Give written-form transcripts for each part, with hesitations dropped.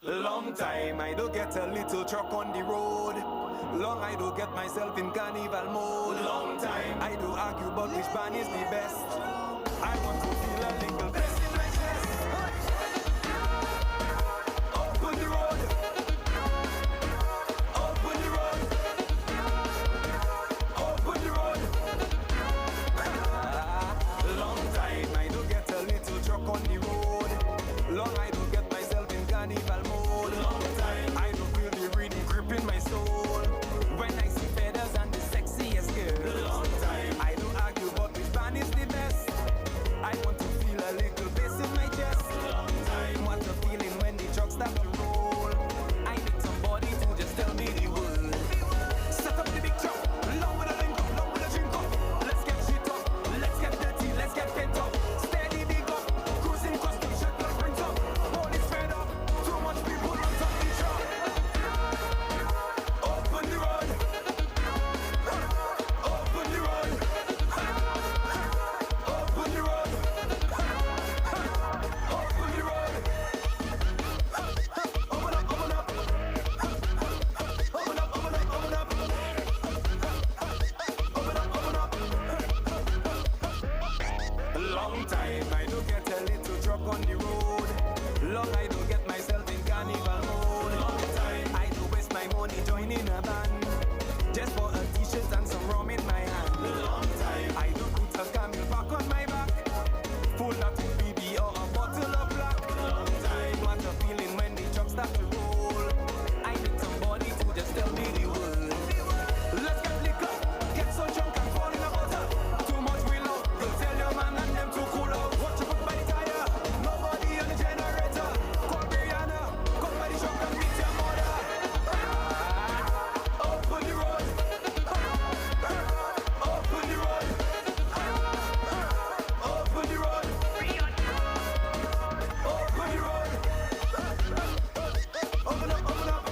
Long time I do get a little truck on the road. Long I do get myself in carnival mode. Long time I do argue about which band is the best. I want to feel a little best in my chest. Open the road. Open the road. Open the road. Long time I do get a little truck on the road. Long I do get myself in carnival mode. Long time I do feel the rhythm gripping my soul when I see feathers and the sexiest girl. Long time I do argue about which band is the best. I want to feel a little bass in my chest. Long time what a feeling when the truck start to roll. I need somebody to just tell me the word. Set up the big truck, long with a link up, long with a drink up. Let's get shit up, let's get dirty, let's get pent up. Steady big up, cruising custom, shut the brings up. Police fed up, too much people on top the truck. Open the road. Open the road. Open the road. Open the road. Open up, open up. Open up, open up, open up. Open up, open up. Long time I do get a little truck on the road. Long I do get myself in carnival mode. Long time I do waste my money joining a band just for a t-shirt and some rum in my hand. Long time I do put a camel back on my back, full of BB or a bottle of black. Long time what a feeling when the truck start to roll. I need somebody to just tell me the word. Let's get liquor, get so drunk and fall in the water. Too much real out, go tell your man and them too cool out. Watch your foot by the tire, nobody on the generator. Call Brianna, come by the truck and meet your mother. Open the road. Open the road. Open the road. Open the road. Open up, open up.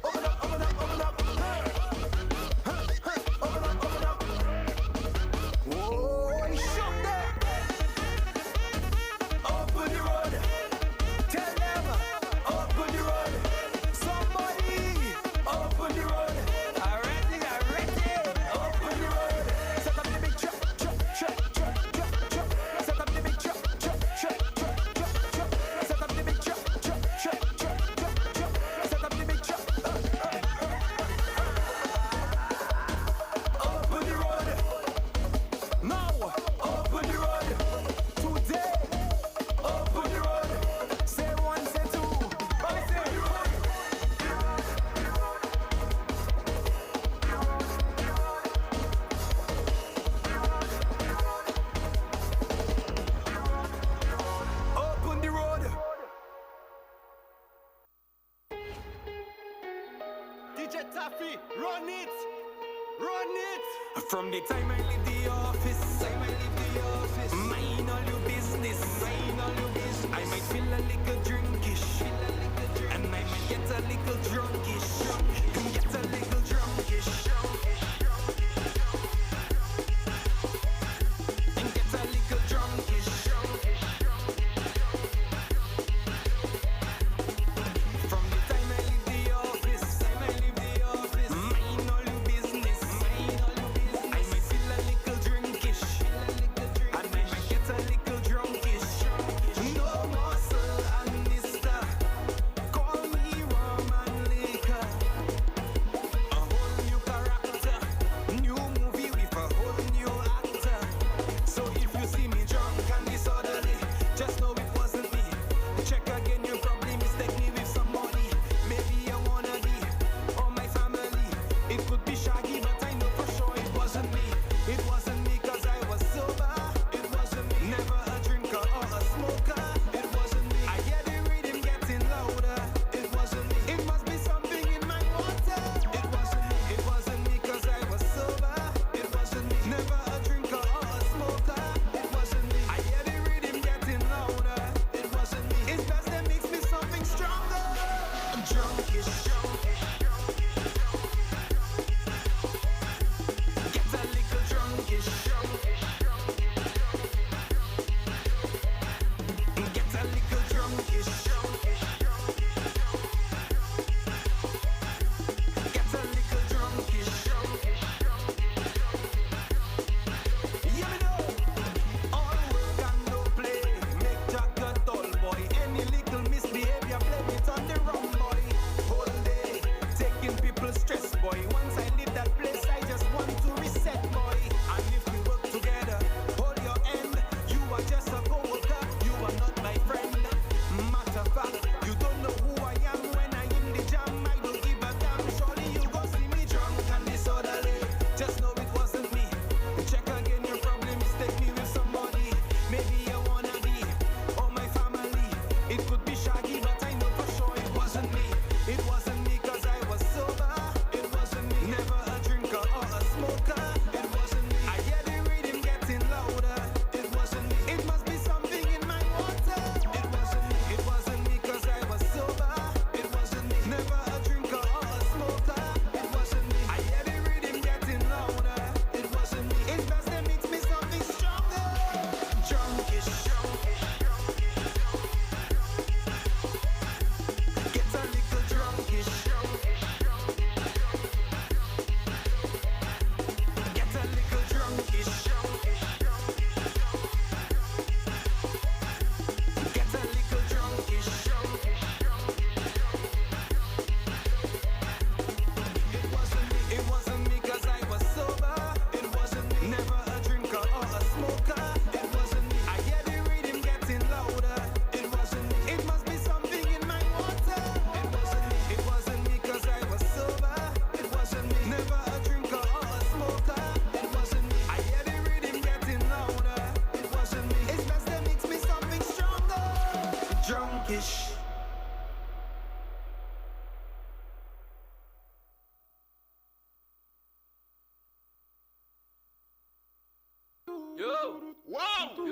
Open up, open up, open up. Open up, open up. Whoa, shut that. Open the road. Tell them, open the road. Somebody, open the road. Already. Open the road. Set up the big truck. Set up the big truck. Set up the big truck. Set up the big truck. Open the road. Now, open the road. Today, open the road. Say one, say two. I say the road. Open the road. DJ Taffy, run it. From the time I leave the office, mind all your business. I might feel a little drinkish, and I might get a little drunkish, get a little drunkish, and get a little drunkish. From the time I leave the office, mind all your business. I might feel a little drinkish, and I might get a little drunkish. No muscle and mister, call me rum and liquor.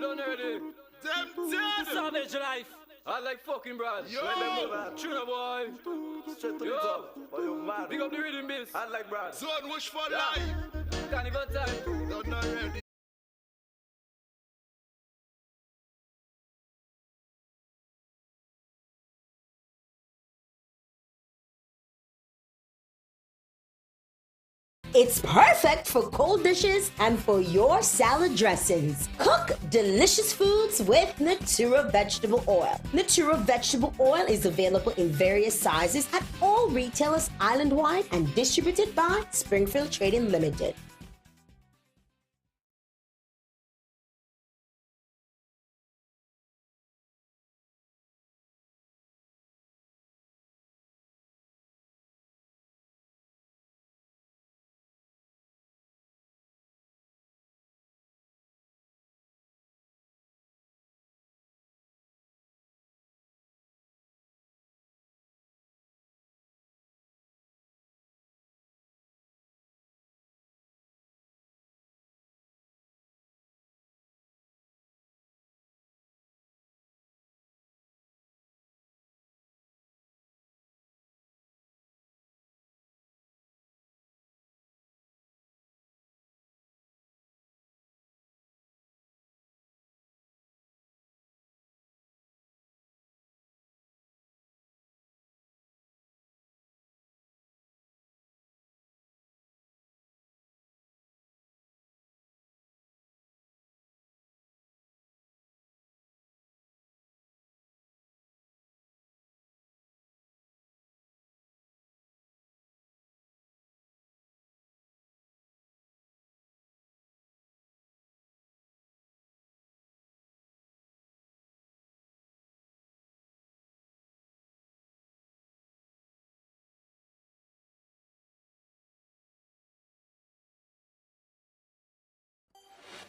done already. Tempted. Savage life. I like fucking brad. Yo. Tuna boy. Straight to the top. Oh, you mad. Big up the rhythm miss. I like brad. Zone wish for life. Carnival time. Done already. It's perfect for cold dishes and for your salad dressings. Cook delicious foods with Natura Vegetable Oil. Natura Vegetable Oil is available in various sizes at all retailers island-wide and distributed by Springfield Trading Limited.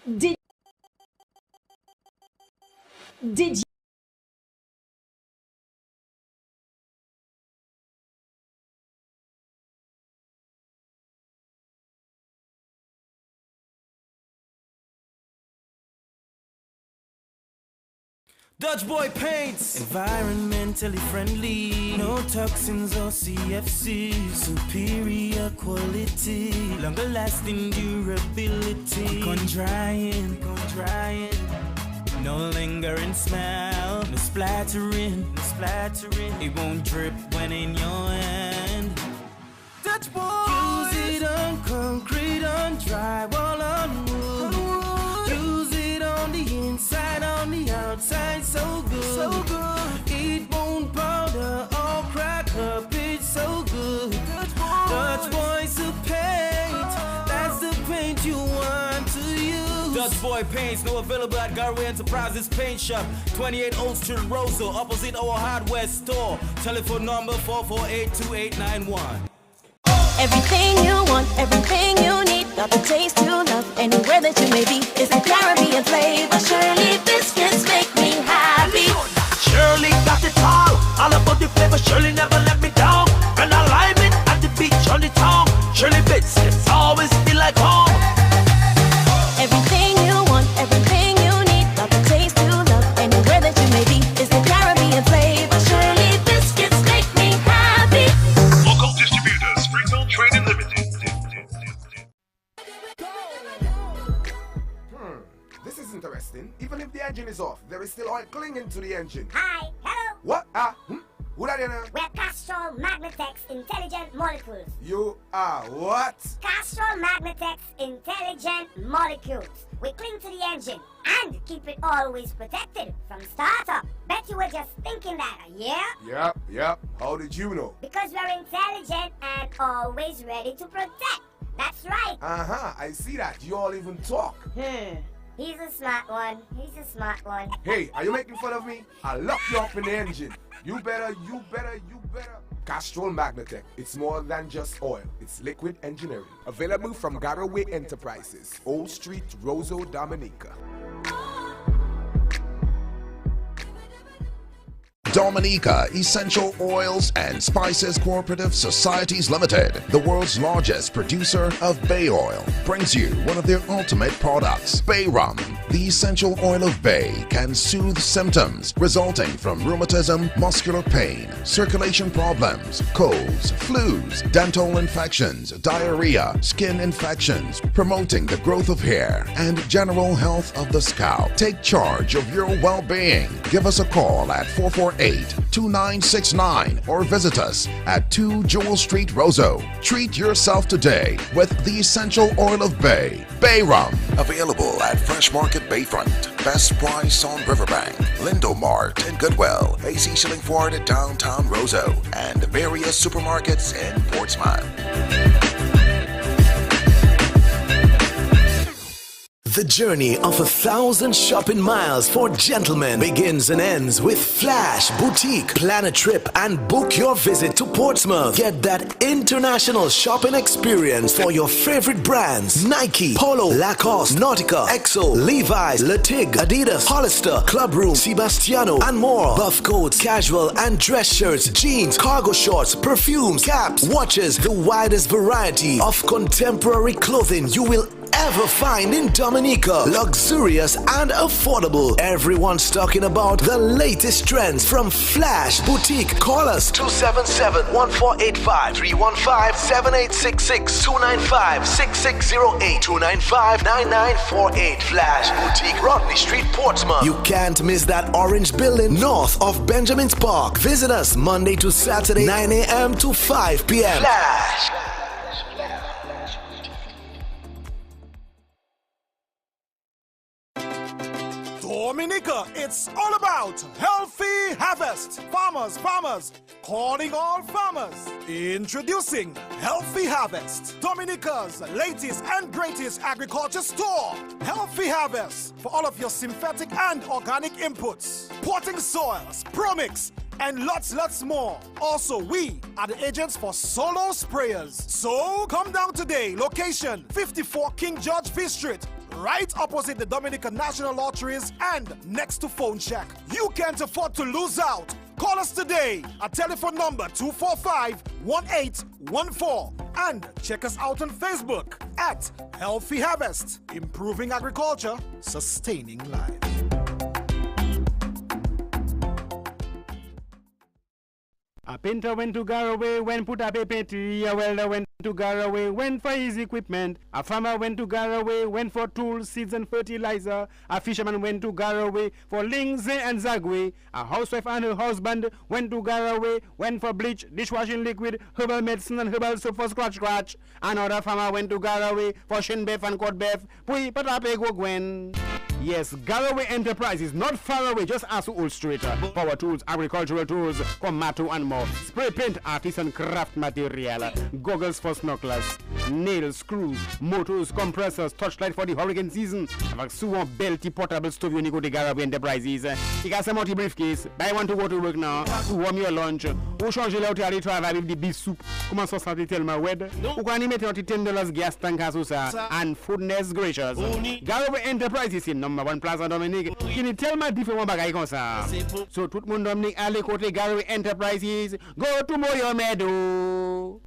Did you Dutch Boy Paints, environmentally friendly, no toxins or CFC, superior quality, longer lasting durability. Keep on drying, no lingering smell, no splattering, it won't drip when in your hand. Dutch Boy, use it on concrete, on drywall, on wood. Use it on the inside, on the outside, so good. It won't powder or crack up, it's so good. Dutch Boy's the paint, that's the paint you want to use. Dutch Boy Paints, now available at Garway Enterprises Paint Shop, 28 Old Street, Roseau, opposite our hardware store. Telephone number 448-2891. Everything you want, everything you need, got the taste you love, anywhere that you may be. It's a Caribbean flavor. Shirley biscuits make me happy. Shirley got it all about the flavor. Shirley never let me down. When I lime it at the beach on the town, Shirley biscuits always feel like home. Everything you want, everything you need, got the taste you love, anywhere that you may be. It's the Caribbean flavor. Shirley biscuits make me happy. Local distributors, Springfield Trading Limited. This is interesting. Even if the engine is off, there is still oil clinging to the engine. Hi, hello. What? Who are you now? We're Castrol Magnetex Intelligent Molecules. You are what? Castrol Magnetex Intelligent Molecules. We cling to the engine and keep it always protected from startup. Bet you were just thinking that, yeah? Yep. How did you know? Because we're intelligent and always ready to protect. That's right. I see that. You all even talk. He's a smart one. Hey, are you making fun of me? I lock you up in the engine. You better. Castrol Magnetech. It's more than just oil. It's liquid engineering. Available from Garaway Enterprises, Old Street, Roseau, Dominica. Dominica Essential Oils and Spices Cooperative Societies Limited, the world's largest producer of bay oil, brings you one of their ultimate products, Bay Rum. The essential oil of bay can soothe symptoms resulting from rheumatism, muscular pain, circulation problems, colds, flus, dental infections, diarrhea, skin infections, promoting the growth of hair and general health of the scalp. Take charge of your well-being. Give us a call at 448-2969 or visit us at 2 Jewel Street, Roseau. Treat yourself today with the essential oil of Bay, Bay Rum. Available at Fresh Market Bayfront, Best Price on Riverbank, Lindo Mart in Goodwill, AC Shillingford at downtown Roseau, and various supermarkets in Portsmouth. The journey of 1,000 shopping miles for gentlemen begins and ends with Flash Boutique. Plan a trip and book your visit to Portsmouth. Get that international shopping experience for your favorite brands: Nike, Polo, Lacoste, Nautica, EXO, Levi's, Latig, Adidas, Hollister, Club Room, Sebastiano, and more. Buff coats, casual and dress shirts, jeans, cargo shorts, perfumes, caps, watches, the widest variety of contemporary clothing you will ever find in Dominica. Luxurious and affordable. Everyone's talking about the latest trends from Flash Boutique. Call us 277-1485, 315-7866, 295-6608, 295-9948. Flash Boutique, Rodney Street, Portsmouth. You can't miss that orange building north of Benjamin's Park. Visit us Monday to Saturday, 9 a.m. to 5 p.m. Flash. Dominica, it's all about healthy harvest. Farmers, calling all farmers. Introducing Healthy Harvest, Dominica's latest and greatest agriculture store. Healthy Harvest for all of your synthetic and organic inputs, potting soils, Promix, and lots more. Also, we are the agents for solo sprayers. So come down today. Location 54 King George V Street, right opposite the Dominican National Lotteries and next to Phone Shack. You can't afford to lose out. Call us today at telephone number 245-1814 and check us out on Facebook at Healthy Harvest, improving agriculture, sustaining life. A painter went to Garaway when put up a painting. A welder went to Garaway went for his equipment. A farmer went to Garaway went for tools, seeds and fertilizer. A fisherman went to Garaway for links and zagway. A housewife and her husband went to Garaway went for bleach, dishwashing liquid, herbal medicine and herbal soap for scratch. Another farmer went to Garaway for shin beef and cod beef. Pui patape go gwen. Yes, Garaway Enterprises, not far away, just ask illustrator. Power tools, agricultural tools, Komato and more. Spray paint, artisan craft material, goggles for snorkelers, nails, screws, motors, compressors, touchlight for the hurricane season. Avec souvent belty portable stove you go to Garaway Enterprises. You got some multi briefcase, buy one to go to work now, to warm your lunch, ou changer là où tu allais travailler avec des beef soup. Comment ça sent tellement wed? Ou quand y mettre $10 gas tank à ça, and foodness gracious. Garaway Enterprises in number 1 Plaza Dominique. Can you tell me different bagay comme ça? So tout le monde Dominique allez côté Garaway Enterprises. Go to Moyo Meadow.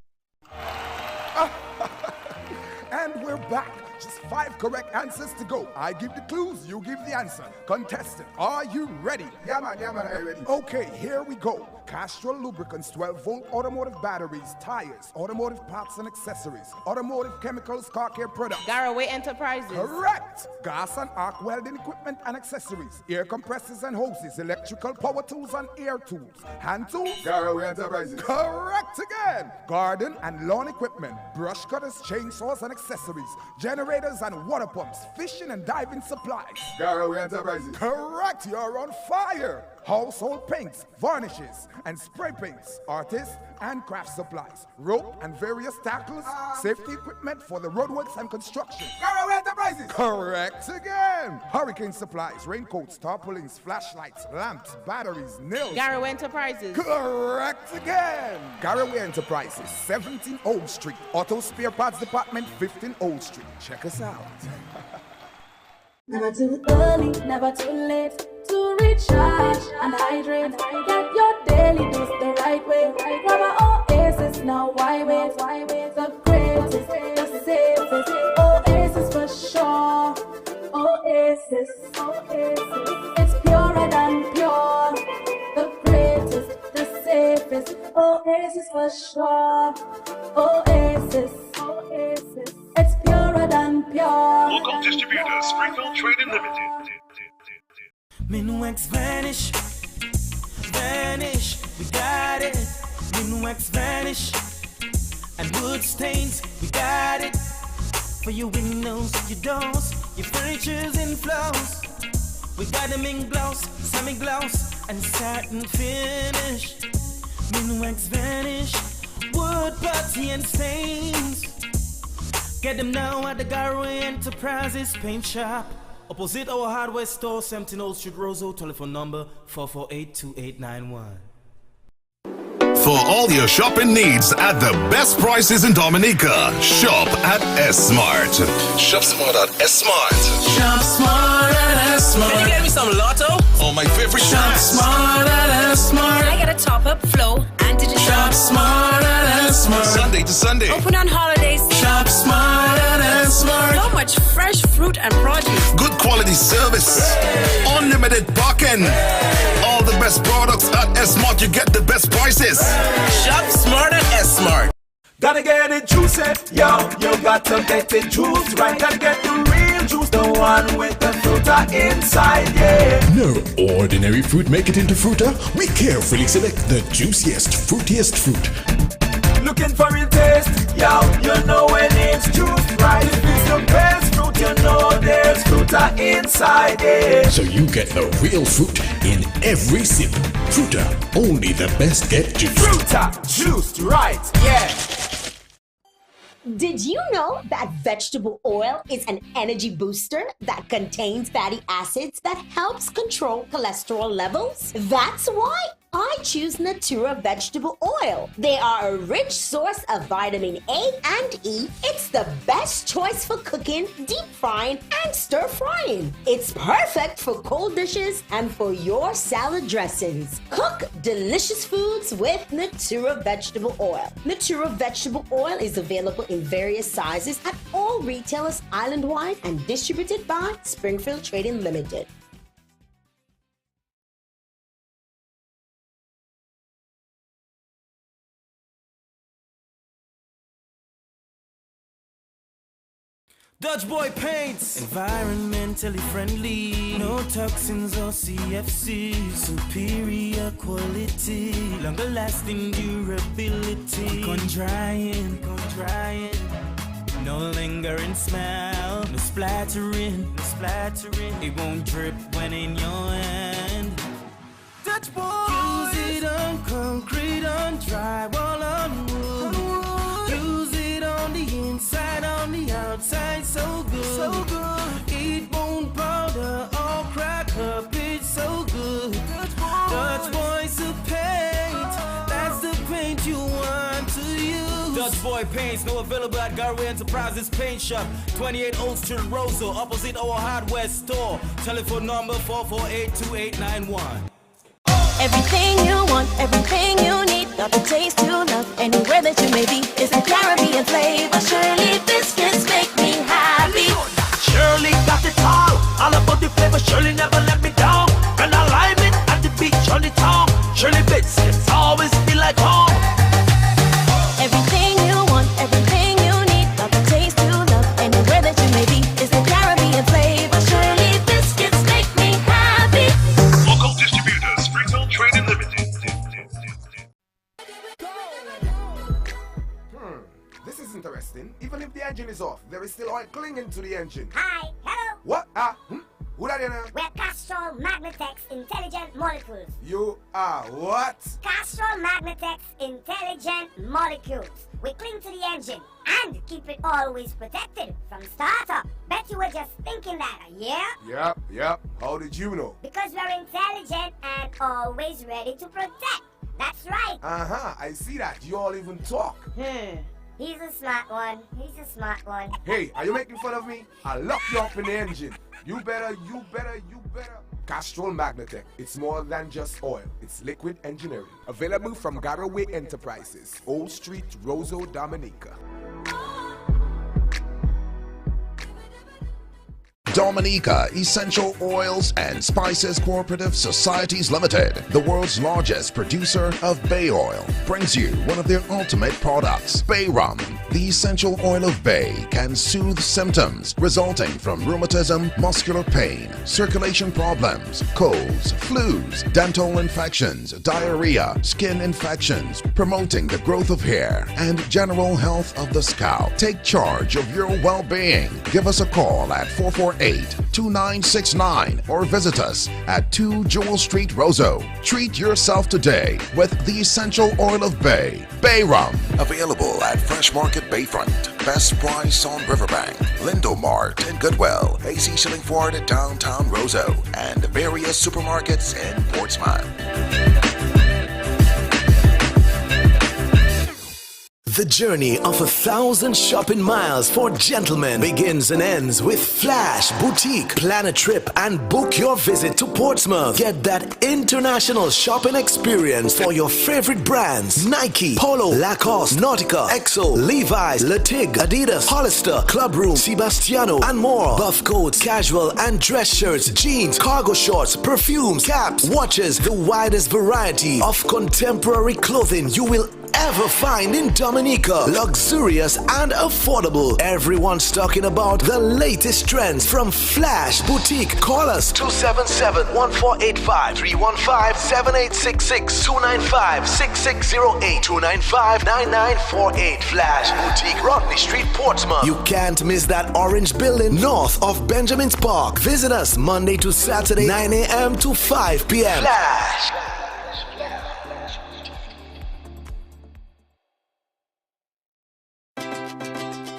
And we're back. Just 5 correct answers to go. I give the clues, you give the answer. Contestant, are you ready? Yeah man, I'm ready. Okay, here we go. Castrol Lubricants, 12-volt automotive batteries, tires, automotive parts and accessories, automotive chemicals, car care products. Garaway Enterprises. Correct. Gas and arc welding equipment and accessories, air compressors and hoses, electrical power tools and air tools, hand tools. Garaway Enterprises. Correct again. Garden and lawn equipment, brush cutters, chainsaws and accessories, generators and water pumps, fishing and diving supplies. Garaway Enterprises. Correct. You're on fire. Household paints, varnishes, and spray paints, artists and craft supplies, rope and various tackles, safety equipment for the roadworks and construction. Garaway Enterprises. Correct again. Hurricane supplies, raincoats, tarpaulins, flashlights, lamps, batteries, nails. Garaway Enterprises. Correct again. Garaway Enterprises, 17 Old Street, Auto Spare Parts Department, 15 Old Street. Check us out. Never too early, never too late to read recharge and hydrate. Get your daily dose the right way. Grab a Oasis now, why wait? The greatest, the safest, Oasis for sure. Oasis, it's purer than pure. The greatest, the safest, Oasis for sure. Oasis, it's purer than pure. Local distributor, Springfield Trading Limited. Minwax vanish, we got it. Minwax vanish, and wood stains, we got it. For your windows, your doors, your furniture's and floors, we got them in gloss, semi-gloss, and satin finish. Minwax vanish, wood, putty, and stains. Get them now at the Galway Enterprises Paint Shop. Opposite our hardware store, 17 Old Street, Roseau. Telephone number 448-2891. For all your shopping needs at the best prices in Dominica, shop at S-Mart. Shop smart at S-Mart. Shop smart at S-Mart. Can you get me some Lotto? Oh, my favorite Shop smart at S-Mart. I get a top-up flow and digital. Shop smart at S-Mart. Sunday to Sunday. Open on holidays. Shop smart at S-Mart. So much fresh fruit and produce. Good quality service. Unlimited parking. All the best products at S-Mart. You get the best prices. Shop smart at S-Mart. Gotta get it juicy, yo, you got to get it juice right. Gotta get the real juice, the one with the fruta inside, yeah. No ordinary fruit make it into fruta. We carefully select the juiciest, fruitiest fruit. Looking for real taste, yo, you know when it's juiced right. If it's the best fruit, you know there's fruta inside, yeah. So you get the real fruit in every sip. Fruta, only the best get juiced. Fruta, juiced right, yeah. Did you know that vegetable oil is an energy booster that contains fatty acids that helps control cholesterol levels? That's why I choose Natura vegetable oil. They are a rich source of vitamin A and E. It's the best choice for cooking, deep frying, and stir frying. It's perfect for cold dishes and for your salad dressings. Cook delicious foods with Natura vegetable oil. Natura vegetable oil is available in various sizes at all retailers island-wide and distributed by Springfield Trading Limited. Dutch Boy Paints, environmentally friendly, no toxins or CFC, superior quality, longer lasting durability. Keep on drying, no lingering smell, no splattering, it won't drip when in your hand. Dutch Boy, use it on concrete, on drywall, on wood. Use it on the inside, on the outside, so good. It won't powder or crack up, it's so good. Dutch Boy's a paint, that's the paint you want to use. Dutch Boy Paints, now available at Galway Enterprises Paint Shop, 28 Old Street, Roseau, opposite our hardware store. Telephone number 448-2891. Everything you want, everything you need, got the taste you love, anywhere that you may be. It's a Caribbean flavor. Shirley biscuits make me happy. Shirley got it all about the flavor. Shirley never let me down. When I lime it at the beach on the town, Shirley biscuits always feel like home. Everything you want, everything you need, got the taste you love, anywhere that you may be. It's a Caribbean flavor. Shirley biscuits make me happy. Local distributors, Springfield Trading Limited. This is interesting. Even if the engine is off, there is still oil clinging to the engine. Hi, hello. What? Who that you know? We're Castrol Magnetex Intelligent Molecules. You are what? Castrol Magnetex Intelligent Molecules. We cling to the engine and keep it always protected from startup. Bet you were just thinking that, yeah? Yep. How did you know? Because we're intelligent and always ready to protect. That's right. I see that. You all even talk. He's a smart one. He's a smart one. Hey, are you making fun of me? I'll lock you up in the engine. You better. Castrol Magnatech. It's more than just oil. It's liquid engineering. Available from Garaway Enterprises, Old Street, Roseau, Dominica. Dominica Essential Oils and Spices Cooperative Societies Limited, the world's largest producer of bay oil, brings you one of their ultimate products, Bay Rum. The essential oil of bay can soothe symptoms resulting from rheumatism, muscular pain, circulation problems, colds, flus, dental infections, diarrhea, skin infections, promoting the growth of hair and general health of the scalp. Take charge of your well-being. Give us a call at 448-2969 or visit us at 2 Jewel Street, Roseau. Treat yourself today with the essential oil of Bay, Bay Rum. Available at Fresh Market Bayfront, Best Price on Riverbank, Lindo Mart in Goodwill, AC Shilling Ford at downtown Roseau, and various supermarkets in Portsmouth. The journey of 1,000 shopping miles for gentlemen begins and ends with Flash Boutique. Plan a trip and book your visit to Portsmouth. Get that international shopping experience for your favorite brands: Nike, Polo, Lacoste, Nautica, EXO, Levi's, Latig, Adidas, Hollister, Club Room, Sebastiano, and more. Buff coats, casual and dress shirts, jeans, cargo shorts, perfumes, caps, watches, the widest variety of contemporary clothing you will ever find in Dominica. Luxurious and affordable. Everyone's talking about the latest trends from Flash Boutique. Call us 277-1485, 315-7866, 295-6608, 295-9948. Flash Boutique, Rodney Street, Portsmouth. You can't miss that orange building north of Benjamin's Park. Visit us Monday to Saturday, 9 a.m. to 5 p.m. Flash.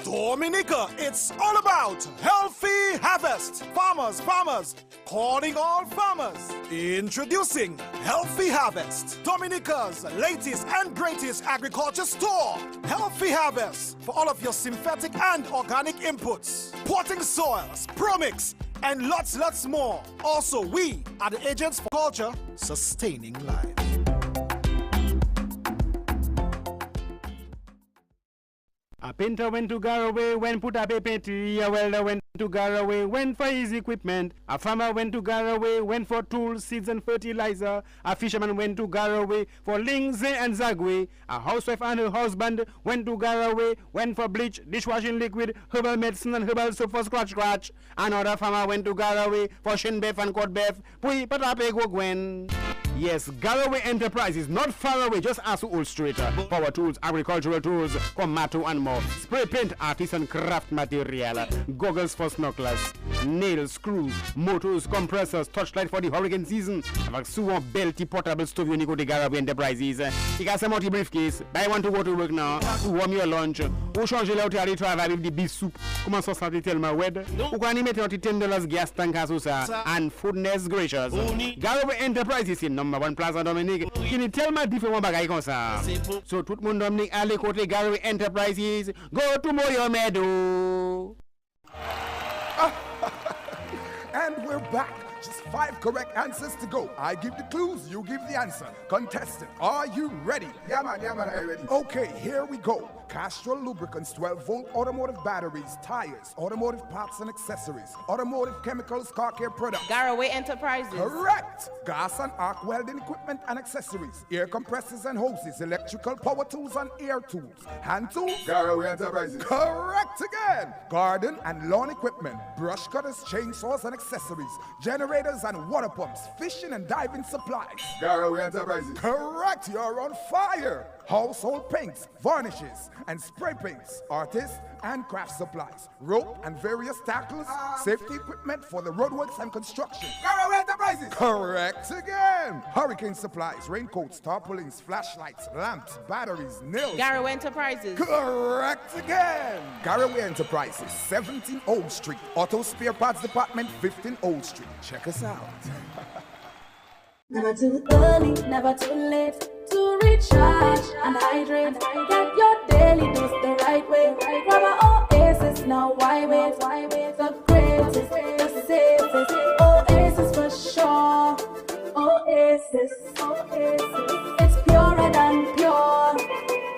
Dominica, it's all about healthy harvest. Farmers, calling all farmers. Introducing Healthy Harvest, Dominica's latest and greatest agriculture store. Healthy Harvest for all of your synthetic and organic inputs, potting soils, premix, and lots more. Also, we are the agents for culture, sustaining life. A painter went to Garaway when put up a paintery. A welder went to Garaway when for his equipment. A farmer went to Garaway when for tools, seeds and fertilizer. A fisherman went to Garaway for lindsay and zagway. A housewife and her husband went to Garaway when for bleach, dishwashing liquid, herbal medicine and herbal soap for scratch. Another farmer went to Garaway for shin beef and cod beef. Pui patape go gwen. Yes, Garaway Enterprises, not far away, just ask illustrator. Power tools, agricultural tools, tomato and more. Spray paint, artisan craft material. Goggles for snorkelers. Nails, screws, motors, compressors, touchlight for the hurricane season. Avec souvent belty portable stove unique de Garaway Enterprises. You got some multi briefcase. I want to go to work now. To warm your lunch. Ou changer là où tu allais travailler avec des beef soup. Comment ça sent tellement wed? Ou quand y mettre $10 gas tank à ça. And foodness gracious. Garaway Enterprises in number 1 Plaza Dominique. Can you tell me different bagay comme ça? So tout le monde Dominique allez côté Garaway Enterprises. Go to Moyo Meadow. And we're back. Just 5 correct answers to go. I give the clues, you give the answer. Contestant, are you ready? Yeah man, I'm ready. Okay, here we go. Castrol Lubricants, 12-volt automotive batteries, tires, automotive parts and accessories, automotive chemicals, car care products. Garaway Enterprises. Correct. Gas and arc welding equipment and accessories, air compressors and hoses, electrical power tools and air tools, hand tools. Garaway Enterprises. Correct again. Garden and lawn equipment, brush cutters, chainsaws and accessories, generators and water pumps, fishing and diving supplies. Garaway Enterprises. Correct. You're on fire. Household paints, varnishes, and spray paints, artists and craft supplies, rope and various tackles, safety equipment for the roadworks and construction. Garaway Enterprises. Correct again. Hurricane supplies, raincoats, tarpaulins, flashlights, lamps, batteries, nails. Garaway Enterprises. Correct again. Garaway Enterprises, 17 Old Street, Auto Spare Parts Department, 15 Old Street. Check us out. Never too early, never too late to recharge and hydrate. Get your daily dose the right way. Grab an Oasis now. Why wait? The greatest, the safest. Oasis for sure. Oasis. It's purer than pure.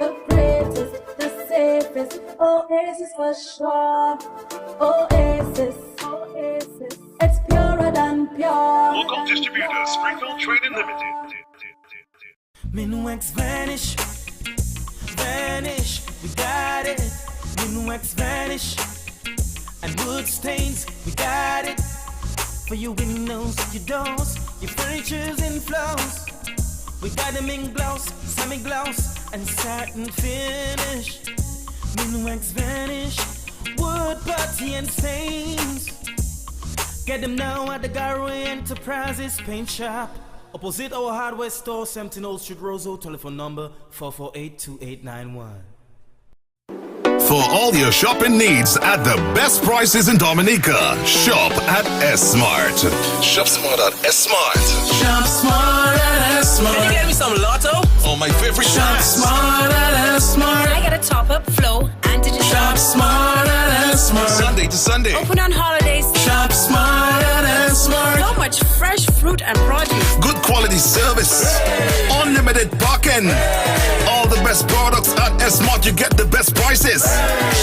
The greatest, the safest. Oasis for sure. Oasis. It's purer than pure. Local distributor, Springfield Trading Limited. Minwax vanish, we got it. Minwax vanish, and wood stains, we got it. For your windows, your doors, your furniture's and floors, we got them in gloss, semi-gloss, and satin finish. Minwax vanish, wood, putty, and stains. Get them now at the Garway Enterprises Paint Shop. Opposite our hardware store, 17 Old Street, Roseau, telephone number 448-2891. For all your shopping needs at the best prices in Dominica, shop at S-Mart. Shop smart at S-Mart. Shop smart at S-Mart. Can you get me some Lotto? Oh, my favorite Shop smart at S-Mart. I got a top-up flow and digital. Shop smart at S-Mart. Sunday to Sunday. Open on holidays. Shop smart at S-Mart. So much fresh fruit and produce. Good quality service. Unlimited parking. All the best products at S-Mart. You get the best prices.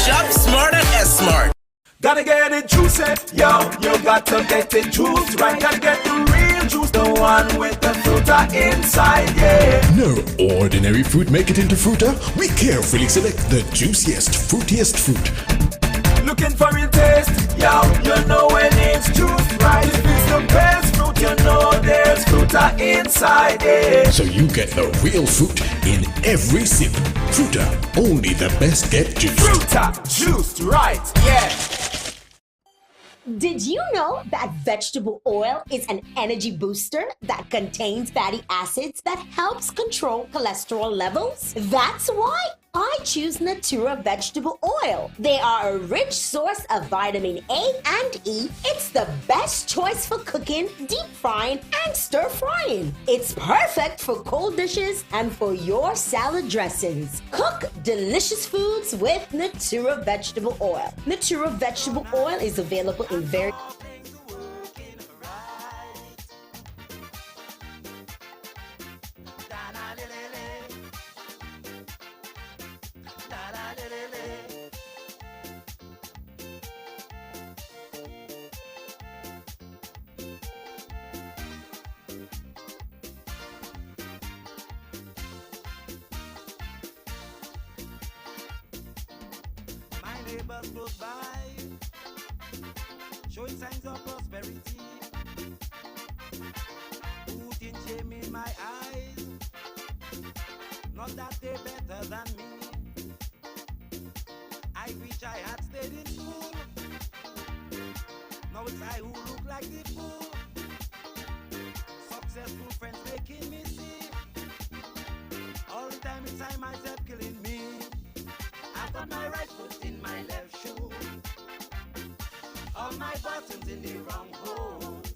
Shop smart at S-Mart. Gotta get it juicy, yo, you got to get it juiced right. Gotta get the real juice, the one with the fruta inside, yeah. No ordinary fruit make it into fruta. We carefully select the juiciest, fruitiest fruit. Looking for real taste, yo, you know when it's juiced right. If it's the best fruit, you know there's fruta inside, yeah. So you get the real fruit in every sip. Fruta, only the best get juiced. Fruta, juiced right, yeah. Did you know that vegetable oil is an energy booster that contains fatty acids that helps control cholesterol levels? That's why I choose Natura vegetable oil. They are a rich source of vitamin A and E. It's the best choice for cooking, deep frying, and stir frying. It's perfect for cold dishes and for your salad dressings. Cook delicious foods with Natura vegetable oil. Natura vegetable oil is available in very neighbors close by, showing signs of prosperity, putting shame in my eyes, not that they're better than me. I wish I had stayed in school. Now it's I who look like the fool. Successful friends making me see. All the time it's I myself killing me. I've got my right foot in my left shoe. All my buttons in the wrong holes.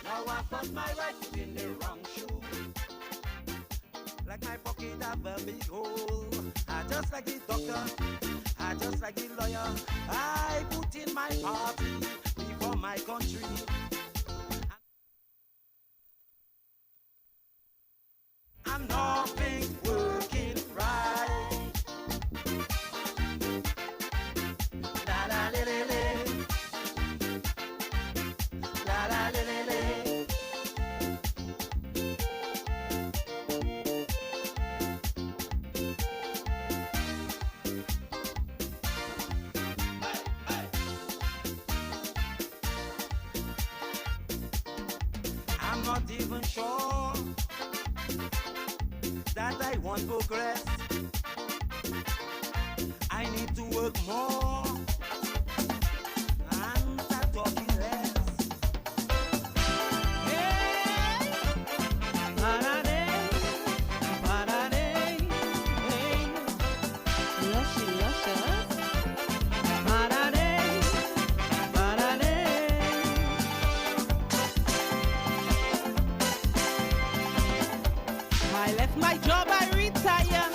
Now I've got my right foot in the wrong shoe. Like my pocket have a big hole. I just like the doctor, I just like the lawyer. I put in my party before my country. And nothing's working right. La la la la la. La la la la la. I'm not even sure that I want progress. I need to work more and start talking less. Hey, Parade, hey, luscious, Parade. my job, I retired.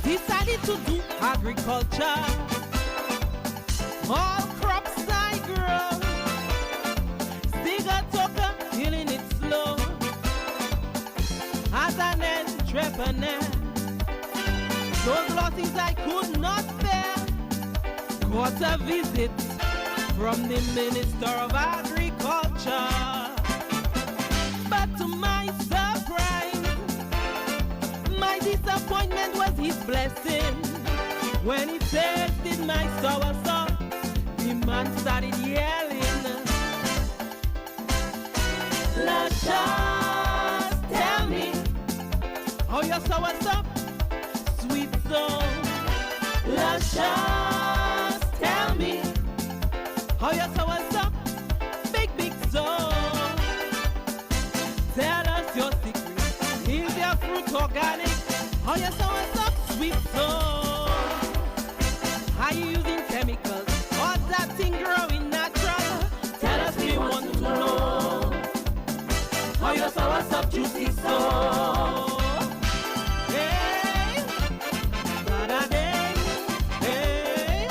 Decided to do agriculture. All crops I grow. Still got talker, killing it slow. As an entrepreneur, those losses I could not bear. Got a visit from the Minister of Agriculture. But to my surprise, my disappointment was his blessing. When he tasted my sour sauce, the man started yelling, Lascias, tell me how your sour sauce, sweet song. Lascias, tell me how your sour sauce, big song. Tell us your secret. Is your fruit organic? How your sour sauce, sweet song. Are you using chemicals or that thing growing natural? Tell us, we want to know how your sour sauce, juicy song. Hey, da-da-day, hey.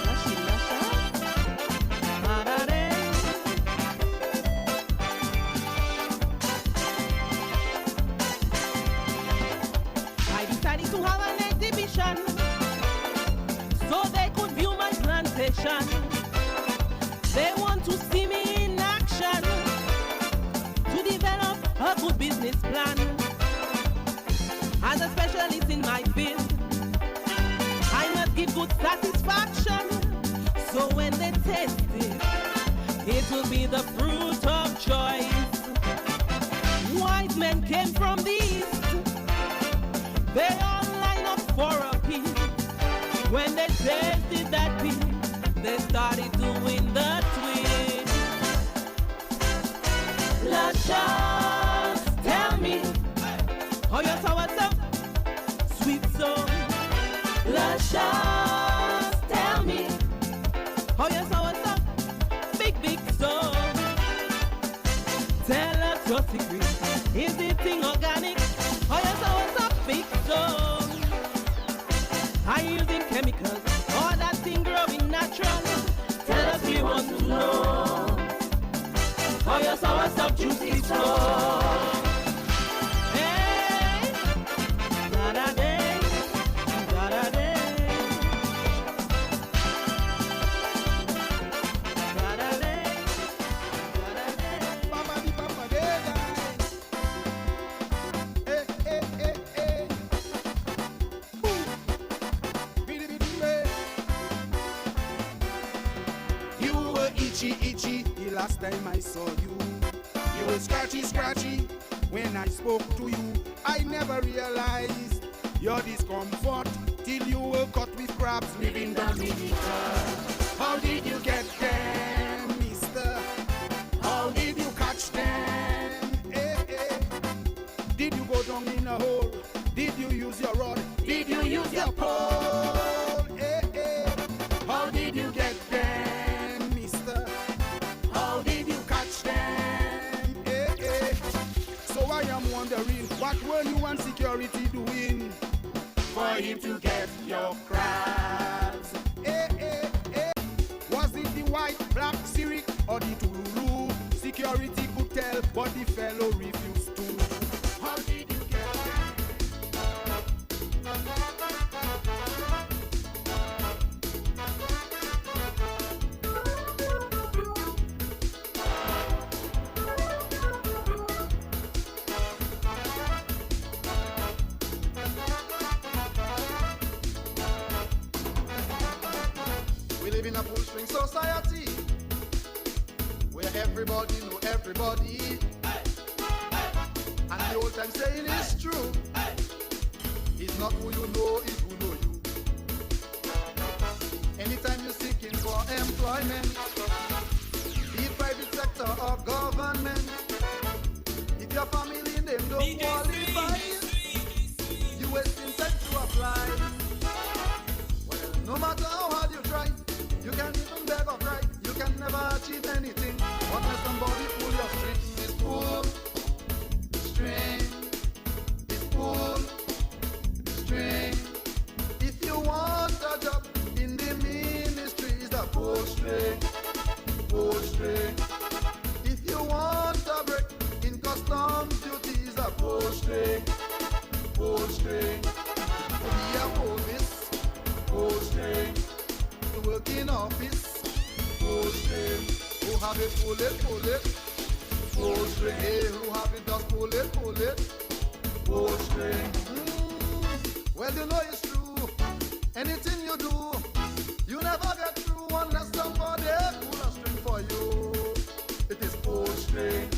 Lasci, da-da-day. I decided to have an exhibition so they could view my plantation. They want to see me in action to develop a good business plan. As a specialist in my field, I must give good satisfaction. So when they taste it, it will be the fruit of choice. Wise men came from the east. They all line up for a piece. When they tasted that piece, they started doing the twist. Lascias, tell me how your sour sauce, sweet song. Lascias, tell me how your sour sauce, big song. Tell us your secret. Is the thing organic? How your sour sauce, big song. Are you using chemicals or that thing growing natural? Tell us, we want to know how your sour sauce, juicy song. Hey, da-da-day, da-da-day. Itchy, the last time I saw you. You were scratchy, when I spoke to you. I never realized your discomfort till you were caught with crabs living Dominica. How did you get them, mister? How did you catch them? Did you go down in a hole? Did you use your rod? Did you use your pole? How did you get them, mister? How did you catch them? So I am wondering, what were you and security doing for him to get your crabs? Was it the white, black Syric or the Tululu? Security could tell, but the fellow refused to. How did you get them? We live in a full-string society where everybody know everybody. And the old time saying is true. It's not who you know, it's who know you. Anytime you're seeking for employment, be it private sector or government, if your family name don't qualify, you wasting time to apply. Well, no matter how hard you try, you can't even beg or cry. You can never achieve anything unless somebody pull your string. Is pull. work in office. Post train, who have it, pull it, pull it. Post train, hey, who have it, just pull it, pull it. Post train. Well, you know it's true. Anything you do, you never get through unless somebody pull a string for you. It is post train.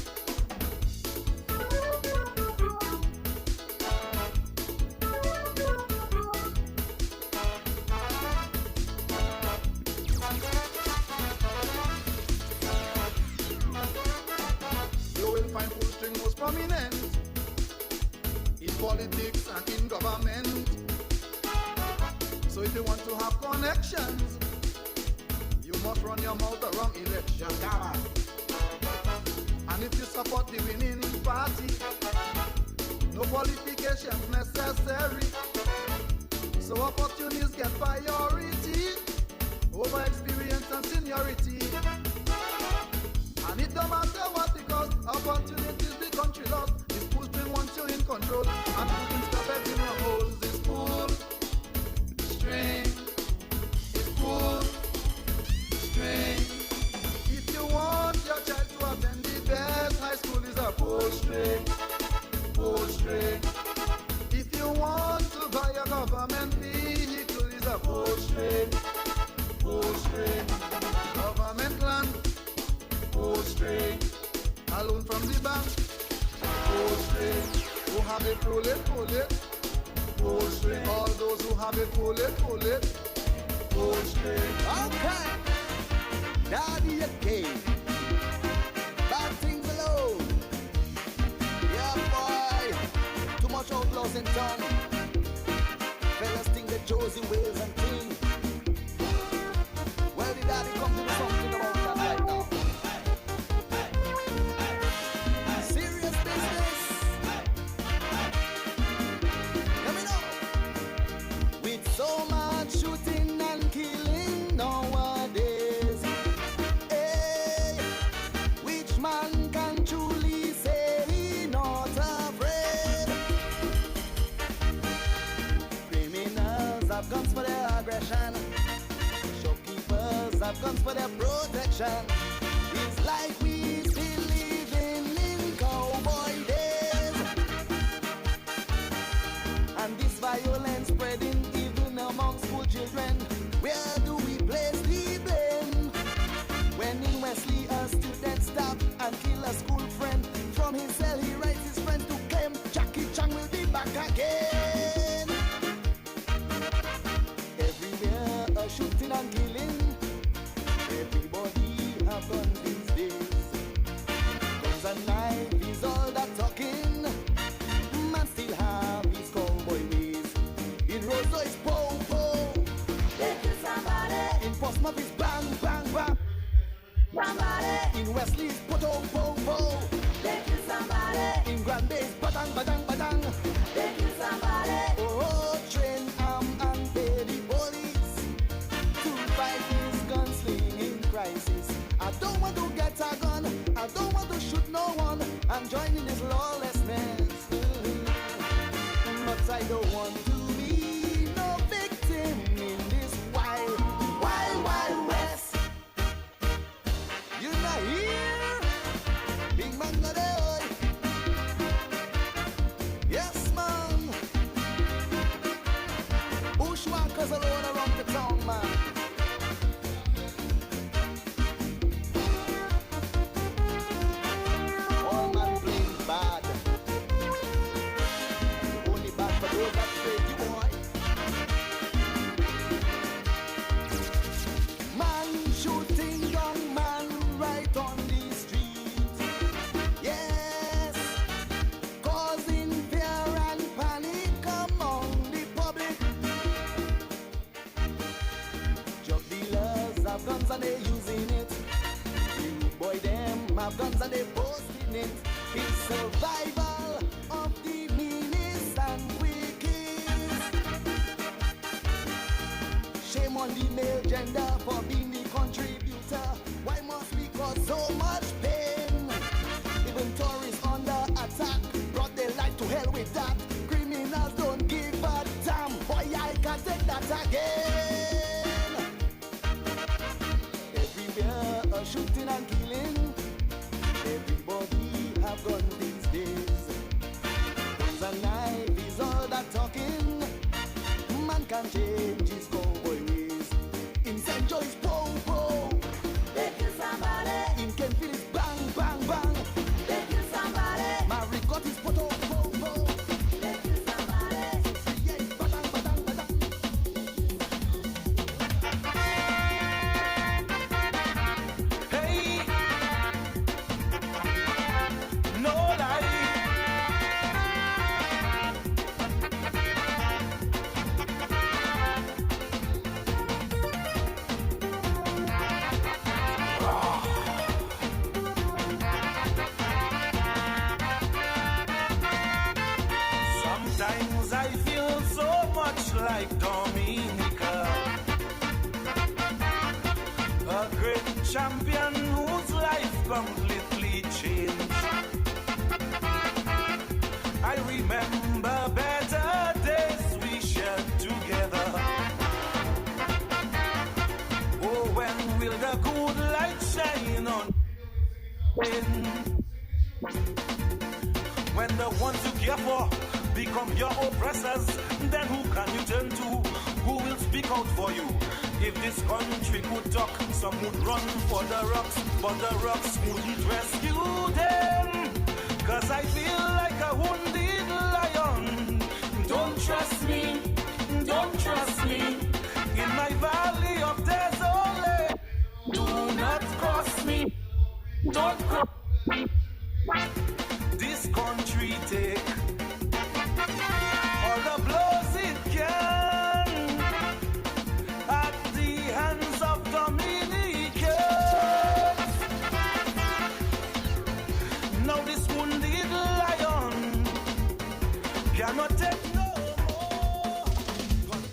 Find full string most prominent in politics and in government. So if you want to have connections, you must run your mouth around election. And if you support the winning party, no qualifications necessary. So opportunities get priority over experience and seniority. And it don't matter what, because opportunities the country lost. This pull string wants you in control, and putting stop in your holes. This pull string is pull string. If you want your child to attend the best high school, is a pull string, pull string. If you want to buy a government vehicle, is a pull string, pull string. Government land, pull string. A loan from the bank, pull string. Who have it, pull it, pull it. Pull string. All those who have it, pull it, pull it. Pull string. Okay. Daddy again. Bad things alone. Yeah, boy. Too much outlaws in town. Fellas think that Josie Wales and King. Well, the daddy come to do something about that right now. Serious business. Let me know. With so much shooting and killing nowadays, hey, which man can truly say he not afraid? Criminals have guns for their aggression. Shopkeepers have guns for their protection. It's like we still living in cowboy days. And this violence spreading even among school children. Where do we place the blame? When in Wesley a student stabbed and killed a school friend. From his cell he writes his friends to claim Jackie Chan will be back again. Everywhere a shooting and killing. Everybody have guns these days. Guns and knife is all that talking. Man still have his cowboy ways. In Roseau is pow pow. They kill somebody. In Portsmouth is bang bang bang. Somebody. In Wesley is pow pow pow. They kill somebody. In Grand Bay is badang badang badang. They kill somebody. Oh, train arm and pay the police to fight this gunslinging crisis. I don't want to get a gun. I don't want to shoot no one. I'm joining this lawlessness. But I don't want to be no victim in this wild, wild, wild west. You not here? Big man not there. Yes, man. Bushwhackers alone around the town, man. All man playing bad. Only bad for those that afraid you, boy. Man shooting young man right on the street. Yes, causing fear and panic among the public. Drug dealers have guns and they using it. You boy them have guns and they posting it. It's survival of the meanest and quickest. Shame on the male gender for being the contributor. Why must we cause so much pain? Even tourists under attack brought their life to hell with that. Criminals don't give a damn. Boy, I can't take that again. shooting and killing. Everybody have guns these days. Guns and knife is all that talking. Man can change his cowboy ways. In St. Joe's, po, po. They kill somebody. In Kenfield, it's bang, bang, bang. They kill somebody. Maverick got his photo, po, po. They kill somebody. Yes, batang, batang, batang. Hey, no lie. Sometimes I feel so much like Dominica, a great champion whose life completely changed. I remember better days we shared together. Oh, when will the good light shine on? When the ones you care for become your oppressors, then who can you turn to? Who will speak out for you? If this country could talk, some would run for the rocks, but the rocks wouldn't rescue them. Cause I feel like a wounded lion. Don't trust me, don't trust me. In my valley of desolate, do not cross me, don't cross me. This country take all the blows it can at the hands of Dominicans. Now this wounded lion cannot take no more.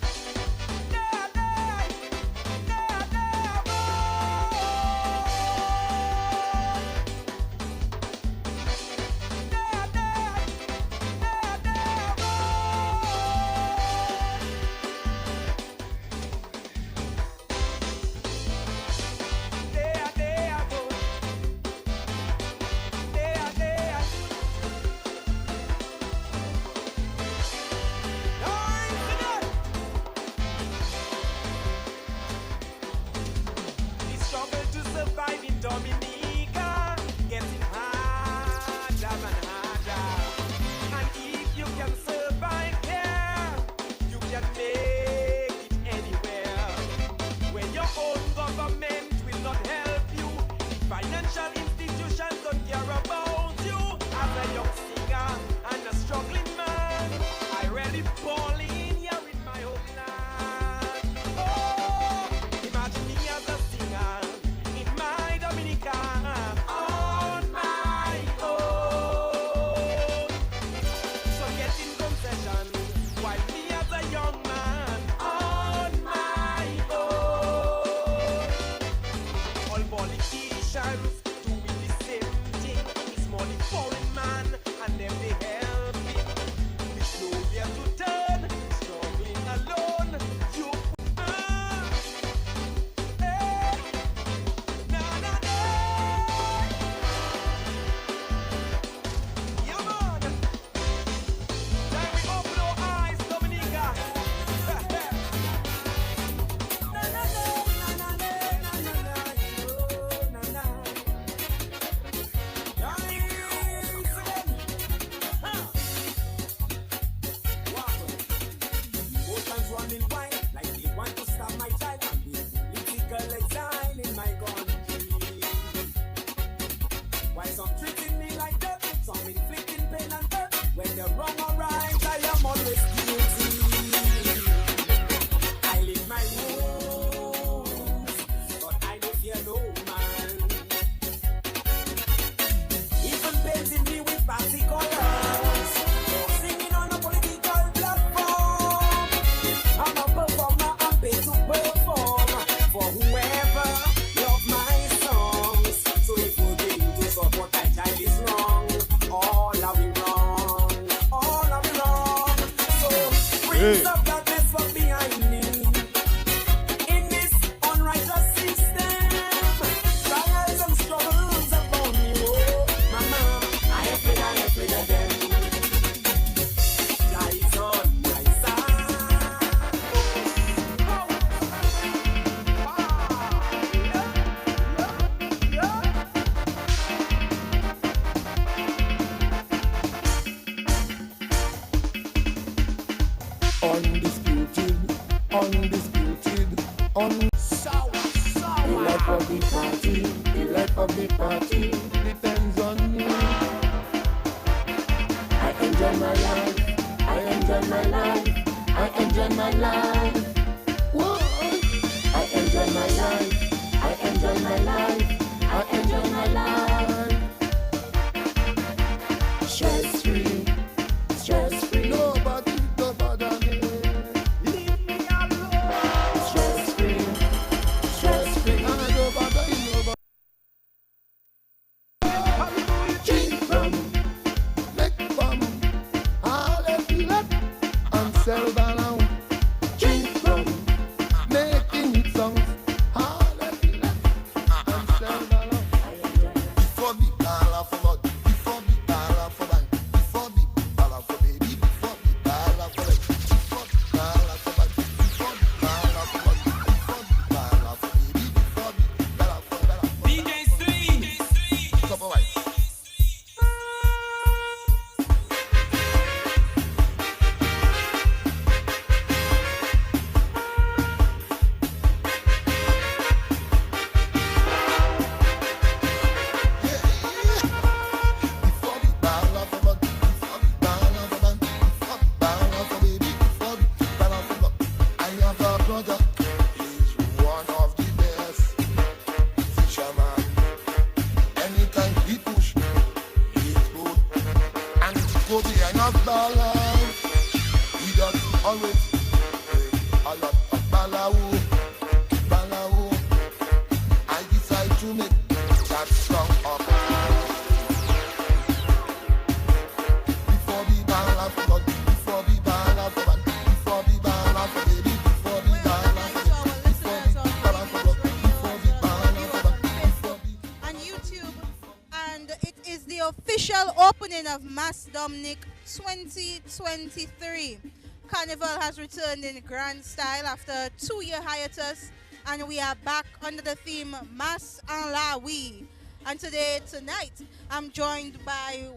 on sour. The life of the party, the life of the party depends on me. I enjoy my life, I enjoy my life, I enjoy my life. Whoa. I enjoy my life, I enjoy my life, I enjoy my life. Stress free, stress free. Nobody don't bother me. Leave me alone. Stress free, stress free. I don't bother you, nobody. Drink rum, make fun, all the feel it, and sell balloon. Drink rum, making it songs, all the feel it, and sell balloon. Before the dollar for blood, before the dollar for bank, before the dollar for baby, before the dollar for life, before the dollar for bank, before the dollar for blood, before the dollar for baby, before the dollar for DJ Street. Top of white. Of Mass Dominic 2023. Carnival has returned in grand style after a 2-year hiatus, and we are back under the theme Mass en la Vie. And tonight, I'm joined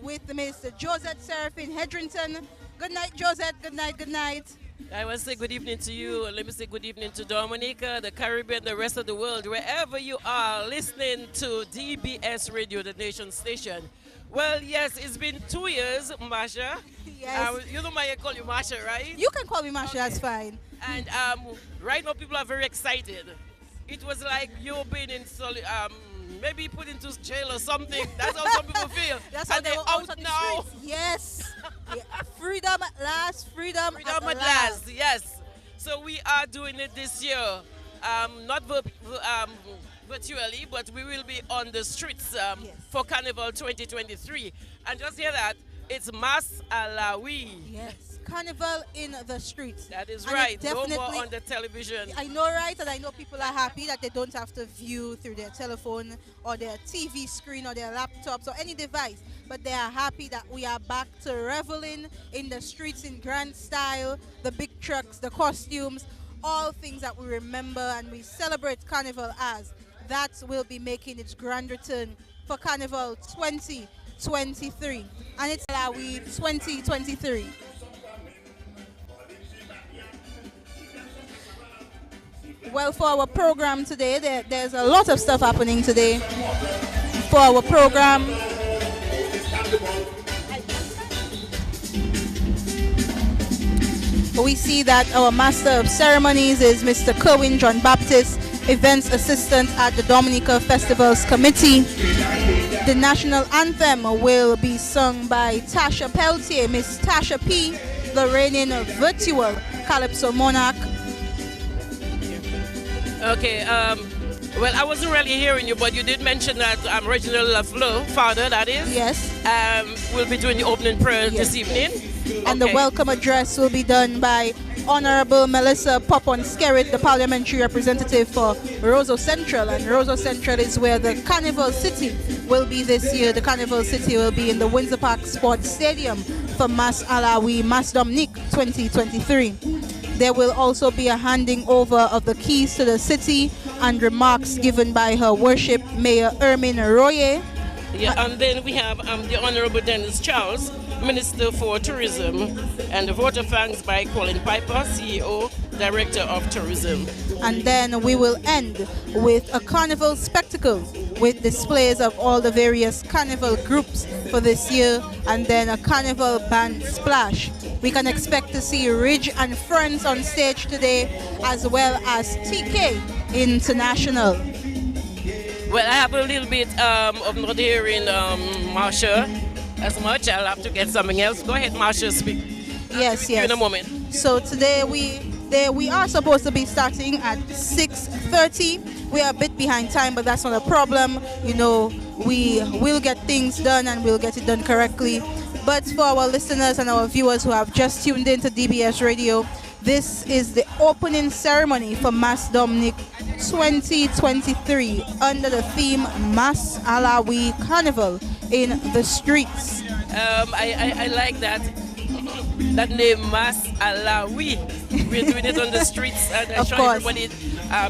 with Mr. Josette Seraphine Hedrington. Good night, Josette. Good night, good night. I want to say good evening to you. Let me say good evening to Dominica, the Caribbean, the rest of the world, wherever you are listening to DBS Radio, the nation station. Well, yes, it's been 2 years, Masha. Yes. You know I call you Masha, right? You can call me Masha, that's fine. And right now people are very excited. It was like you've been in maybe put into jail or something. That's how some people feel. That's how they're out now. Yes. Yeah. Freedom at last. Freedom at last. Yes. So we are doing it this year. Not virtually, but we will be on the streets for Carnival 2023. And just hear that, it's Mass en la Vie. Yes, Carnival in the streets. That is right, no more on the television. I know, right, and I know people are happy that they don't have to view through their telephone or their TV screen or their laptops or any device, but they are happy that we are back to reveling in the streets in grand style, the big trucks, the costumes, all things that we remember and we celebrate Carnival as. That will be making its grand return for Carnival 2023. And it's La Vie 2023. Well, for our program today, there's a lot of stuff happening today. For our program, we see that our Master of Ceremonies is Mr. Kerwin John Baptist, Events Assistant at the Dominica Festivals Committee. The national anthem will be sung by Tasha Peltier, Miss Tasha P., the reigning virtual Calypso Monarch. Okay, well, I wasn't really hearing you, but you did mention that Reginald LaFleur, father, that is. Yes. Will be doing the opening prayer this evening. And the welcome address will be done by Honorable Melissa Popon-Skerrit, the parliamentary representative for Roseau Central. And Roseau Central is where the Carnival City will be this year. The Carnival City will be in the Windsor Park Sports Stadium for Mass en la Vie, Mass Dominic 2023. There will also be a handing over of the keys to the city and remarks given by Her Worship Mayor Ermin Royer. Yeah, and then we have the Honorable Dennis Charles, Minister for Tourism, and the vote of thanks by Colin Piper, CEO, Director of Tourism. and then we will end with a carnival spectacle with displays of all the various carnival groups for this year, and then a carnival band splash. We can expect to see Ridge and Friends on stage today, as well as TK International. Well, I have a little bit of not hearing Marsha as much. I'll have to get something else. Go ahead, Marsha, speak. Yes. In a moment. So today we are supposed to be starting at 6:30. We are a bit behind time, but that's not a problem. You know, we will get things done and we'll get it done correctly. But for our listeners and our viewers who have just tuned into DBS Radio, this is the opening ceremony for Mas Dominic 2023 under the theme Mas Alawi Carnival in the streets. I like that name, Mas Alawi. We're doing it on the streets, and I'm sure everybody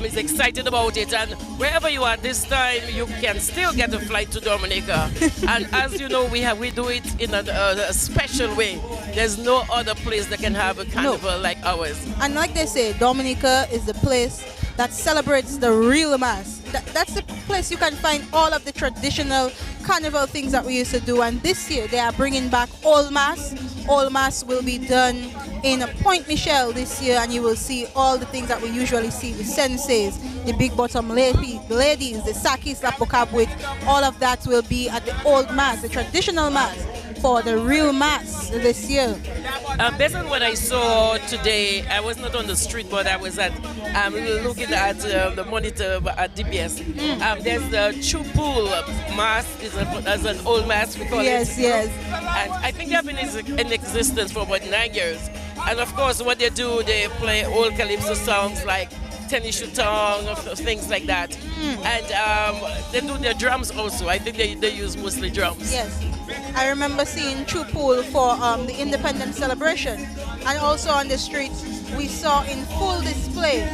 is excited about it. And wherever you are this time, you can still get a flight to Dominica. And as you know, we do it in a special way. There's no other place that can have a carnival like ours. And like they say, Dominica is the place that celebrates the real Mass. That's the place you can find all of the traditional carnival things that we used to do. And this year they are bringing back Old Mass. Old Mass will be done in Point Michelle this year, and you will see all the things that we usually see, the senseis, the big bottom ladies, the sakis, lapokabwit, all of that will be at the Old Mass, the traditional Mass, for the real Mass this year. Based on what I saw today, I was not on the street, but I was looking at the monitor at DBS. There's the Chupul Mass, as an old Mass, we call it. Yes. And I think they have been in existence for about 9 years. And of course, what they do, they play old calypso songs like Tennis Shutong, things like that. And they do their drums also. I think they use mostly drums. Yes. I remember seeing Chupul for the independence celebration, and also on the streets we saw in full display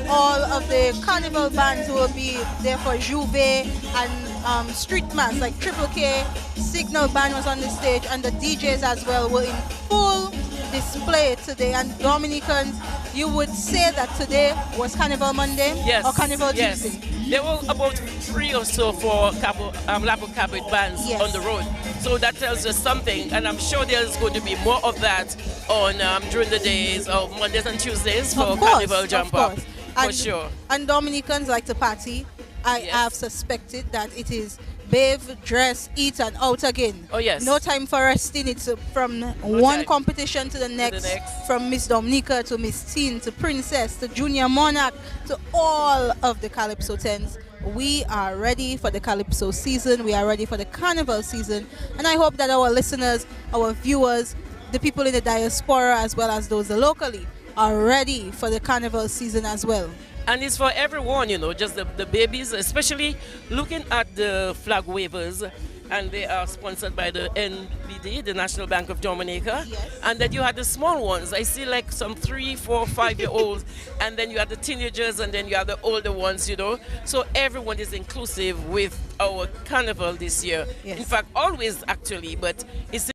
all of the carnival bands who will be there for Juve and street mass like Triple K. Signal band was on the stage, and the DJs as well were in full display today. And Dominicans, you would say that today was Carnival Monday or Carnival Tuesday? There were about 3 or so for Lapo Cabot bands on the road. So that tells us something, and I'm sure there's going to be more of that on during the days of Mondays and Tuesdays for Carnival Jump Up, for sure. And Dominicans like to party. I have suspected that it is bathe, dress, eat, and out again. Oh yes. No time for resting. It's from one competition to the next, from Miss Dominica to Miss Teen to Princess to Junior Monarch to all of the Calypso 10s. We are ready for the Calypso season. We are ready for the Carnival season. And I hope that our listeners, our viewers, the people in the diaspora, as well as those locally, are ready for the Carnival season as well. And it's for everyone, you know, just the babies, especially looking at the flag wavers. And they are sponsored by the NBD, the National Bank of Dominica. Yes. And then you had the small ones. I see like some 3, 4, 5-year-olds. And then you have the teenagers, and then you have the older ones, you know. So everyone is inclusive with our carnival this year. Yes. In fact, always actually, but it's...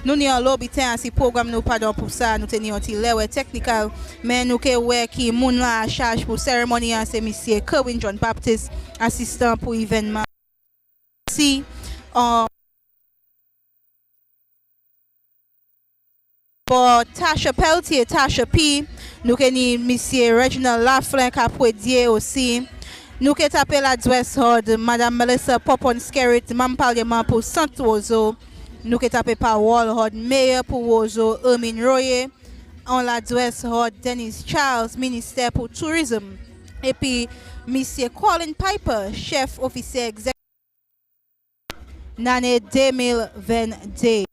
Nou ni an lobby ten si program nou padon pou sa, nou teni yon ti lewe technical, men nou ke we ki moun la a charge pou ceremony an se Mr. Kerwin John Baptist, assistant pou evenement. Si, for Tasha Peltier, Tasha P, nou ke ni Mr. Reginald Laflin kapwe diye osi. Nou ke tape la Dwes Hod, Madame Melissa Popon Skerrit, Mam Parlement pou Sant Ozo. Nou ke tape pa Wall Hod, Mayor pou Ozo, Ermine Royer. On la Dwes Hod, Dennis Charles, Minister pour Tourism. Et puis, Monsieur Colin Piper, Chef Officier Executive. Nane 2022.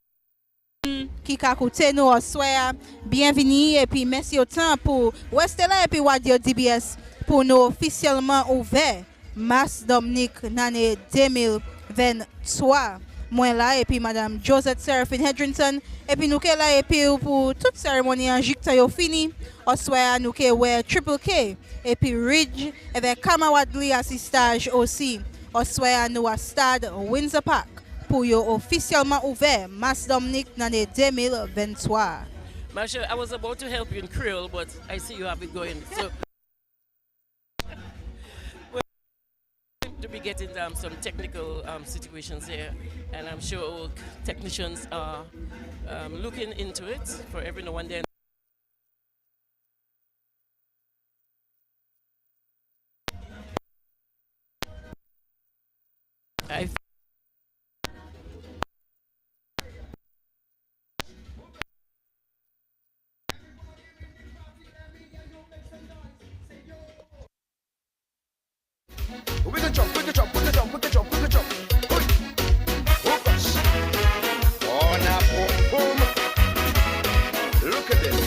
Qui kakoute nou oswaya, bienvenue et puis merci autant pour Westela et puis Radio DBS pour nous officiellement ouvert Mas Dominic l'année 2023. Moi là et puis Madame Josette Seraphine Hedrington et puis nous là et puis pour toute cérémonie en jikta yo fini oswaya nous ouais Triple K et puis Ridge avec Kama Wadley assistage aussi oswaya nous à stade Windsor Park pour yo officiellement ouvert Mas Dominique dans l'année 2023. Masha, I was about to help you in Creole, but I see you have it going. So we're going to be getting some technical situations here, and I'm sure our technicians are looking into it for every now and then. We can jump, we can jump, we can jump, we can jump, we can jump. Oi. Oh gosh. Oh, now, boom, boom. Look at this.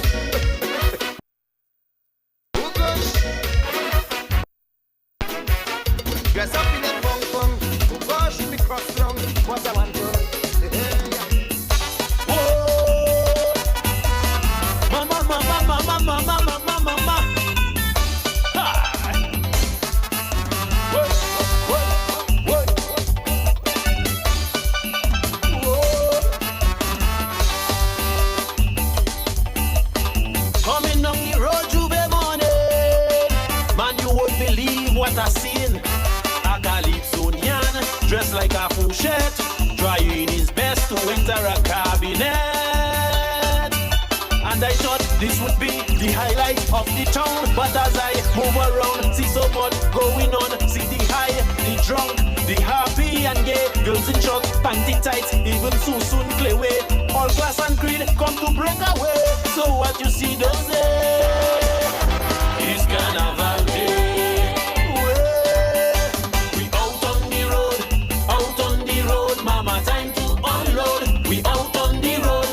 Oh gosh. Dress up in that funk funk. Oh gosh, me cross wrong. What's I want to? Whoa. Mama, mama, mama, mama, mama, mama. Coming down the road, Juve morning. Man, you won't believe what I seen. A Calypsonian, dressed like a fourchette, trying his best to enter a cabinet. And I thought this would be the highlight of the town. But as I move around, see so much going on. See the high, the drunk, the happy and gay. Girls in shorts, panty tights, even soon play way. All class and creed come to break away. So what you see does is Carnival Day. We out on the road, mama, time to unload. We out on the road,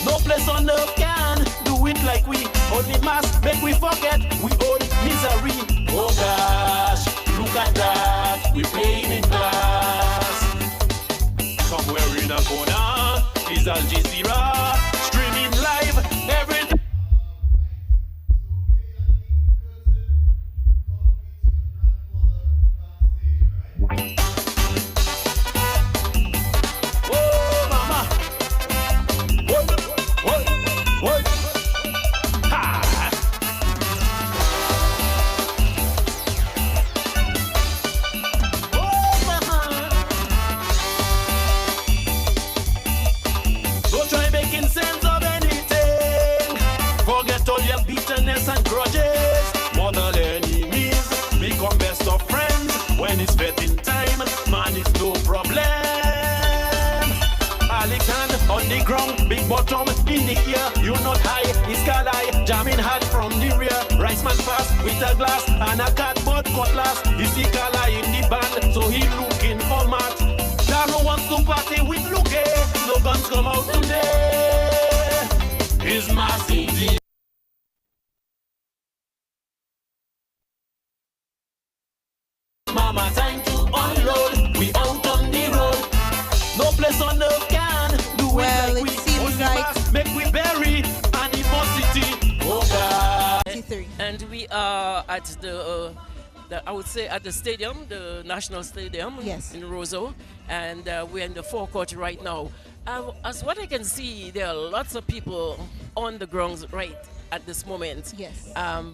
no place on earth can do it like we. Only mass make we forget we own misery. Oh gosh, look at that, we playing in class. Somewhere in a corner is Al Jazeera, streaming live every. Oh mama, what? Ha! Oh mama. Don't try making sense of anything. Forget all your bitterness and grudges. Mortal enemies become best of friends. When it's betting time, man, it's no problem. Alex hand on the ground, big bottom in the ear. You're not high, it's sky high. Jamming hard from the rear. Rice man pass with a glass and a cardboard cutlass. You see Kala in the band, so he looking for Matt. Daro wants to party with Luke. No guns come out today. It's massive. Mama, time to unload. We out on the road. No place on earth can do Well, it like it we. seems Only like- mass make we bury animosity. Oh God. 23. And we are at I would say at the stadium, the National Stadium Yes. in Roseau, and we're in the forecourt right now. As what I can see, there are lots of people on the grounds right at this moment. Yes.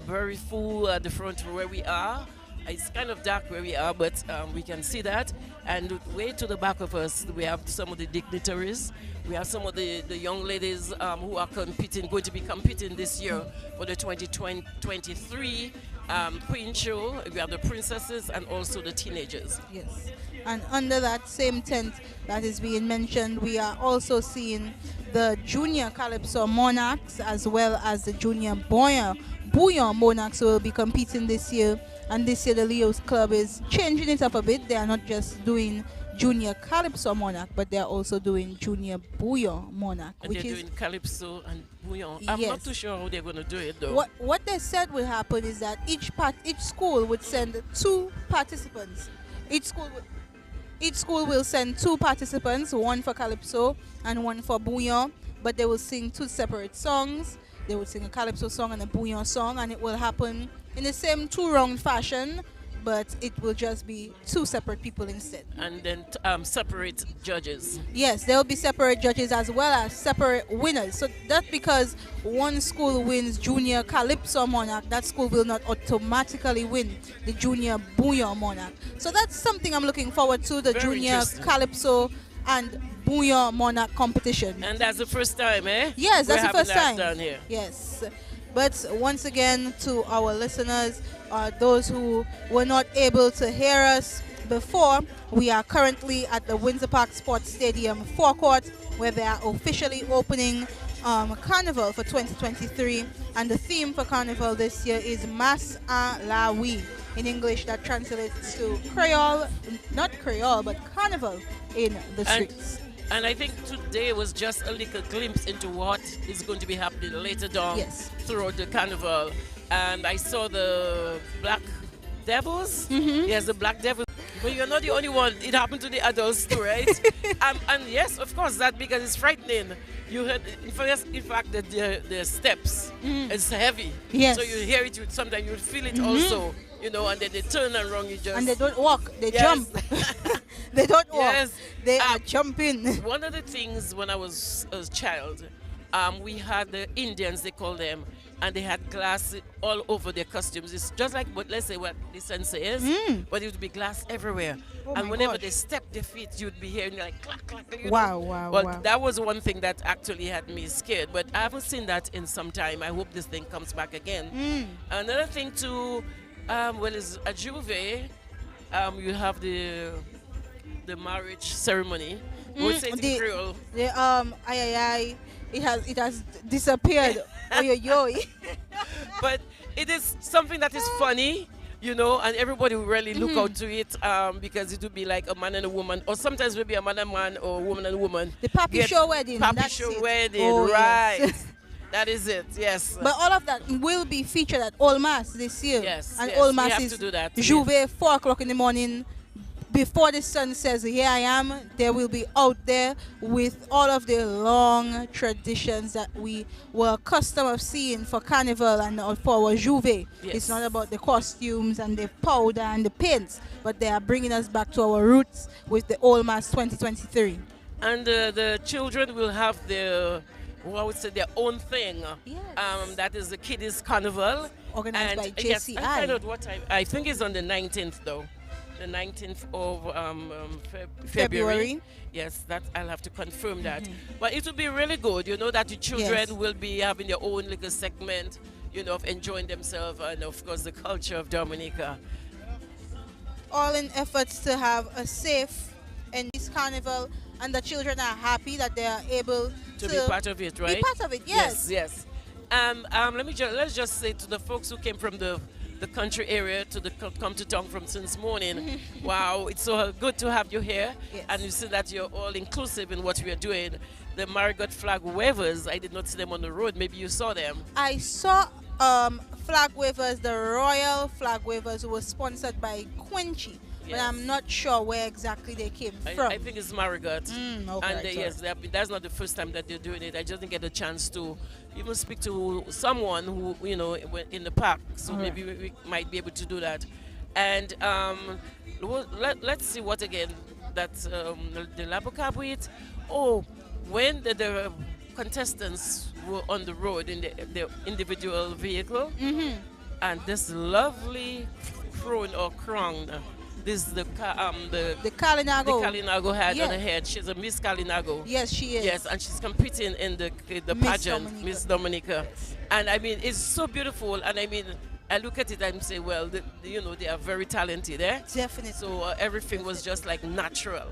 Very full at the front where we are. It's kind of dark where we are, but we can see that. And way to the back of us, we have some of the dignitaries. We have some of the young ladies who are going to be competing this year for the 2023 Queen Show. We have the princesses and also the teenagers. Yes. And under that same tent that is being mentioned, we are also seeing the Junior Calypso Monarchs as well as the Junior Bouillon Monarchs who will be competing this year. And this year the Leo's Club is changing it up a bit. They are not just doing Junior Calypso Monarch, but they are also doing Junior Bouillon Monarch. And they're doing Calypso and Bouillon. I'm Yes. not too sure how they're going to do it though. What they said will happen is that each school would send 2 participants. Each school will send 2 participants, one for Calypso and one for Bouillon, but they will sing 2 separate songs. They will sing a Calypso song and a Bouillon song, and it will happen in the same 2-round fashion. but it will just be 2 separate people instead. And then separate judges. Yes, there will be separate judges as well as separate winners. So that's because one school wins Junior Calypso Monarch, that school will not automatically win the Junior Bouillon Monarch. So that's something I'm looking forward to, the Very Junior interesting. Calypso and Bouillon Monarch competition. And that's the first time, eh? Yes, that's We're the first having that time. down here. Yes. But once again, to our listeners, those who were not able to hear us before, we are currently at the Windsor Park Sports Stadium forecourt, where they are officially opening Carnival for 2023. And the theme for Carnival this year is Mas à la Oui. In English, that translates to Creole, not Creole, but Carnival in the streets. And I think today was just a little glimpse into what is going to be happening later down throughout the carnival. And I saw the Black Devils. Yes, the Black Devils. But you're not the only one. It happened to the adults too, right? And yes, of course, that because it's frightening. You heard, in fact, that the steps is heavy. Yes. So you hear it. Sometimes you feel it also. You know, and then they turn around. You just and they don't walk. They jump. They don't walk. Yes. They are jumping. One of the things when I was a child, we had the Indians, they call them, and they had glass all over their costumes. It's just like, but let's say what the sensei is, but it would be glass everywhere. Oh and my whenever gosh. they step their feet, you'd be hearing like clack, clack. You Wow, know? wow, Well, wow. that was one thing that actually had me scared, but I haven't seen that in some time. I hope this thing comes back again. Another thing too, is at Juve, you have the marriage ceremony. We'll say it in Creole. It has disappeared. But it is something that is funny, you know, and everybody will really look out to it because it would be like a man and a woman, or sometimes maybe a man and man or a woman and a woman. The Papi Show wedding. Papi that's Show it. wedding, Oh, right. yes. That is it, yes. But all of that will be featured at All Mass this year. Yes, and yes, All we Mass have is to do that. Juve, 4 o'clock in the morning. Before the sun says, here I am, they will be out there with all of the long traditions that we were accustomed of seeing for Carnival and for our Juve. Yes. It's not about the costumes and the powder and the paints, but they are bringing us back to our roots with the All Mass 2023. And the children will have their, I would say, their own thing. Yes. That is the Kiddies Carnival. Organized by Yes, JCI. I find out what time. I think it's on the 19th, though. The 19th of February. Yes, that I'll have to confirm that. But it will be really good, you know, that the children will be having their own little segment, you know, of enjoying themselves and, of course, the culture of Dominica. All in efforts to have a safe and this carnival, and the children are happy that they are able To be part of it, right? Be part of it, yes. Yes. Let's just say to the folks who came from the country area to come to town from since morning. Wow, it's so good to have you here. Yes. And you see that you're all inclusive in what we are doing. The Marigot flag wavers, I did not see them on the road. Maybe you saw them. I saw flag wavers, the royal flag wavers, who were sponsored by Quincy. But I'm not sure where exactly they came from. I think it's Marigot. Okay, And yes, that's not the first time that they're doing it. I just didn't get a chance to even speak to someone who, you know, in the park. So maybe we might be able to do that. And let's see what again, that's the Labo Cab with. Oh, when the contestants were on the road in the individual vehicle, and this lovely crone or crown, this is the Kalinago. The Kalinago had Yeah. on her head. She's a Miss Kalinago. Yes, she is. Yes, and she's competing in the Miss pageant, Dominica. Miss Dominica. Yes. And I mean, it's so beautiful. And I mean, I look at it and say, well, you know, they are very talented, eh? Definitely. So everything was just like natural.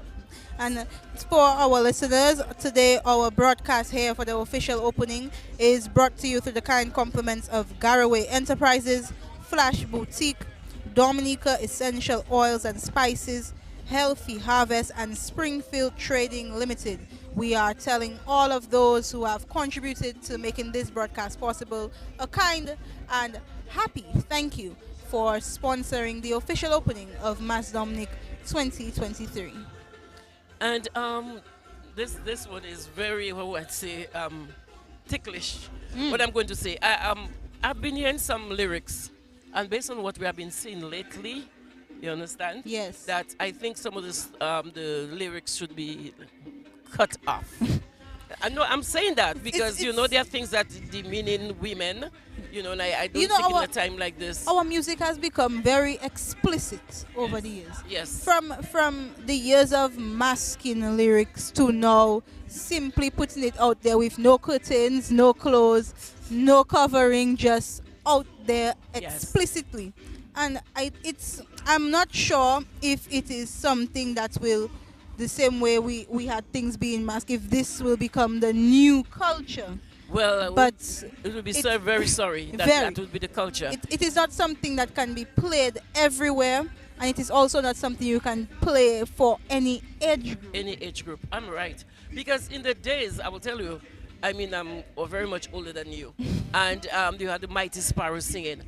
And for our listeners, today our broadcast here for the official opening is brought to you through the kind compliments of Garaway Enterprises, Flash Boutique, Dominica Essential Oils and Spices, Healthy Harvest, and Springfield Trading Limited. We are telling all of those who have contributed to making this broadcast possible a kind and happy thank you for sponsoring the official opening of Mass Dominic 2023. And this one is very, what would I say, ticklish. What I'm going to say, I've been hearing some lyrics. And based on what we have been seeing lately, You understand? Yes. That I think some of the lyrics should be cut off. I know I'm saying that because there are things that demeaning women. And I don't think in a time like this. Our music has become very explicit over the years. Yes. From the years of masking lyrics to now simply putting it out there with no curtains, no clothes, no covering, just out there explicitly. And I'm not sure if it is something that will, the same way we had things being masked, if this will become the new culture. Well, but it would be very sorry that would be the culture. It is not something that can be played everywhere, and it is also not something you can play for any age group. Any age group. I'm right. Because in the days, I will tell you, I mean, I'm very much older than you. And you had the Mighty Sparrow singing.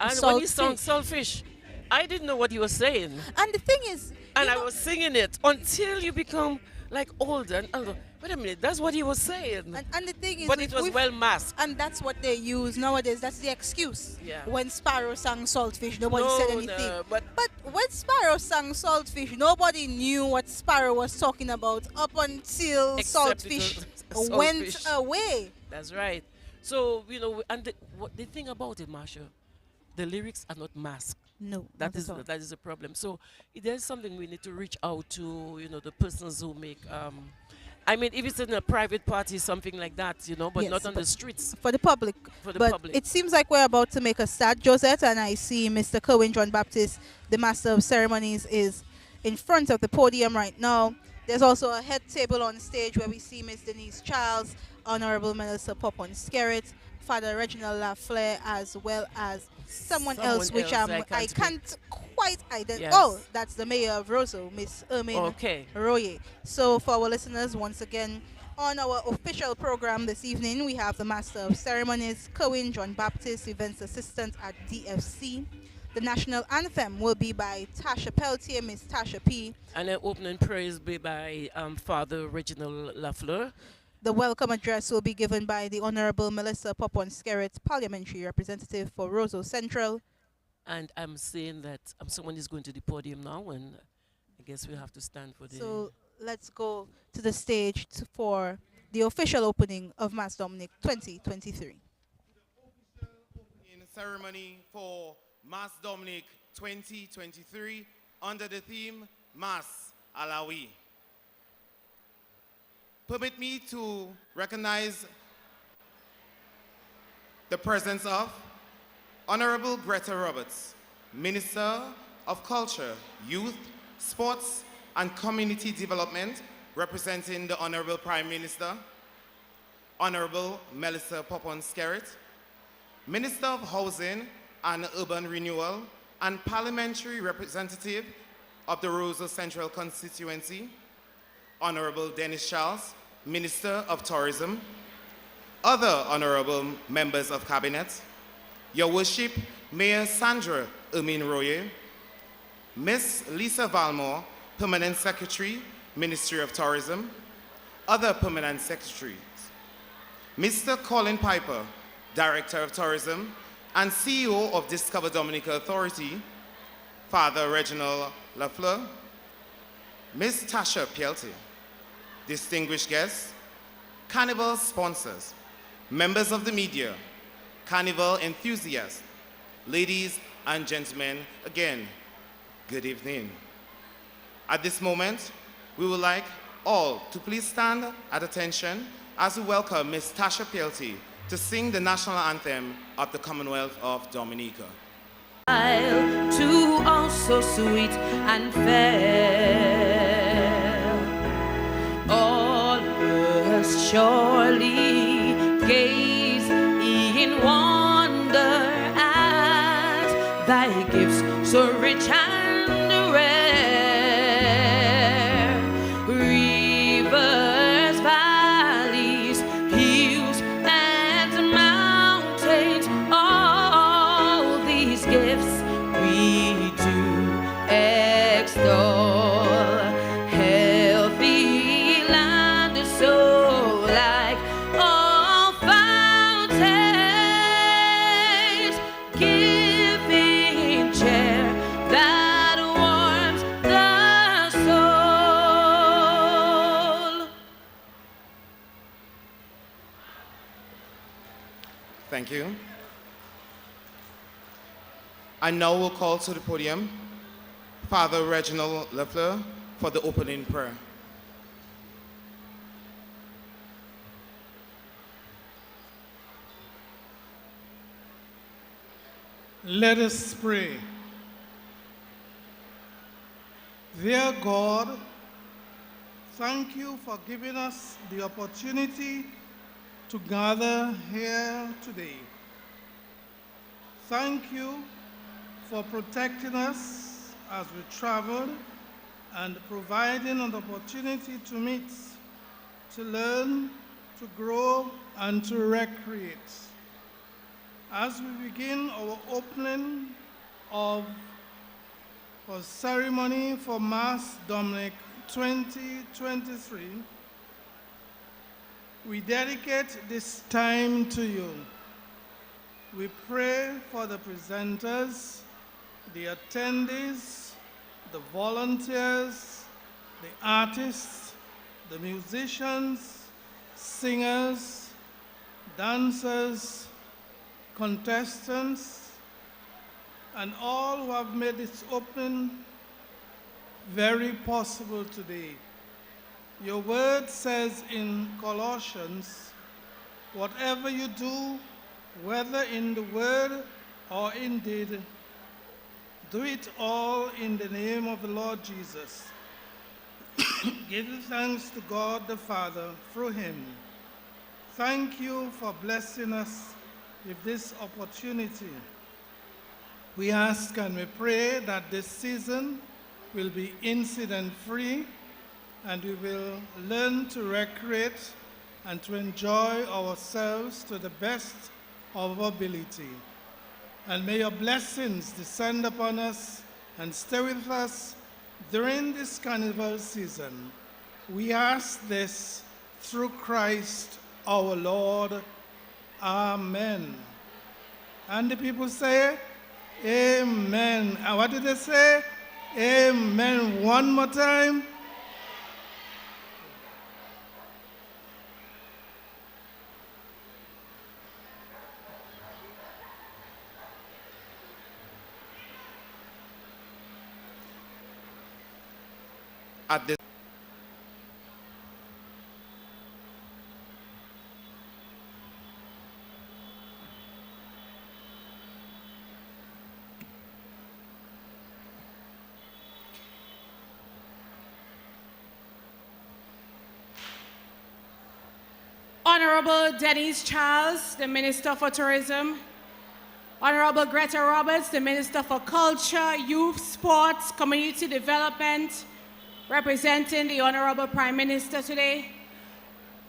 And when he sang Saltfish, I didn't know what he was saying. And the thing is... And I was singing it until you become like older. And I go, wait a minute, that's what he was saying. And the thing is... But it was well masked. And that's what they use nowadays. That's the excuse. Yeah. When Sparrow sang Saltfish, nobody said anything. No, but when Sparrow sang Saltfish, nobody knew what Sparrow was talking about up until Saltfish went away. That's right. So, and the thing about it, Marsha, the lyrics are not masked. No, that is a problem. So there's something we need to reach out to, the persons who make. I mean, if it's in a private party, something like that, but not on the streets. For the public. But it seems like we're about to make a start, Josette, and I see Mr. Kerwin John Baptist, the Master of Ceremonies, is in front of the podium right now. There's also a head table on stage where we see Miss Denise Charles, Honorable Melissa Popon-Skerrit, Father Reginald Lafleur, as well as someone else, which I can't quite identify. Yes. Oh, that's the mayor of Roseau, Miss Ermine Royer. So for our listeners, once again, on our official program this evening, we have the Master of Ceremonies, Kerwin John Baptist, Events Assistant at DFC. The national anthem will be by Tasha Peltier, Miss Tasha P. And the opening praise be by Father Reginald Lafleur. The welcome address will be given by the Honorable Melissa Popon-Skerrit, Parliamentary Representative for Roseau Central. And I'm saying that someone is going to the podium now, and I guess we'll have to stand for the... So let's go to the stage for the official opening of Mass Dominic 2023. In ceremony for Mass Dominic 2023 under the theme Mass Alawi. Permit me to recognize the presence of Honorable Greta Roberts, Minister of Culture, Youth, Sports, and Community Development, representing the Honorable Prime Minister, Honorable Melissa Popon-Skerrit, Minister of Housing and Urban Renewal, and Parliamentary Representative of the Roseau Central Constituency, Honorable Dennis Charles, Minister of Tourism, other honorable members of Cabinet, Your Worship, Mayor Sandra Ermine Royer, Miss Lisa Valmore, Permanent Secretary, Ministry of Tourism, other permanent secretaries, Mr. Colin Piper, Director of Tourism and CEO of Discover Dominica Authority, Father Reginald Lafleur, Miss Tasha Peltier, distinguished guests, Carnival sponsors, members of the media, Carnival enthusiasts, ladies and gentlemen, again, good evening. At this moment, we would like all to please stand at attention as we welcome Miss Tasha Peltier to sing the national anthem of the Commonwealth of Dominica. To all so sweet and fair, all earth surely gaze in wonder at thy gifts so rich and rare. Rivers, valleys, hills, and mountains, all these gifts we do extol. Healthy land, so like all fountains, giving cheer that Thank you. I now will call to the podium Father Reginald Leffler for the opening prayer. Let us pray. Dear God, thank you for giving us the opportunity to gather here today. Thank you for protecting us as we travel and providing an opportunity to meet, to learn, to grow, and to recreate. As we begin our opening of a ceremony for Mass Dominic 2023, we dedicate this time to you. We pray for the presenters, the attendees, the volunteers, the artists, the musicians, singers, dancers, contestants, and all who have made this opening very possible today. Your word says in Colossians, whatever you do, whether in the word or in deed, do it all in the name of the Lord Jesus. Give thanks to God the Father through him. Thank you for blessing us with this opportunity. We ask and we pray that this season will be incident-free and we will learn to recreate and to enjoy ourselves to the best of our ability. And may your blessings descend upon us and stay with us during this carnival season. We ask this through Christ our Lord. Amen. And the people say, Amen. And what did they say? Amen. One more time. At this Honorable Denise Charles, the Minister for Tourism. Honorable Greta Roberts, the Minister for Culture, Youth, Sports, Community Development, representing the Honorable Prime Minister today.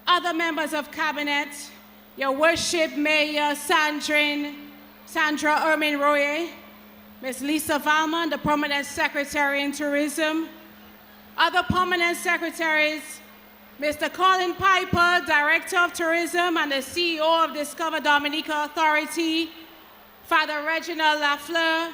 Other members of Cabinet, Your Worship Mayor Sandra Ermin Roye, Ms. Lisa Valmont, the Permanent Secretary in Tourism. Other Permanent Secretaries, Mr. Colin Piper, Director of Tourism and the CEO of Discover Dominica Authority, Father Reginald Lafleur,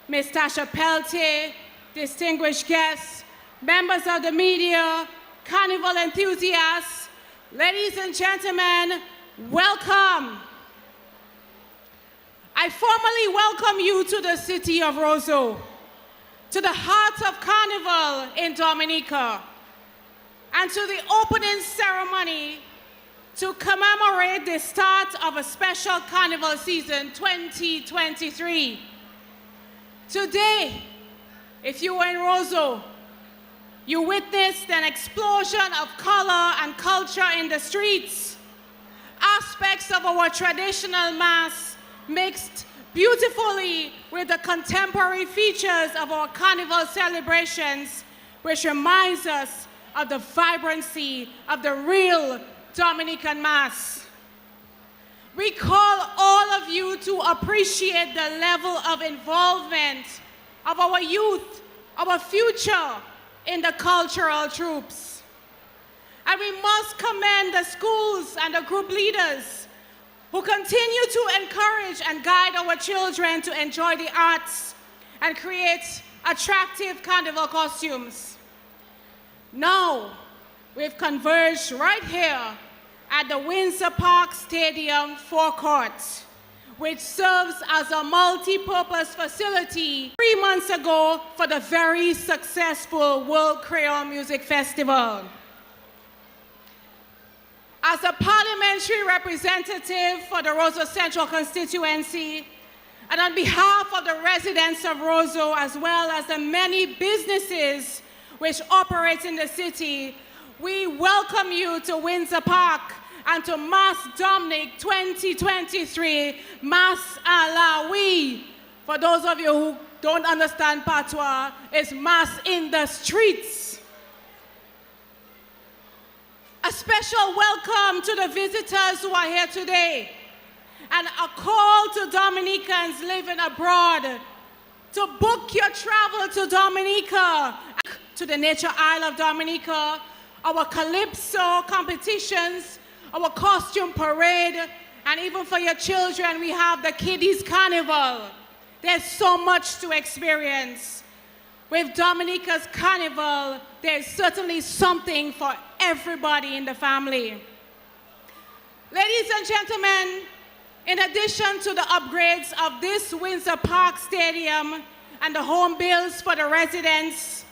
Ms. Tasha Peltier, distinguished guests, members of the media, carnival enthusiasts, ladies and gentlemen, welcome. I formally welcome you to the city of Roseau, to the heart of Carnival in Dominica, and to the opening ceremony to commemorate the start of a special Carnival season 2023. Today, if you were in Roseau, you witnessed an explosion of color and culture in the streets. Aspects of our traditional mass mixed beautifully with the contemporary features of our Carnival celebrations, which reminds us of the vibrancy of the real Dominican Mass. We call all of you to appreciate the level of involvement of our youth, our future in the cultural troops. And we must commend the schools and the group leaders who continue to encourage and guide our children to enjoy the arts and create attractive carnival costumes. Now, we've converged right here at the Windsor Park Stadium forecourt, which serves as a multi-purpose facility 3 months ago for the very successful World Creole Music Festival. As a parliamentary representative for the Roseau Central constituency, and on behalf of the residents of Roseau, as well as the many businesses which operate in the city, we welcome you to Windsor Park and to Mas Dominic 2023, Mas Alawi. For those of you who don't understand patois, it's Mas in the streets. A special welcome to the visitors who are here today, and a call to Dominicans living abroad to book your travel to Dominica, to the Nature Isle of Dominica, our Calypso competitions, our costume parade, and even for your children, we have the Kiddies Carnival. There's so much to experience. With Dominica's Carnival, there's certainly something for everybody in the family. Ladies and gentlemen, in addition to the upgrades of this Windsor Park Stadium and the home bills for the residents,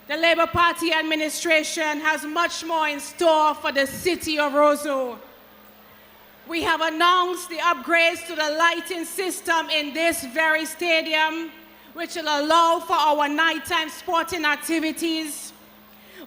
the Labour Party administration has much more in store for the city of Roseau. We have announced the upgrades to the lighting system in this very stadium, which will allow for our nighttime sporting activities.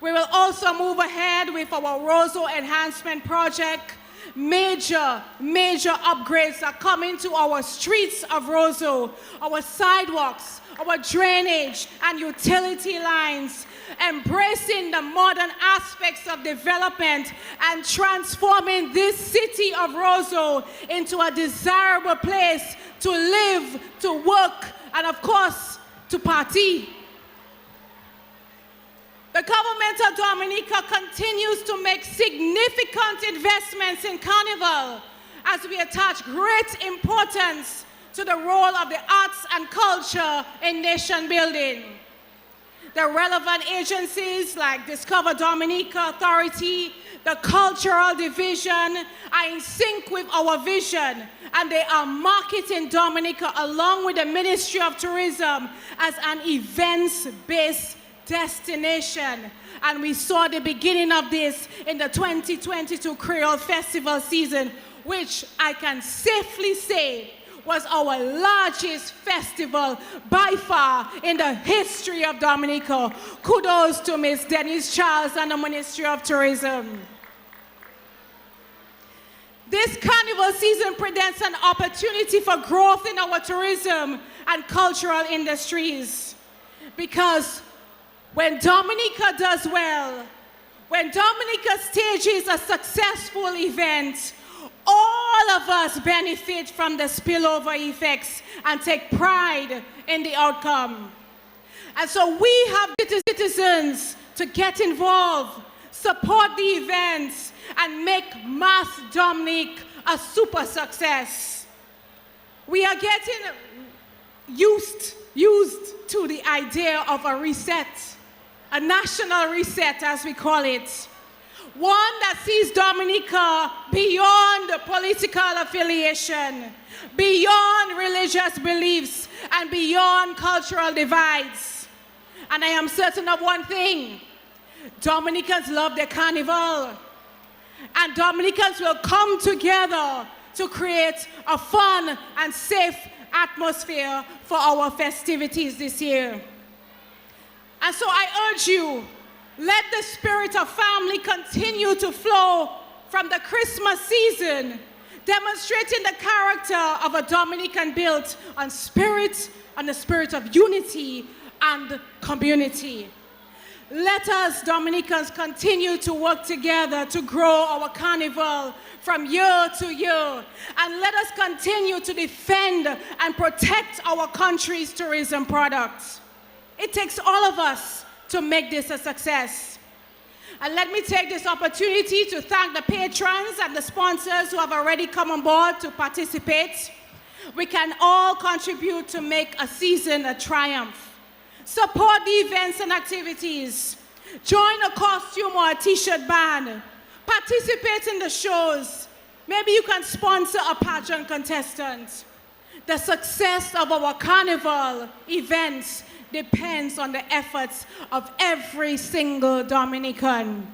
We will also move ahead with our Roseau Enhancement Project. Major upgrades are coming to our streets of Roseau, our sidewalks, our drainage and utility lines, embracing the modern aspects of development and transforming this city of Roseau into a desirable place to live, to work, and of course, to party. The government of Dominica continues to make significant investments in Carnival as we attach great importance to the role of the arts and culture in nation building. The relevant agencies like Discover Dominica Authority, the Cultural Division are in sync with our vision, and they are marketing Dominica along with the Ministry of Tourism as an events-based destination. And we saw the beginning of this in the 2022 Creole Festival season, which I can safely say was our largest festival by far in the history of Dominica. Kudos to Ms. Denise Charles and the Ministry of Tourism. This carnival season presents an opportunity for growth in our tourism and cultural industries, because when Dominica does well, when Dominica stages a successful event, all of us benefit from the spillover effects and take pride in the outcome. And so we have citizens to get involved, support the events, and make Mas Dominic a super success. We are getting used to the idea of a reset, a national reset as we call it. One that sees Dominica beyond political affiliation, beyond religious beliefs, and beyond cultural divides. And I am certain of one thing: Dominicans love their carnival, and Dominicans will come together to create a fun and safe atmosphere for our festivities this year. And so I urge you, let the spirit of family continue to flow from the Christmas season, demonstrating the character of a Dominican built on spirit, on the spirit of unity and community. Let us, Dominicans, continue to work together to grow our carnival from year to year. And let us continue to defend and protect our country's tourism products. It takes all of us to make this a success. And let me take this opportunity to thank the patrons and the sponsors who have already come on board to participate. We can all contribute to make a season a triumph. Support the events and activities. Join a costume or a t-shirt band. Participate in the shows. Maybe you can sponsor a pageant contestant. The success of our carnival events depends on the efforts of every single Dominican.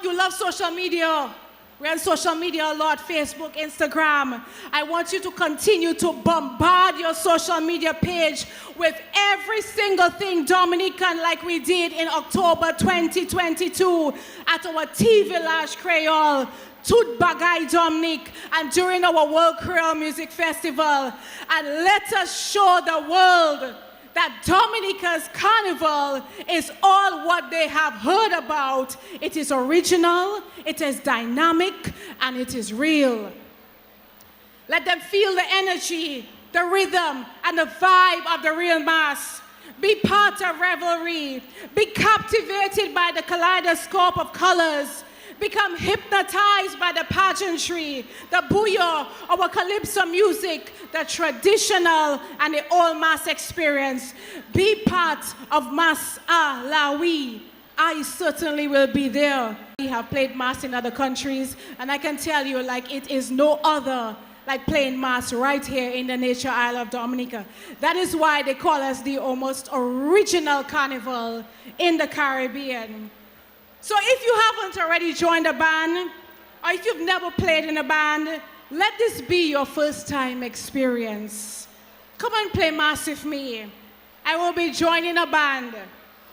You love social media. We're on social media a lot, Facebook, Instagram. I want you to continue to bombard your social media page with every single thing Dominican, like we did in October 2022 at our T Village Creole, Tout Bagay Dominique, and during our World Creole Music Festival. And let us show the world that Dominica's Carnival is all what they have heard about. It is original, it is dynamic, and it is real. Let them feel the energy, the rhythm, and the vibe of the real mass. Be part of revelry. Be captivated by the kaleidoscope of colors. Become hypnotized by the pageantry, the bouillon, our calypso music, the traditional and the old mass experience. Be part of Mass à la Oui. I certainly will be there. We have played mass in other countries, and I can tell you, like, it is no other like playing mass right here in the Nature Isle of Dominica. That is why they call us the almost original carnival in the Caribbean. So if you haven't already joined a band, or if you've never played in a band, let this be your first time experience. Come and play mass with me. I will be joining a band.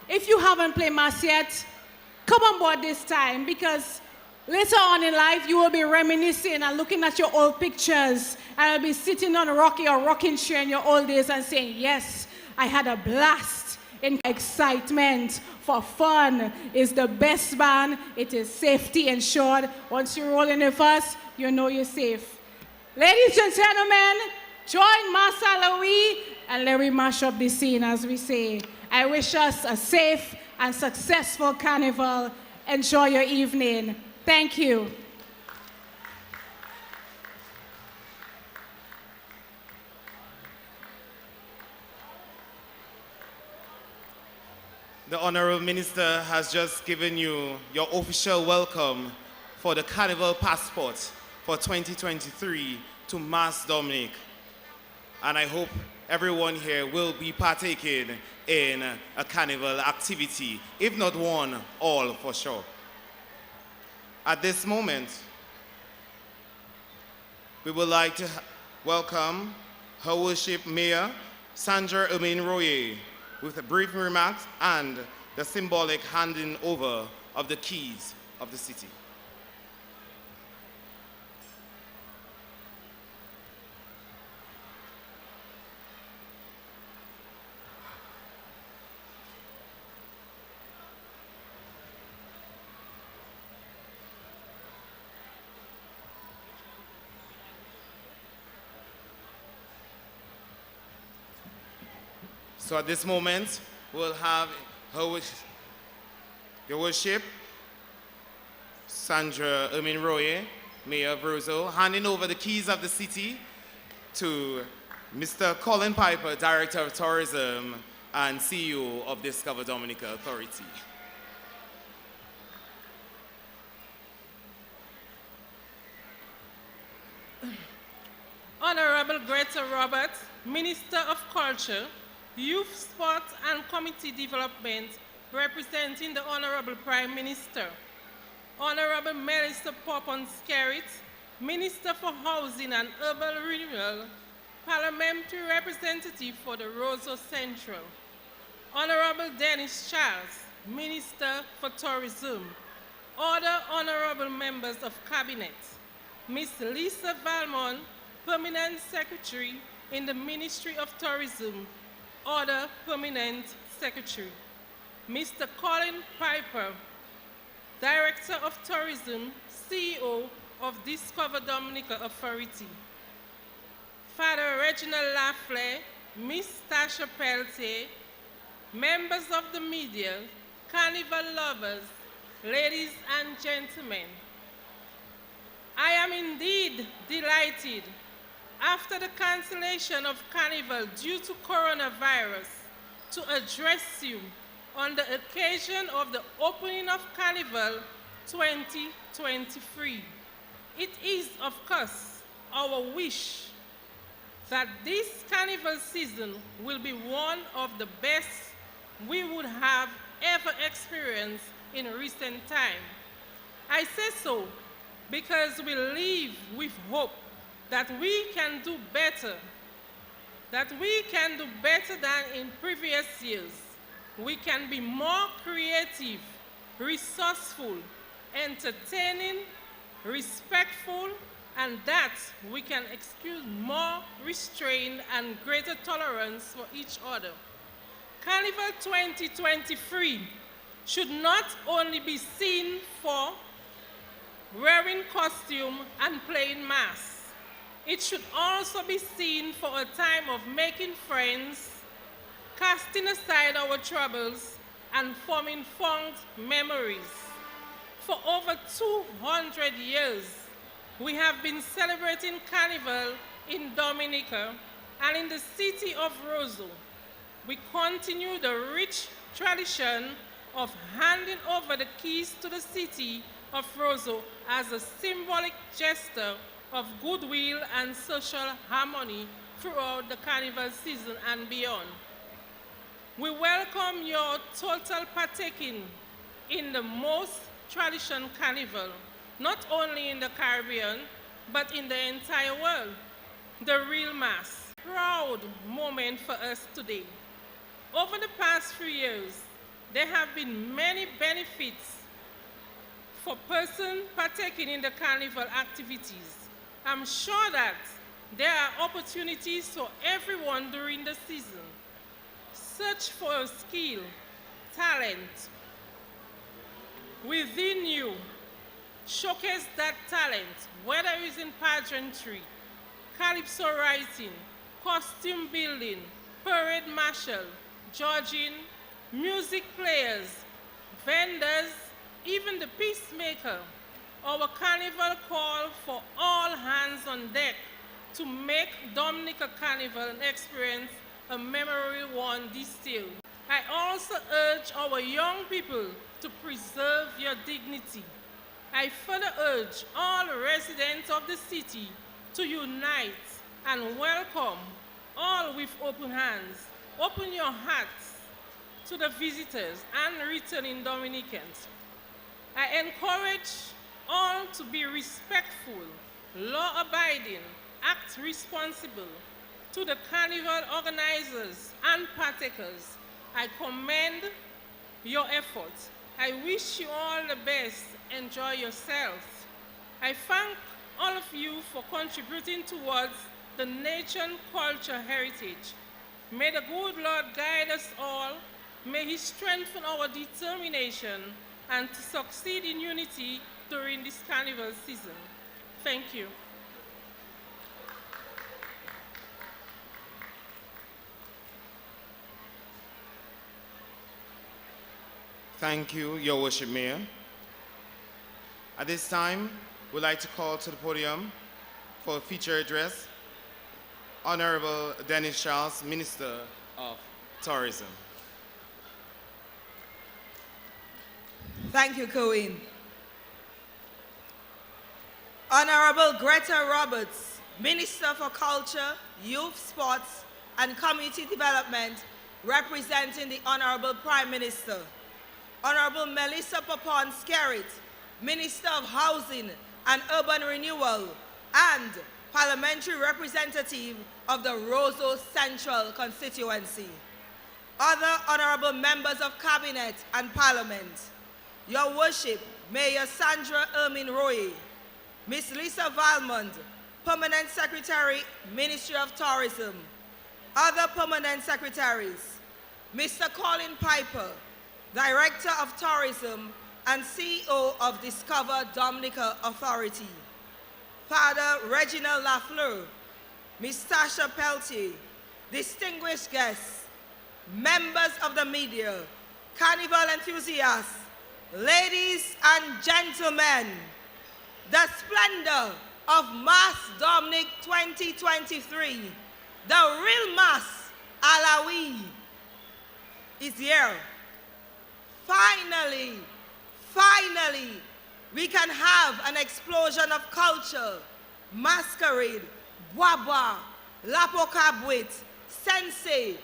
If you haven't played mass yet, come on board this time, because later on in life, you will be reminiscing and looking at your old pictures, and you'll be sitting on a rocking chair in your old days and saying, yes, I had a blast in excitement. For fun is the best band. It is safety ensured. Once you roll in with us, you know you're safe. Ladies and gentlemen, join Mass à la Oui and let me mash up the scene, as we say. I wish us a safe and successful carnival. Enjoy your evening. Thank you. The Honorable Minister has just given you your official welcome for the Carnival Passport for 2023 to Mass Dominic. And I hope everyone here will be partaking in a carnival activity, if not one, all for sure. At this moment, we would like to welcome Her Worship Mayor Sandra Ermine Royer with a brief remarks and the symbolic handing over of the keys of the city. So at this moment, we'll have Your Worship, Sandra Ermine Royer, Mayor of Roseau, handing over the keys of the city to Mr. Colin Piper, Director of Tourism and CEO of Discover Dominica Authority. Honorable Greta Roberts, Minister of Culture, Youth, Sports and Community Development, representing the Honorable Prime Minister. Honorable Melissa Popon-Skerrit, Minister for Housing and Urban Renewal, Parliamentary Representative for the Roseau Central. Honorable Dennis Charles, Minister for Tourism. Other honorable members of Cabinet. Ms. Lisa Valmont, Permanent Secretary in the Ministry of Tourism. Other Permanent Secretary. Mr. Colin Piper, Director of Tourism, CEO of Discover Dominica Authority. Father Reginald Lafley, Miss Tasha Peltier, members of the media, carnival lovers, ladies and gentlemen. I am indeed delighted, after the cancellation of Carnival due to coronavirus, to address you on the occasion of the opening of Carnival 2023. It is, of course, our wish that this carnival season will be one of the best we would have ever experienced in recent time. I say so because we live with hope that we can do better, than in previous years. We can be more creative, resourceful, entertaining, respectful, and that we can excuse more restraint and greater tolerance for each other. Carnival 2023 should not only be seen for wearing costume and playing mass. It should also be seen for a time of making friends, casting aside our troubles, and forming fond memories. For over 200 years, we have been celebrating Carnival in Dominica and in the city of Roseau. We continue the rich tradition of handing over the keys to the city of Roseau as a symbolic gesture of goodwill and social harmony throughout the Carnival season and beyond. We welcome your total partaking in the most traditional Carnival, not only in the Caribbean, but in the entire world. The real mass. Proud moment for us today. Over the past few years, there have been many benefits for persons partaking in the Carnival activities. I'm sure that there are opportunities for everyone during the season. Search for skill, talent within you. Showcase that talent, whether it's in pageantry, calypso writing, costume building, parade marshal, judging, music players, vendors, even the peacemaker. Our carnival call for all hands on deck to make Dominica Carnival an experience, a memorable one this year. I also urge our young people to preserve your dignity. I further urge all residents of the city to unite and welcome all with open hands. Open your hearts to the visitors and returning Dominicans. I encourage all to be respectful, law-abiding, act responsible. To the carnival organizers and partakers, I commend your efforts. I wish you all the best. Enjoy yourselves. I thank all of you for contributing towards the nation culture heritage. May the good Lord guide us all. May He strengthen our determination and to succeed in unity during this carnival season. Thank you. Thank you, Your Worship Mayor. At this time, we'd like to call to the podium for a feature address, Honorable Dennis Charles, Minister of Tourism. Thank you, Cohen. Honorable Greta Roberts, Minister for Culture, Youth, Sports, and Community Development, representing the Honorable Prime Minister. Honorable Melissa Popon-Skerrit, Minister of Housing and Urban Renewal, and Parliamentary Representative of the Roseau Central Constituency. Other Honorable Members of Cabinet and Parliament, Your Worship, Mayor Sandra Ermin Roy, Ms. Lisa Valmont, Permanent Secretary, Ministry of Tourism, other Permanent Secretaries, Mr. Colin Piper, Director of Tourism and CEO of Discover Dominica Authority, Father Reginald Lafleur, Ms. Tasha Peltier, distinguished guests, members of the media, carnival enthusiasts, ladies and gentlemen, the splendor of Mass Dominic 2023, the real Mass Alawi, is here. Finally, we can have an explosion of culture, masquerade, Bwabwa, Lapo Kabwit, Sensei,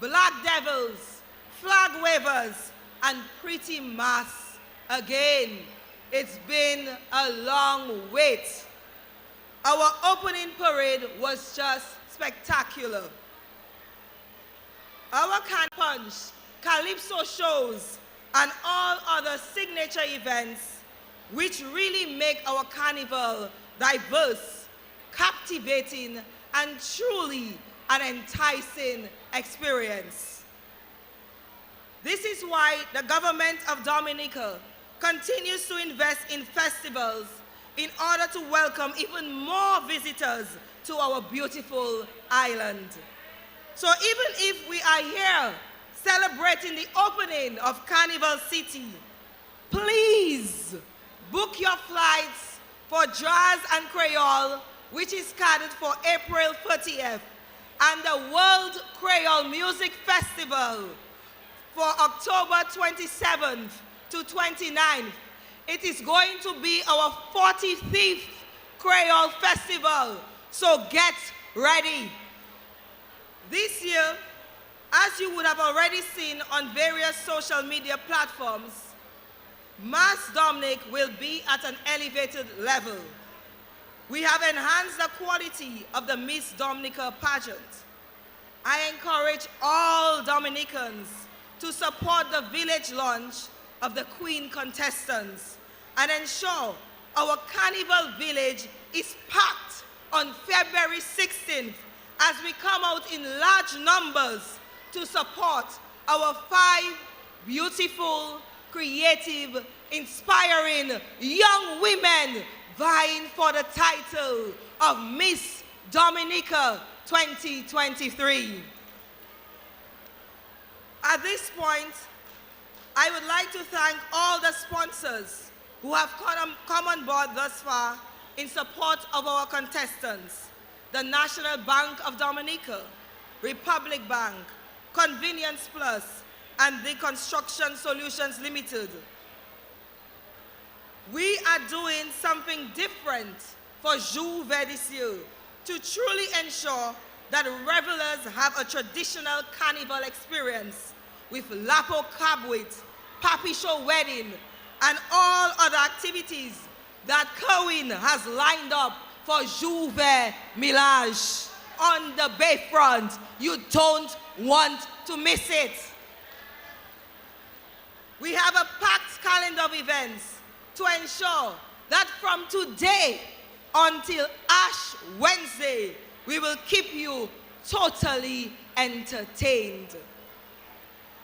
Black Devils, flag wavers, and pretty mass again. It's been a long wait. Our opening parade was just spectacular. Our can punch, calypso shows, and all other signature events, which really make our carnival diverse, captivating, and truly an enticing experience. This is why the government of Dominica continues to invest in festivals in order to welcome even more visitors to our beautiful island. So even if we are here celebrating the opening of Carnival City, please book your flights for Jazz and Creole, which is scheduled for April 30th, and the World Creole Music Festival for October 27th to 29th. It is going to be our 45th Creole Festival, so get ready. This year, as you would have already seen on various social media platforms, Mass Dominic will be at an elevated level. We have enhanced the quality of the Miss Dominica pageant. I encourage all Dominicans to support the village launch of the Queen contestants and ensure our Carnival village is packed on February 16th as we come out in large numbers to support our 5 beautiful, creative, inspiring young women vying for the title of Miss Dominica 2023. At this point, I would like to thank all the sponsors who have come on board thus far in support of our contestants: the National Bank of Dominica, Republic Bank, Convenience Plus, and the Construction Solutions Limited. We are doing something different for Juve this year to truly ensure that revelers have a traditional carnival experience with Lapo Kabwit, Papi Show Wedding, and all other activities that Kerwin has lined up for Juve Millage on the Bayfront. You don't want to miss it. We have a packed calendar of events to ensure that from today until Ash Wednesday, we will keep you totally entertained.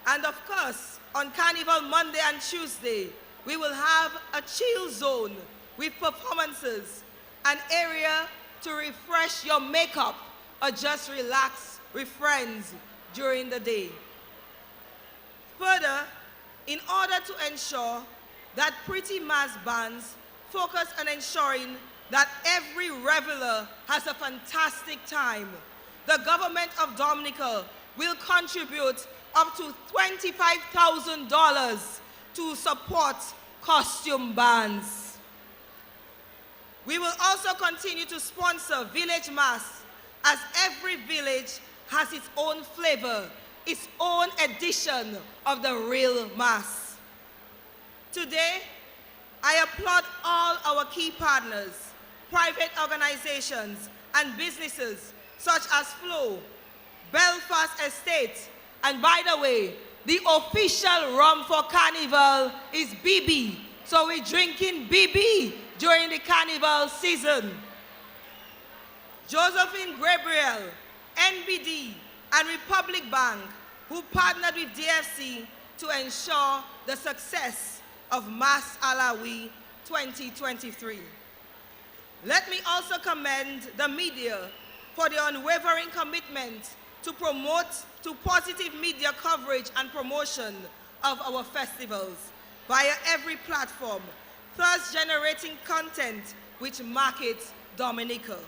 And of course, on Carnival Monday and Tuesday, we will have a chill zone with performances, an area to refresh your makeup or just relax with friends during the day. Further, in order to ensure that pretty mass bands focus on ensuring that every reveler has a fantastic time, the government of Dominica will contribute up to $25,000 to support costume bands. We will also continue to sponsor Village Mass, as every village has its own flavor, its own edition of the real Mass. Today, I applaud all our key partners, private organizations, and businesses such as Flow, Belfast Estate, and by the way, the official rum for Carnival is BB, so we're drinking BB during the Carnival season. Josephine Gabriel, NBD, and Republic Bank, who partnered with DFC to ensure the success of Mass Alawi 2023. Let me also commend the media for the unwavering commitment to promote positive media coverage and promotion of our festivals via every platform, thus generating content which markets Dominica.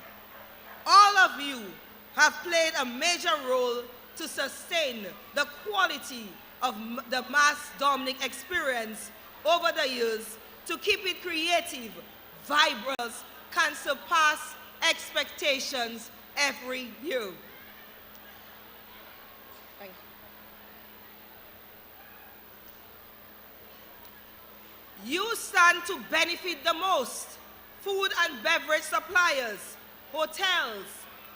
All of you have played a major role to sustain the quality of the Mass Dominic experience over the years, to keep it creative, vibrant, can surpass expectations every year. Thank you. You stand to benefit the most: food and beverage suppliers, hotels,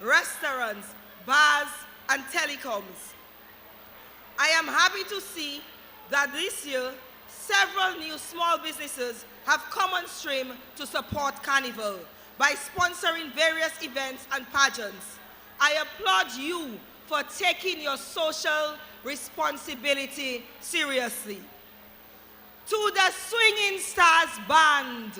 restaurants, bars, and telecoms. I am happy to see that this year, several new small businesses have come on stream to support Carnival by sponsoring various events and pageants. I applaud you for taking your social responsibility seriously. To the Swinging Stars Band,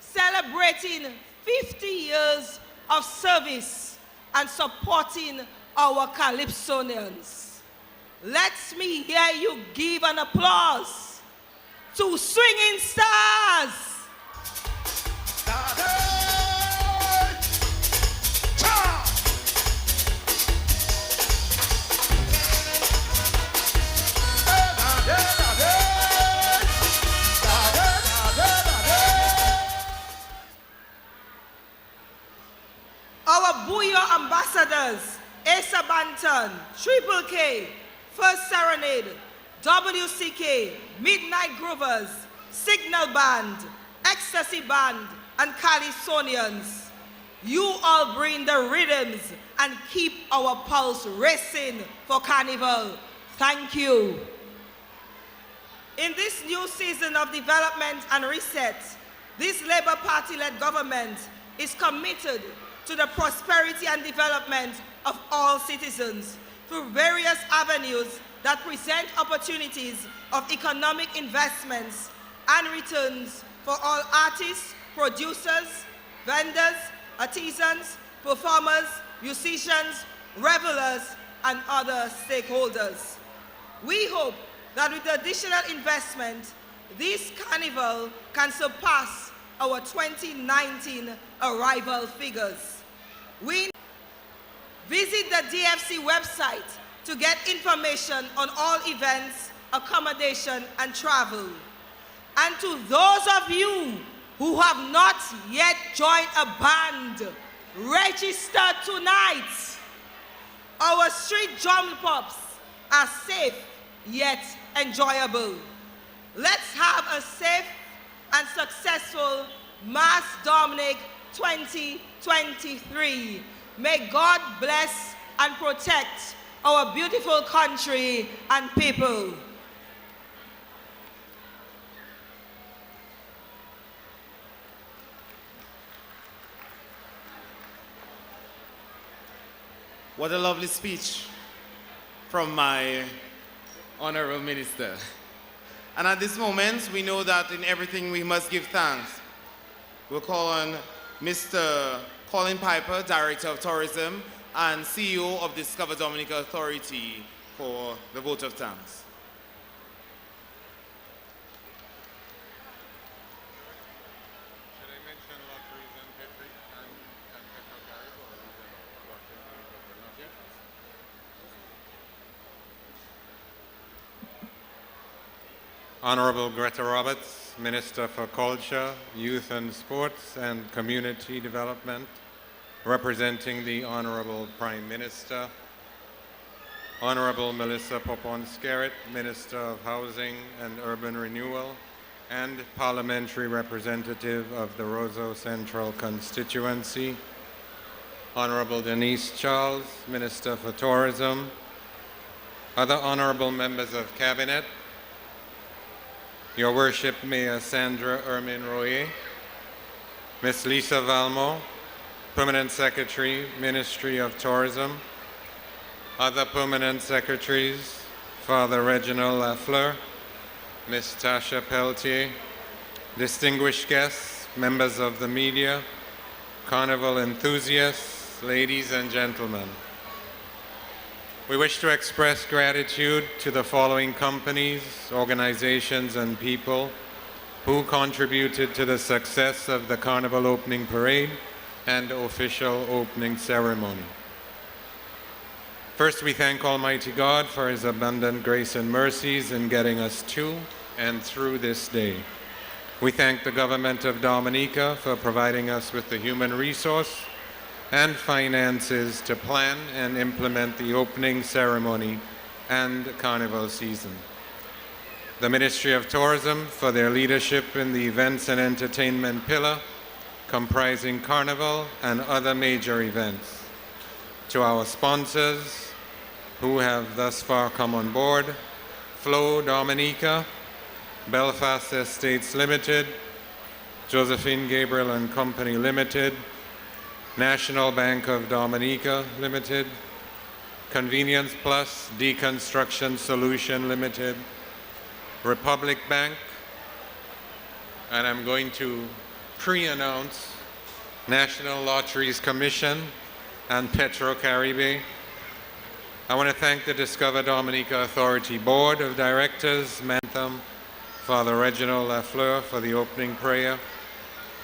celebrating 50 years of service and supporting our Calypsonians. Let me hear you give an applause to Swinging Stars. Our Booyah ambassadors, Asa Banton, Triple K, First Serenade, WCK, Midnight Groovers, Signal Band, Ecstasy Band, and Calypsonians. You all bring the rhythms and keep our pulse racing for Carnival. Thank you. In this new season of development and reset, this Labour Party-led government is committed to the prosperity and development of all citizens through various avenues that present opportunities of economic investments and returns for all artists, producers, vendors, artisans, performers, musicians, revelers, and other stakeholders. We hope that with the additional investment, this Carnival can surpass our 2019 arrival figures. We visit the DFC website to get information on all events, accommodation, and travel. And to those of you who have not yet joined a band, register tonight. Our street drum pops are safe yet enjoyable. Let's have a safe and successful Mass Dominic 2023. May God bless and protect our beautiful country and people. What a lovely speech from my honorable minister. And at this moment, we know that in everything we must give thanks. We'll call on Mr. Colin Piper, Director of Tourism and CEO of Discover Dominica Authority, for the vote of thanks. Honorable Greta Roberts, Minister for Culture, Youth and Sports and Community Development, representing the Honorable Prime Minister, Honorable Melissa Popon-Skerritt, Minister of Housing and Urban Renewal, and Parliamentary Representative of the Roseau Central Constituency, Honorable Denise Charles, Minister for Tourism, other Honorable Members of Cabinet, Your Worship Mayor Sandra Ermin-Royer, Ms. Lisa Valmont, Permanent Secretary, Ministry of Tourism, other Permanent Secretaries, Father Reginald Lafleur, Ms. Tasha Pelletier, distinguished guests, members of the media, Carnival enthusiasts, ladies and gentlemen. We wish to express gratitude to the following companies, organizations, and people who contributed to the success of the Carnival opening parade and official opening ceremony. First, we thank Almighty God for His abundant grace and mercies in getting us to and through this day. We thank the government of Dominica for providing us with the human resource and finances to plan and implement the opening ceremony and carnival season. The Ministry of Tourism for their leadership in the events and entertainment pillar, comprising carnival and other major events. To our sponsors who have thus far come on board, Flow Dominica, Belfast Estates Limited, Josephine Gabriel and Company Limited, National Bank of Dominica Limited, Convenience Plus Deconstruction Solution Limited, Republic Bank, and I'm going to pre-announce National Lotteries Commission and Petro-Caribe. I want to thank the Discover Dominica Authority Board of Directors, Mantham, Father Reginald Lafleur for the opening prayer,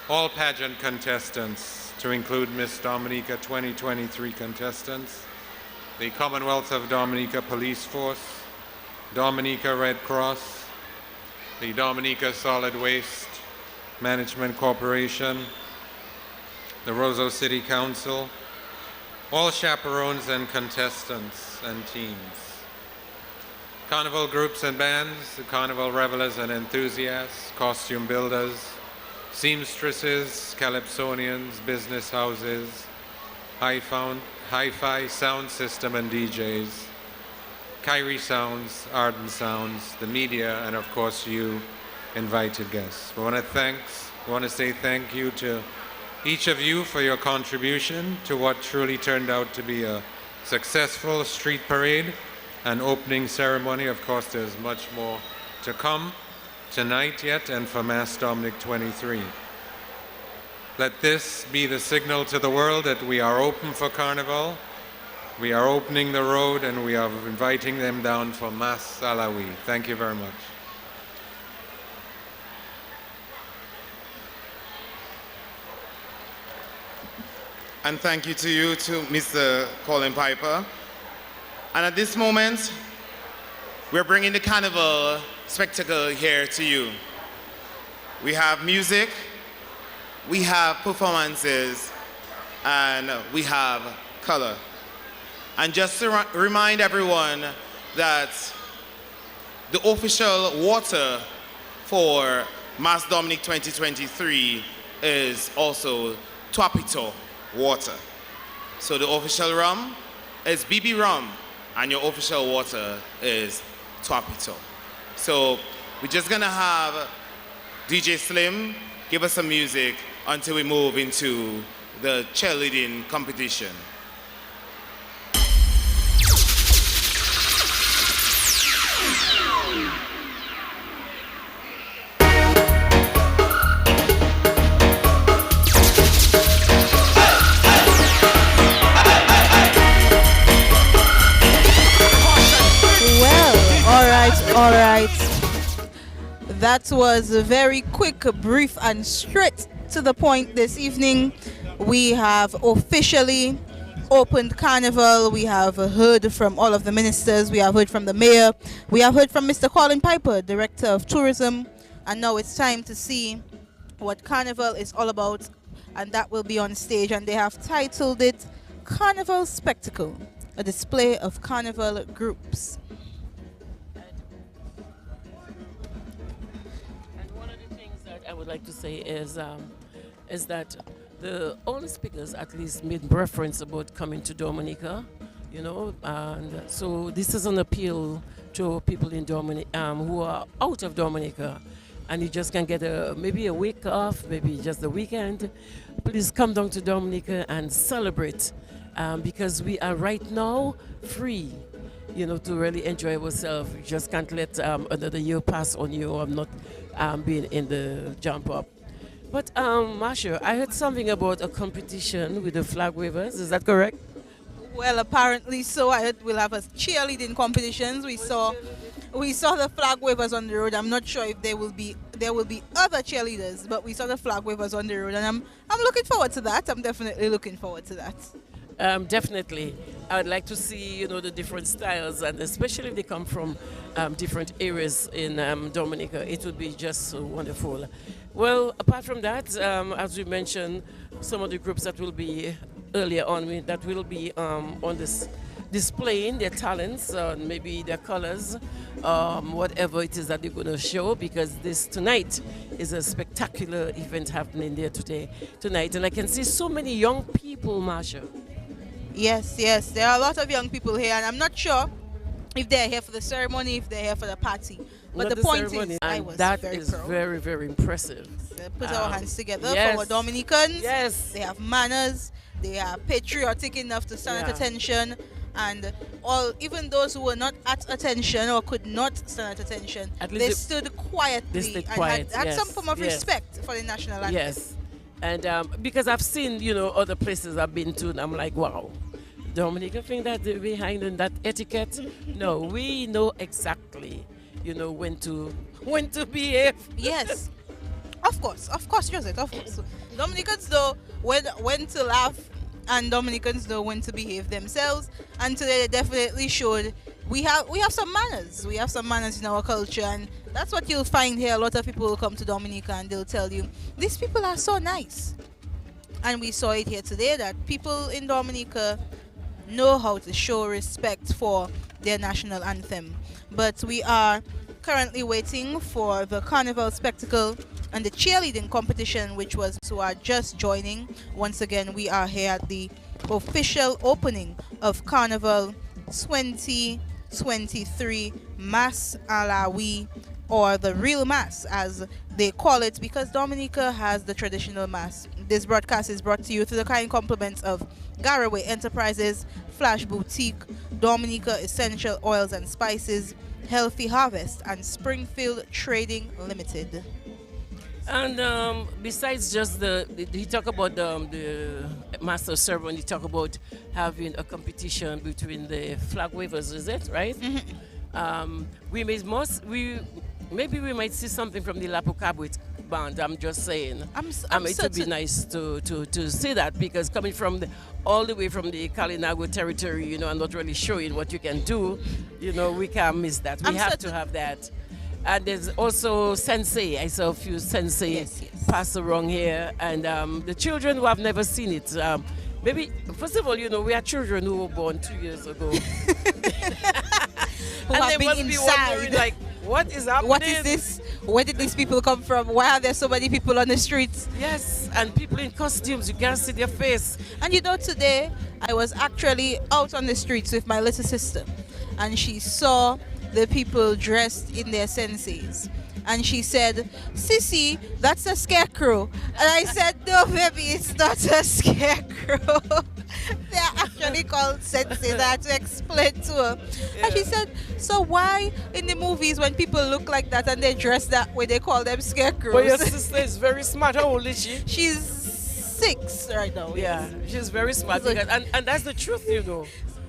all pageant contestants, to include Miss Dominica 2023 contestants, the Commonwealth of Dominica Police Force, Dominica Red Cross, the Dominica Solid Waste Management Corporation, the Roseau City Council, all chaperones and contestants and teams, carnival groups and bands, the carnival revelers and enthusiasts, costume builders, seamstresses, calypsonians, business houses, hi-fi sound system and DJs, Kyrie Sounds, Arden Sounds, the media, and of course you, invited guests. We want to say thank you to each of you for your contribution to what truly turned out to be a successful street parade and opening ceremony. Of course, there's much more to come tonight yet and for Mass Dominic 23. Let this be the signal to the world that we are open for Carnival. We are opening the road and we are inviting them down for Mass Alawi. Thank you very much. And thank you to you, to Mr. Colin Piper. And at this moment, we're bringing the carnival spectacle here to you. We have music, we have performances, and we have color. And just to remind everyone that the official water for Mass Dominic 2023 is also Tuapito water. So the official rum is BB rum, and your official water is Tuapito. So we're just gonna have DJ Slim give us some music until we move into the cheerleading competition. All right. That was a very quick, brief, and straight to the point this evening. We have officially opened Carnival. We have heard from all of the ministers. We have heard from the mayor. We have heard from Mr. Colin Piper, Director of Tourism. And now it's time to see what Carnival is all about. And that will be on stage. And they have titled it Carnival Spectacle, a display of Carnival groups. I would like to say is that all the speakers at least made reference about coming to Dominica, you know, and so this is an appeal to people in Dominica who are out of Dominica, and you just can get maybe a week off, maybe just the weekend. Please come down to Dominica and celebrate, because we are right now free, you know, to really enjoy ourselves. You just can't let another year pass on you. I'm not being in the jump up. But Marsha, I heard something about a competition with the flag wavers. Is that correct? Well, apparently so. I heard we'll have a cheerleading competitions. We saw the flag wavers on the road. I'm not sure if there will be other cheerleaders, but we saw the flag wavers on the road, and I'm looking forward to that. I'm definitely looking forward to that. Definitely. I would like to see, the different styles, and especially if they come from different areas in Dominica, it would be just so wonderful. Well, apart from that, as we mentioned, some of the groups that will be earlier on, that will be on this displaying their talents, maybe their colors, whatever it is that they're going to show, because this tonight is a spectacular event happening there tonight. And I can see so many young people, Marsha. Yes, there are a lot of young people here, and I'm not sure if they're here for the ceremony, if they're here for the party. But Not the point ceremony. is, I And was that very is proud. very, very impressive. They put our hands together yes. for our Dominicans. Yes. They have manners. They are patriotic enough to stand at attention. And even those who were not at attention or could not stand at attention, they stood quietly and had some form of respect for the national anthem. Yes. And because I've seen, other places I've been to, and I'm like, wow. Dominica think that they're behind in that etiquette. No, we know exactly, when to behave. Yes, of course, Joseph, of course. Dominicans know when to laugh, and Dominicans know when to behave themselves. And today they definitely showed we have some manners. We have some manners in our culture, and that's what you'll find here. A lot of people will come to Dominica and they'll tell you these people are so nice. And we saw it here today that people in Dominica know how to show respect for their national anthem. But we are currently waiting for the Carnival spectacle and the cheerleading competition, which was who are just joining. Once again, we are here at the official opening of Carnival 2023 Mass Alawi, or the real mass as they call it, because Dominica has the traditional mass. This broadcast is brought to you through the kind compliments of Garaway Enterprises, Flash Boutique, Dominica Essential Oils and Spices, Healthy Harvest, and Springfield Trading Limited. And besides just he talk about the master ceremony, he talk about having a competition between the flag wavers, is it right? Mm-hmm. Maybe we might see something from the Lapukabwit band. I'm just saying. It would be nice to see that, because coming from all the way from the Kalinago territory, and not really showing what you can do, we can't miss that. We have to have that. And there's also sensei. I saw a few sensei pass around here, and the children who have never seen it. Maybe first of all, we are children who were born 2 years ago, who have been inside. Like, what is happening? What is this? Where did these people come from? Why are there so many people on the streets? Yes, and people in costumes, you can't see their face. And today I was actually out on the streets with my little sister, and she saw the people dressed in their senseis. And she said, "Sissy, that's a scarecrow." And I said, "No, baby, it's not a scarecrow." They are actually called senseis. I had to explain to her. Yeah. And she said, "So why in the movies when people look like that and they dress that way, they call them scarecrows?" But your sister is very smart. How old is she? She's 6 right now. Yeah, she's very smart. And that's the truth,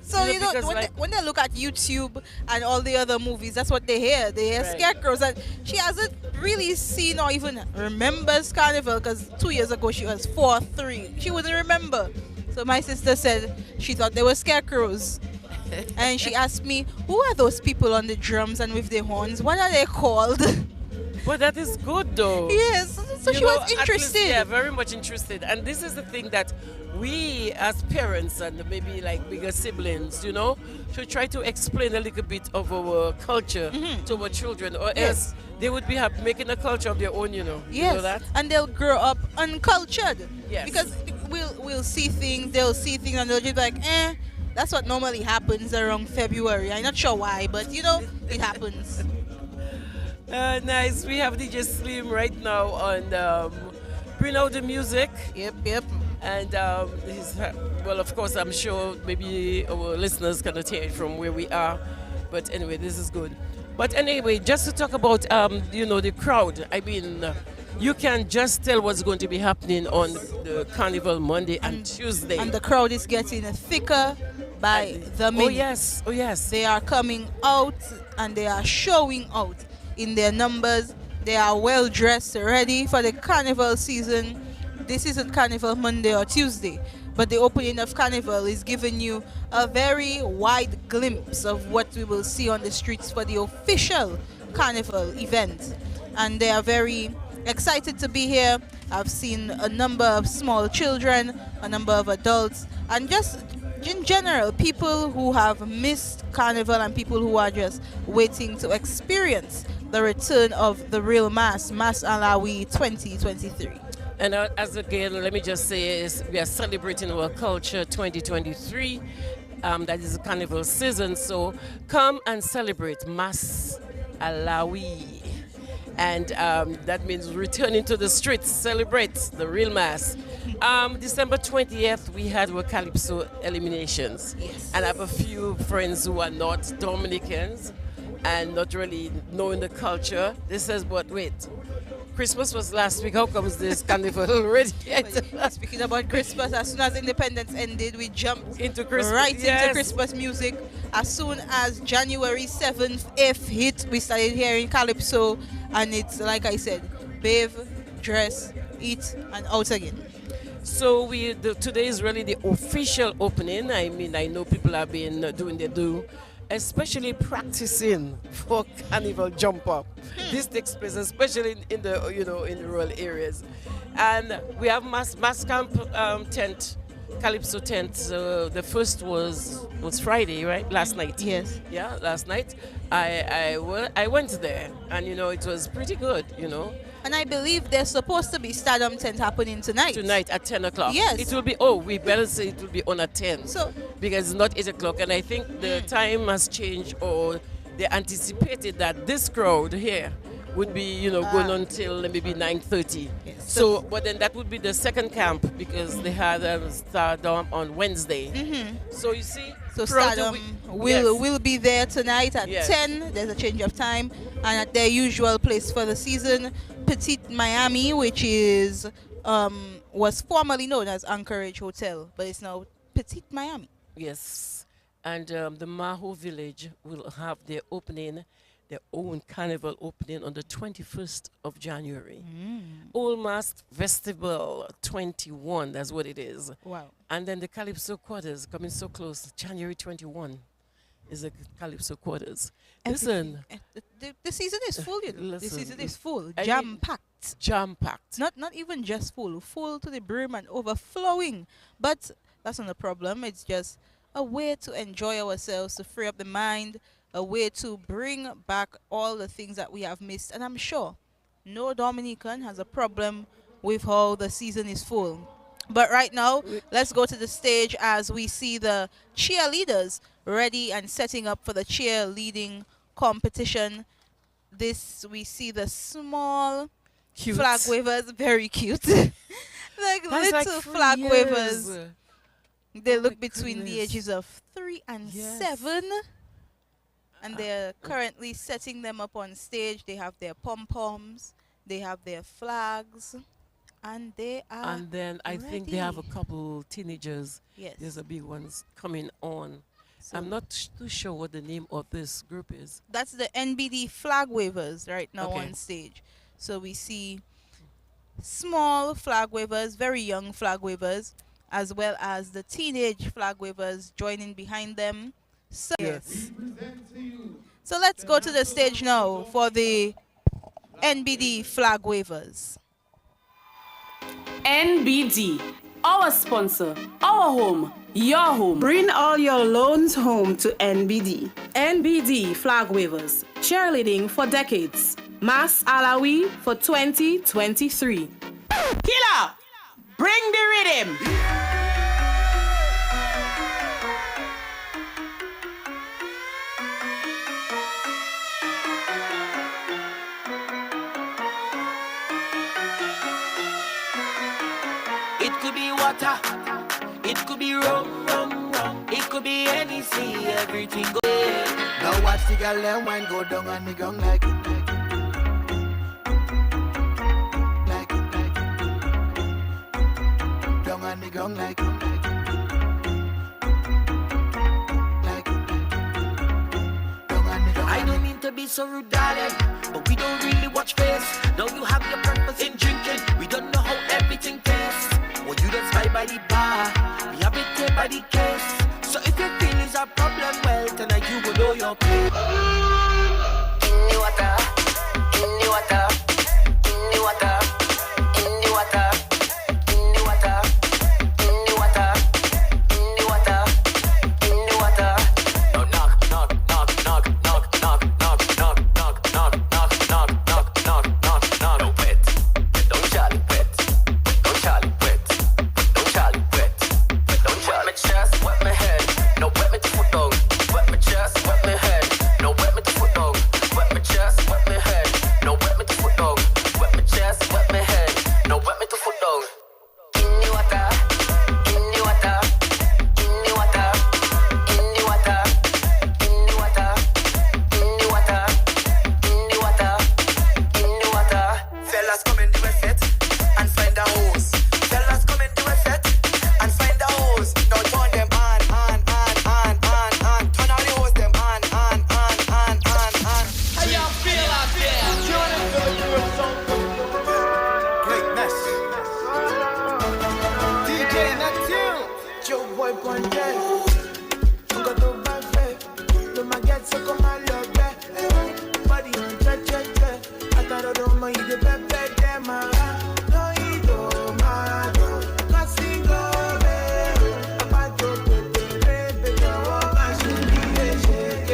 So, when they look at YouTube and all the other movies, that's what they hear. They hear scarecrows. And she hasn't really seen or even remembers Carnival, because 2 years ago she was 3. She wouldn't remember. So my sister said she thought they were scarecrows. And she asked me, "Who are those people on the drums and with the horns? What are they called?" Well, that is good, though. Yes. So she was interested. Least, yeah, very much interested. And this is the thing that we as parents and maybe like bigger siblings, should try to explain a little bit of our culture to our children, or else they would be making a culture of their own, Yes. You know that? And they'll grow up uncultured. Yes. Because we'll see things, they'll see things, and they'll just be like, that's what normally happens around February. I'm not sure why, but it happens. Nice. We have DJ Slim right now on Bring Out the Music. Yep. And well, of course, I'm sure maybe our listeners cannot hear it from where we are. But anyway, this is good. But anyway, just to talk about, the crowd. I mean, you can just tell what's going to be happening on the Carnival Monday and Tuesday. And the crowd is getting thicker by the minute. Oh, yes. They are coming out and they are showing out in their numbers. They are well dressed, ready for the Carnival season. This isn't Carnival Monday or Tuesday. but the opening of Carnival is giving you a very wide glimpse of what we will see on the streets for the official Carnival event. And they are very excited to be here. I've seen a number of small children, a number of adults, and just in general, people who have missed Carnival and people who are just waiting to experience the return of the real Mass Alawi 2023. And as again, let me just say, we are celebrating our culture 2023. That is the Carnival season, so come and celebrate Mass Alawi. And that means returning to the streets, celebrate the real Mass. December 20th, we had our Calypso eliminations. Yes. And I have a few friends who are not Dominicans and not really knowing the culture. They says, but wait, Christmas was last week. How comes this Carnival already? Speaking about Christmas, as soon as independence ended, we jumped into Christmas, right into Christmas music. As soon as January 7th, F hit, we started hearing Calypso, and it's like I said, bathe, dress, eat, and out again. So today is really the official opening. I mean, I know people have been doing their due, especially practicing for Carnival jump up. This takes place especially in the in the rural areas, and we have mass camp tent, Calypso tent. The first was Friday, right? Last night. Yes. Yeah, last night. I went there, and it was pretty good. And I believe there's supposed to be Stardom tent happening tonight. Tonight at 10 o'clock. Yes. It will be, we better say it will be on at 10. So, because it's not 8 o'clock. And I think the time has changed, or they anticipated that this crowd here would be, going until maybe 9:30. Yes. So, but then that would be the second camp because they had Stardom on Wednesday. So you see, so Stardom will be there tonight at 10. There's a change of time, and at their usual place for the season, Petite Miami, which is was formerly known as Anchorage Hotel, but it's now Petite Miami. Yes, and the Maho Village will have their own Carnival opening on the 21st of January. Old Mass Festival 21, that's what it is. Wow. And then the Calypso Quarters coming so close, January 21 is the Calypso Quarters. Listen. The season is full, The season is full, jam-packed. Jam-packed. Not even just full to the brim and overflowing. But that's not a problem. It's just a way to enjoy ourselves, to free up the mind, a way to bring back all the things that we have missed. And I'm sure no Dominican has a problem with how the season is full. But right now, let's go to the stage as we see the cheerleaders ready and setting up for the cheerleading competition. We see the small flag wavers, very cute. Little flag wavers. They look between the ages of 3 and 7. And they're currently setting them up on stage. They have their pom-poms, they have their flags, and they are And then I think they have a couple teenagers. Yes. There's a big ones coming on. So I'm not too sure what the name of this group is. that's the NBD flag wavers right now Okay. on stage. So we see small flag wavers, very young flag wavers, as well as the teenage flag wavers joining behind them. So, yes. So let's go to the stage now for the NBD flag wavers. NBD, our sponsor, our home, your home. Bring all your loans home to NBD. NBD flag wavers, cheerleading for decades. Mass Alawi for 2023. Killer, bring the rhythm. It could be water, it could be rum, it could be anything, everything go. Now watch the girl them wine go down on the ground like down on the ground like I don't mean to be so rude, darling, but we don't really watch face. Now you have your purpose in drinking. We don't know how everything tastes. Well, you just buy by the bar, We have it here by the case. So if your feelings are problem, well, tonight you will know your place. In the water, in the water, in the water, in the water, in the water, in the water, in the water, in the water. Now knock, knock, knock, knock, knock, knock, knock, knock, knock, knock, knock, knock, knock, knock, knock, knock. No wet, don't Charlie wet, don't Charlie wet, don't Charlie wet, don't Charlie. Wet my chest, wet my head, no wet me to foot down. Wet my chest, wet my head, no wet me to foot down. Wet my chest, wet my head, no wet me to foot down. Wet my chest, wet my head, no wet me to foot down. In the water, in the water, in the water, in the water, in the water, in the water, in the water, in the water. Fellas come in the set and find a hose. Fellas come in the set and find a hose. Now turn them on. Turn all the hose them on. How y'all feel out there? Greatness. DJ Neptune. Joe boy Ponte. I'm gonna buy fair. No my get so come my love back. Body on check. I thought I don't mind the pepe them. No you don't mind. Cause we go there. About to the baby go. I should be shake.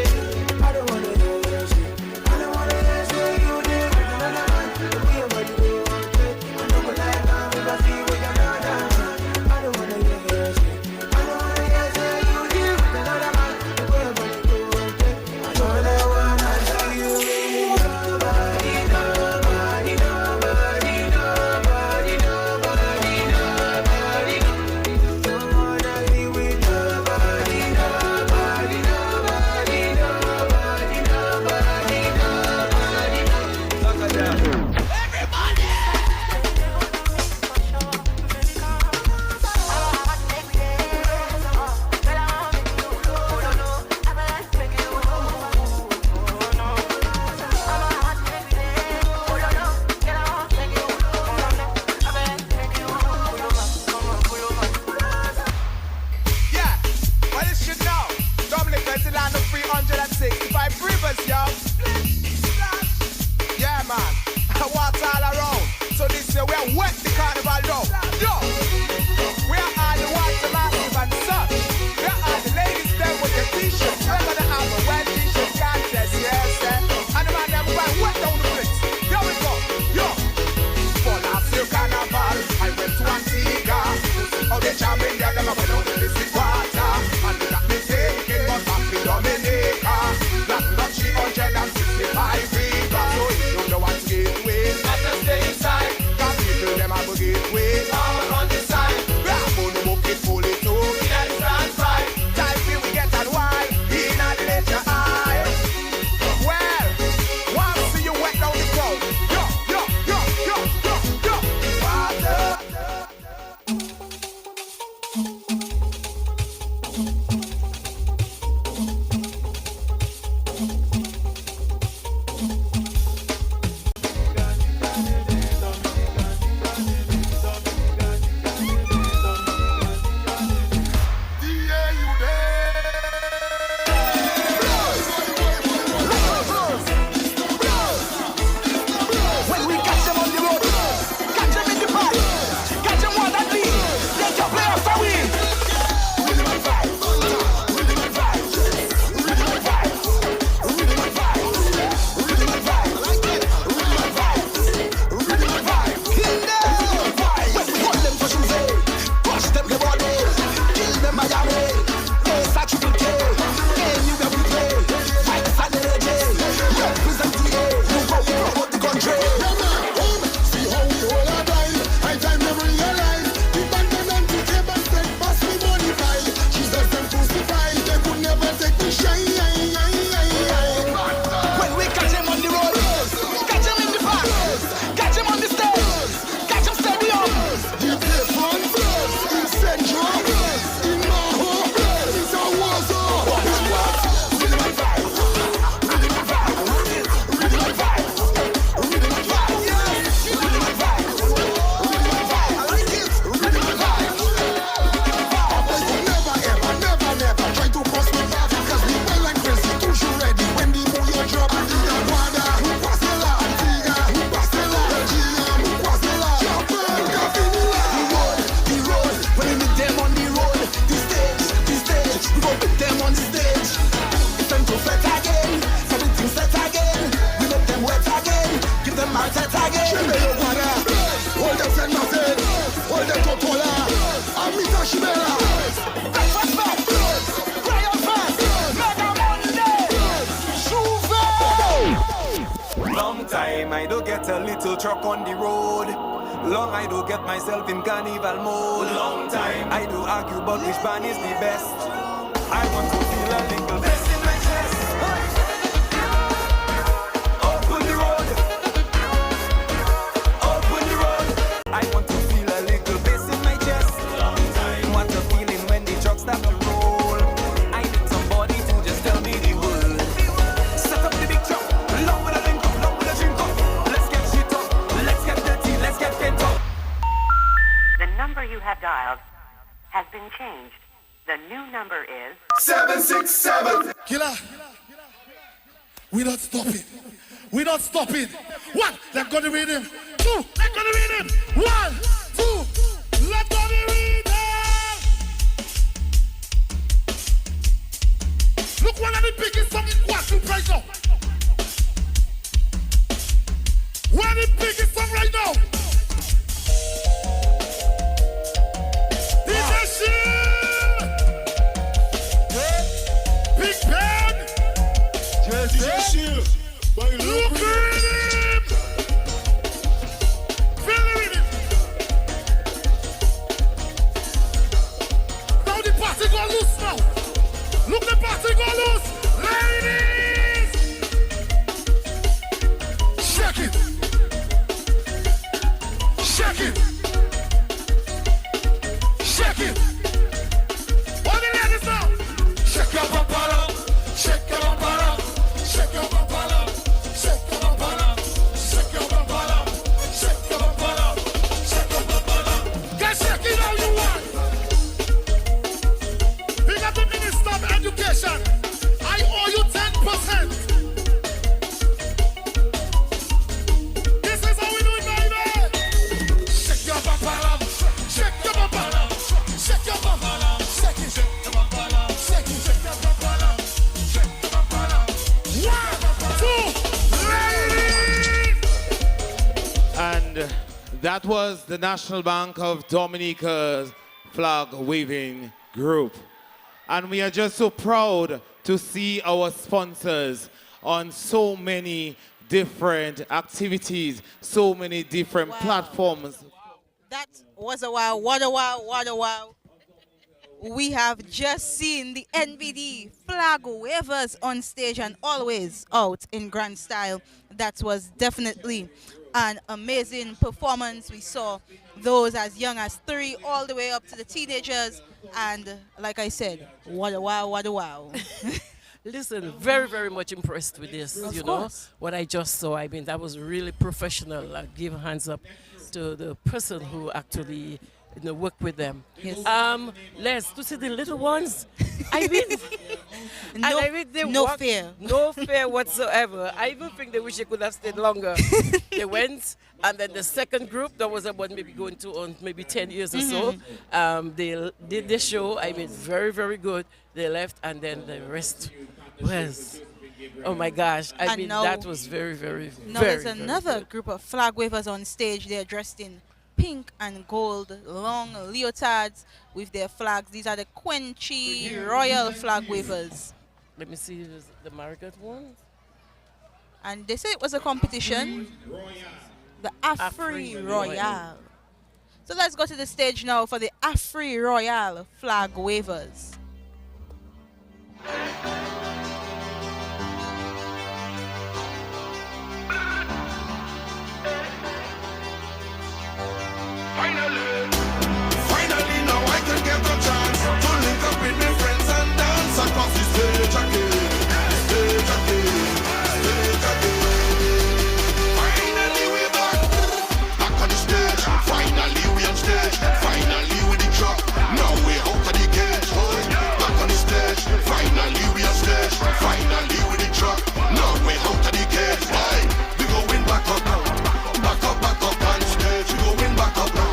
I don't wanna hear your shit. I don't wanna hear you there with another man. We are body go okay. I don't go like I'm if I feel with another man. I don't wanna hear your shit. I don't wanna hear you there with another man. We are body go okay. I don't wanna get a little truck on the road. Long I do get myself in carnival mode. Long time I do argue about which band is the best. I want to feel a little best in my chest. Open the road. Open the road. I want to feel a little bass in my chest. Long time. What the feeling when the truck start to roll. I need somebody to just tell me the word. Set up the big truck. Long with a link up, long with a drink up. Let's get shit up. Let's get dirty. Let's get bent up. The number you have dialed has been changed. The new number is 767. Killer. We don't stop it. We don't stop it. One, let go the rhythm. Two, let go the rhythm. 1, 2, let go the rhythm. Look, one of the biggest songs in Guadeloupe right now. One of the biggest songs right now. DJ Shield. Big Ben. DJ Shield. Look at him. Feel the rhythm. Now the party go loose now. Look, the party go loose. Ladies. Shake it. Shake it. Shake it. All the ladies now. Shake your bum, shake your bum, shake your bum, shake your bum, shake your bum, shake your bum, shake your bum. Get shake it how you want. Big up the Minister of Education. I owe you 10%. This is how we do it, baby. Shake your bum, shake your bum, shake your bum, shake it, shake your bum, shake it, shake your bum, shake your bum. 1, 2, ladies. And that was the National Bank of Dominica's flag-waving group. And we are just so proud to see our sponsors on so many different activities, so many different platforms. That was a wow. What a wow. What a wow. We have just seen the NBD flag wavers on stage and always out in grand style. That was definitely an amazing performance. We saw those as young as 3 all the way up to the teenagers. And like I said, what a wow, what a wow. Listen, very, very much impressed with this. Of you course. know, what I just saw. I mean, that was really professional. I give hands up to the person who actually work with them. Yes. Les, to see the little ones, I mean, No- and I mean, they no walked- fear. no fear whatsoever. I even think they wish they could have stayed longer. They went, and then the second group, that was about maybe going to on maybe 10 years or so. They did the show. I mean, very, very good. They left, and then the rest was, oh my gosh. I And mean, now- that was very, very, Now very, there's another group of flag wavers on stage. They're dressed in pink and gold long leotards with their flags. These are the Quenchy Royal flag wavers. Let me see the Margaret one. And they said it was a competition. The Afri Royal. So let's go to the stage now for the Afri Royal flag wavers. Finally now I can get the chance to link up with my friends and dance across the stage again. Stage again. Stage again. Finally we're back on the stage. Finally we on stage. Finally with the truck. Now we're out of the cage. Back on the stage. Finally we on stage. Finally with the truck. Now we're out of the cage. Hey, we going back up now. Back up on stage. We going back up now.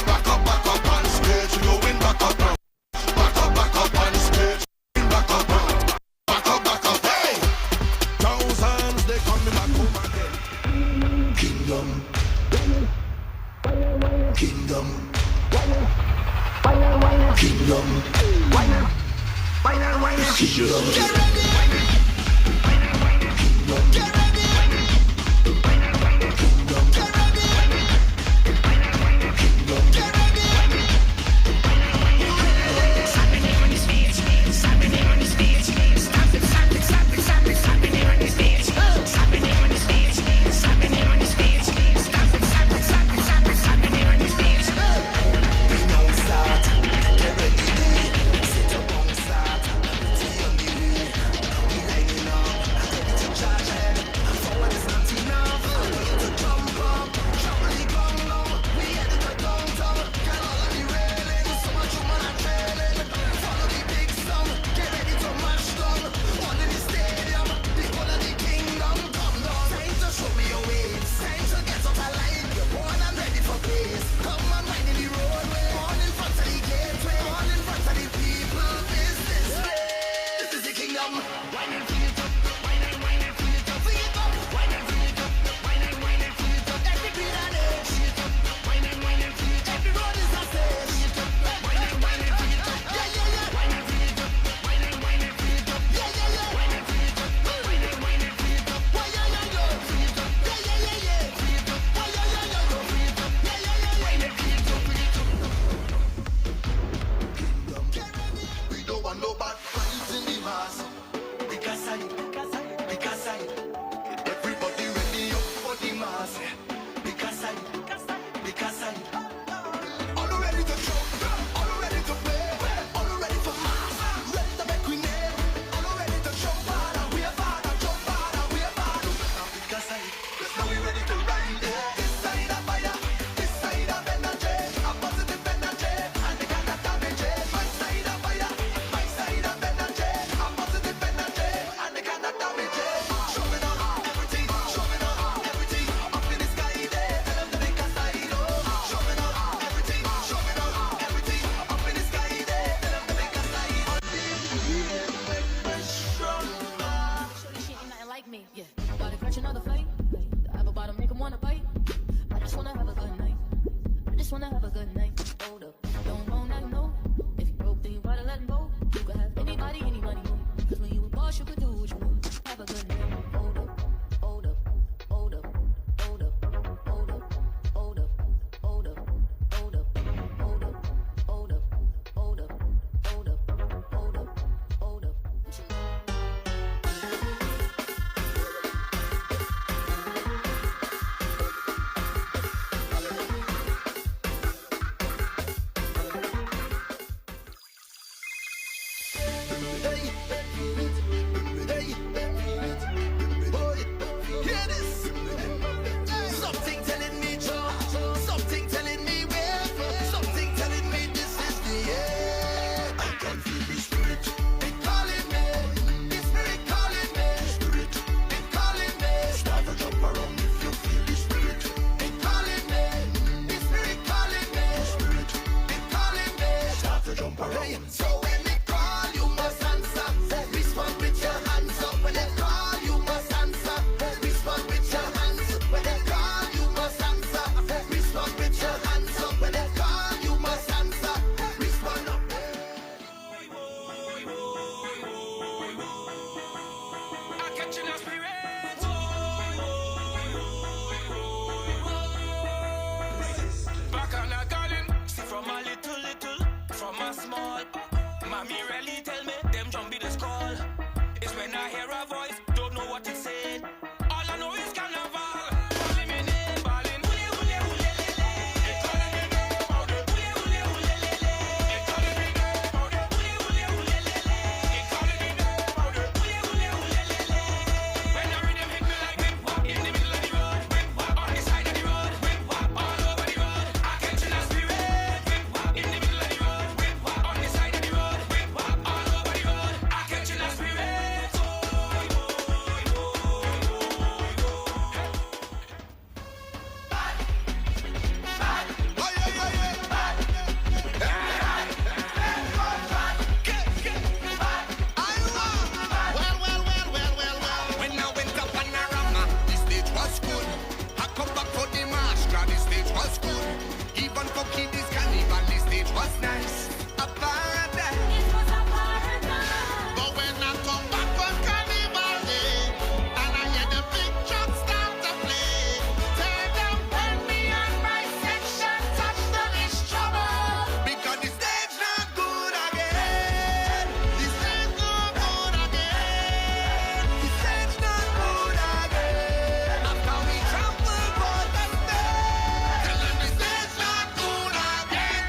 Back up on stage. We going back up now. Back up on stage. Back up now. Back up. Hey, thousands they coming back home again. Kingdom. Kingdom. Get ready. Hey, feel it. Hey, feel it. Boy, hear this. Something telling me jump. Something telling me wave. Something telling me this is the end. I can feel the spirit. It calling me. The spirit calling me. Spirit. It calling me. Start to jump around if you feel the spirit. It calling me. The spirit calling me. Spirit. It calling me. Start to jump around. Hey, so when it call, you must answer. Respond with your hands up. When it call, you must answer. Respond with your hands up. When it call, you must answer. Respond with your hands up. When it call, you must answer. Respond up. I catch in a spirit. Back on a garden, see from a little, from a small. Mommy really tell me, them jump be the skull. It's when I hear a voice, don't know what it's saying. All I know is carnival. Calling me name, balling. Hule, hule, hule, lele. They calling me name, about it. Hule, hule, hule, lele. They calling me name, about it. Hule, hule, hule, lele. They calling me name, about it. Hule, hule, hule, lele. When the rhythm hit me like whip whop in the middle of the road, whip whop on the side of the road, whip whop all over the road. I catch in a spirit, whip whop in the middle of the road, whip whop on the side of the road, whip whop all over the road. I catch in a spirit. When I went up Panorama, the stage was good. I come back for the march, now the stage was good. Even for Kiddies Carnival, the stage was nice. A paradise. It was a paradise. But when I come back for Carnival Day, and I hear the big truck start to play, turn down when me and my section touch them is trouble. Because the stage not good again. The stage not good again. The stage not good again. After we trample for the stage, tell them the stage not good again.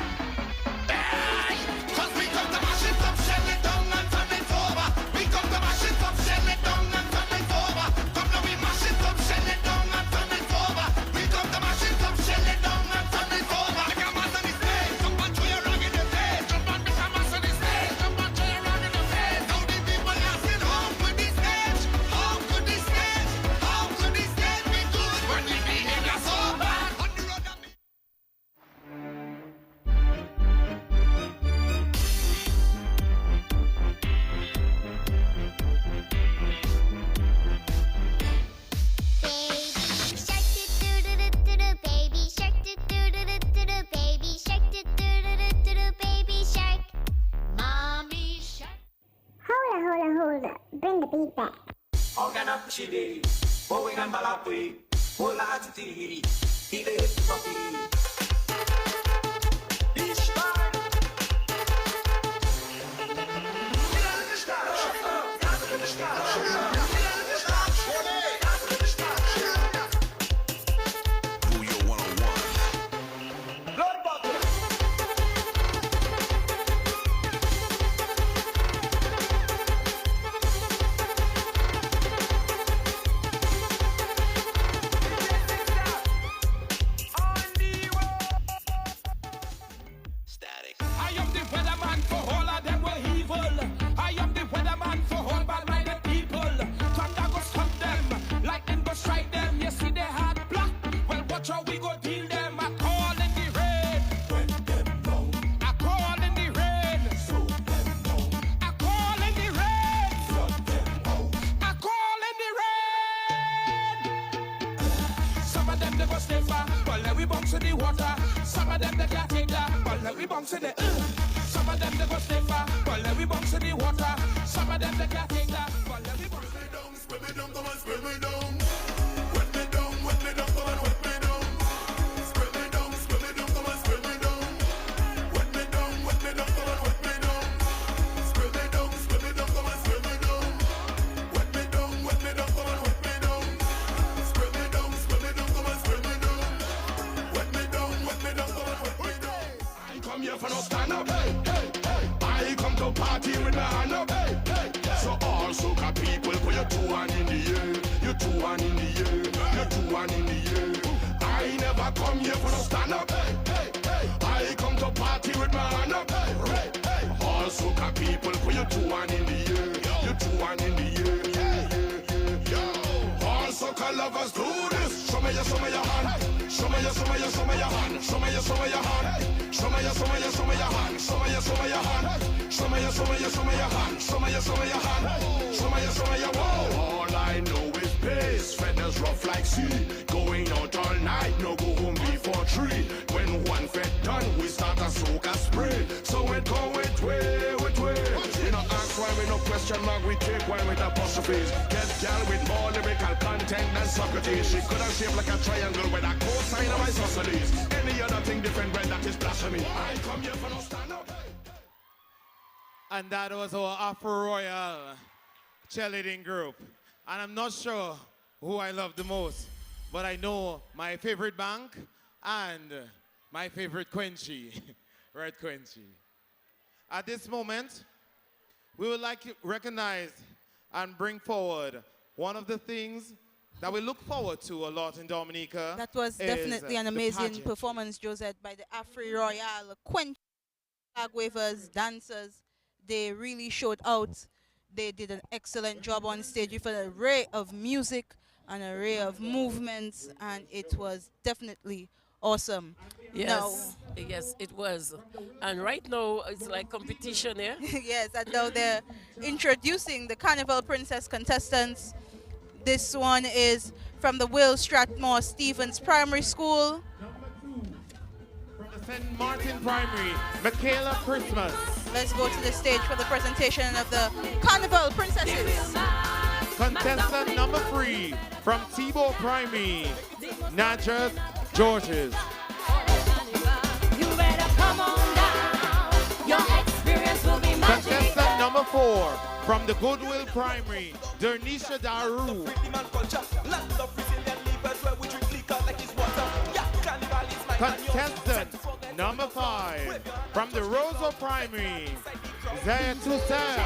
Hey, 'cause we come to mash it up, shell it down and turn it over. We come to mash it up, shell it down and turn it over. Come now we mash it up, shell it down and turn it over. We come to mash it up, shell it down and turn it over. Make a mass on the stage, jump on to your rag in the face. Jump on, make a mass on the stage, jump on to your rag in the face. Now the people asking, how could this stage? How could this stage? How could this stage be good when the behavior so bad? On the road that Hold up. Bring the beat back. Organ up chili, bowing and balapui, whole attitude, he lives for me. Each time. I am the weatherman for all of them were evil. I am the weatherman for all bad-minded people. Thunder go stop them, lightning go strike them. You see they had black, well watch how we go deal them. I call in the rain, when them down. I call in the rain, so them down. I call in the rain, flood them out. I call in the rain. Some of them they go stay far, but let we bounce in the water. Some of them they can't take that, but let we bounce in the Some of them they go stay far, but let we bounce in the water. Some of them they can't take that, but let we bounce in the down. Spread me down, come on, spread me down. Wet me down, come on, wet me down. Spread me down, come on, spread me down. Wet me down, come on, wet me down. Spread me down, come on, spread me down. Wet me down, come on, wet me down. Spread me down, come on, spread me down. Wet me down, come on, wet me down. I come here for no stand up, hey, hey, hey. I come to party with my hand up, hey. people, put your two hand in the air. Your two hand in the air. Yo, all soca lovers do this. Show me your hand. Show me your hand. Show me your hand. Show me your hand. Show me your hand. Show me your hand. Show me your hand. Show me your whoa. All I know is bass. Feathers rough like sea. Going out all night. No go home before 3. When one fed done, we start a soca spray. So we go with way. You know, ask why we no question mark. We take one with apostrophes. Get gal with more lyrical content than Socrates. She could have shaped like a triangle with a cosine of isosceles. Any other thing different, when that is blasphemy. I come here for no stand up. And that was our Afro Royal cheerleading group. And I'm not sure who I love the most, but I know my favorite bank and my favorite Quenchy, Red Quenchy. At this moment, we would like to recognize and bring forward one of the things that we look forward to a lot in Dominica. That was definitely an amazing performance, Josette, by the Afro Royal, Quenchy, flag wavers, dancers. They really showed out. They did an excellent job on stage with an array of music, an array of movements, and it was definitely awesome. Yes, yes, it was. And right now, it's like competition here. Yes, and now they're introducing the Carnival Princess contestants. This one is from the Will Strathmore Stevens Primary School. St. Martin Primary, Michaela Christmas. Let's go to the stage for the presentation of the Carnival Princesses. Contestant number 3 from Tebow Primary, Nadja Georges. You better come on down. Your experience will be magic. Contestant number 4 from the Goodwill Primary, Dernisha Daru. Contestant number 5 from the Rosa Primary, Zaya Tussell.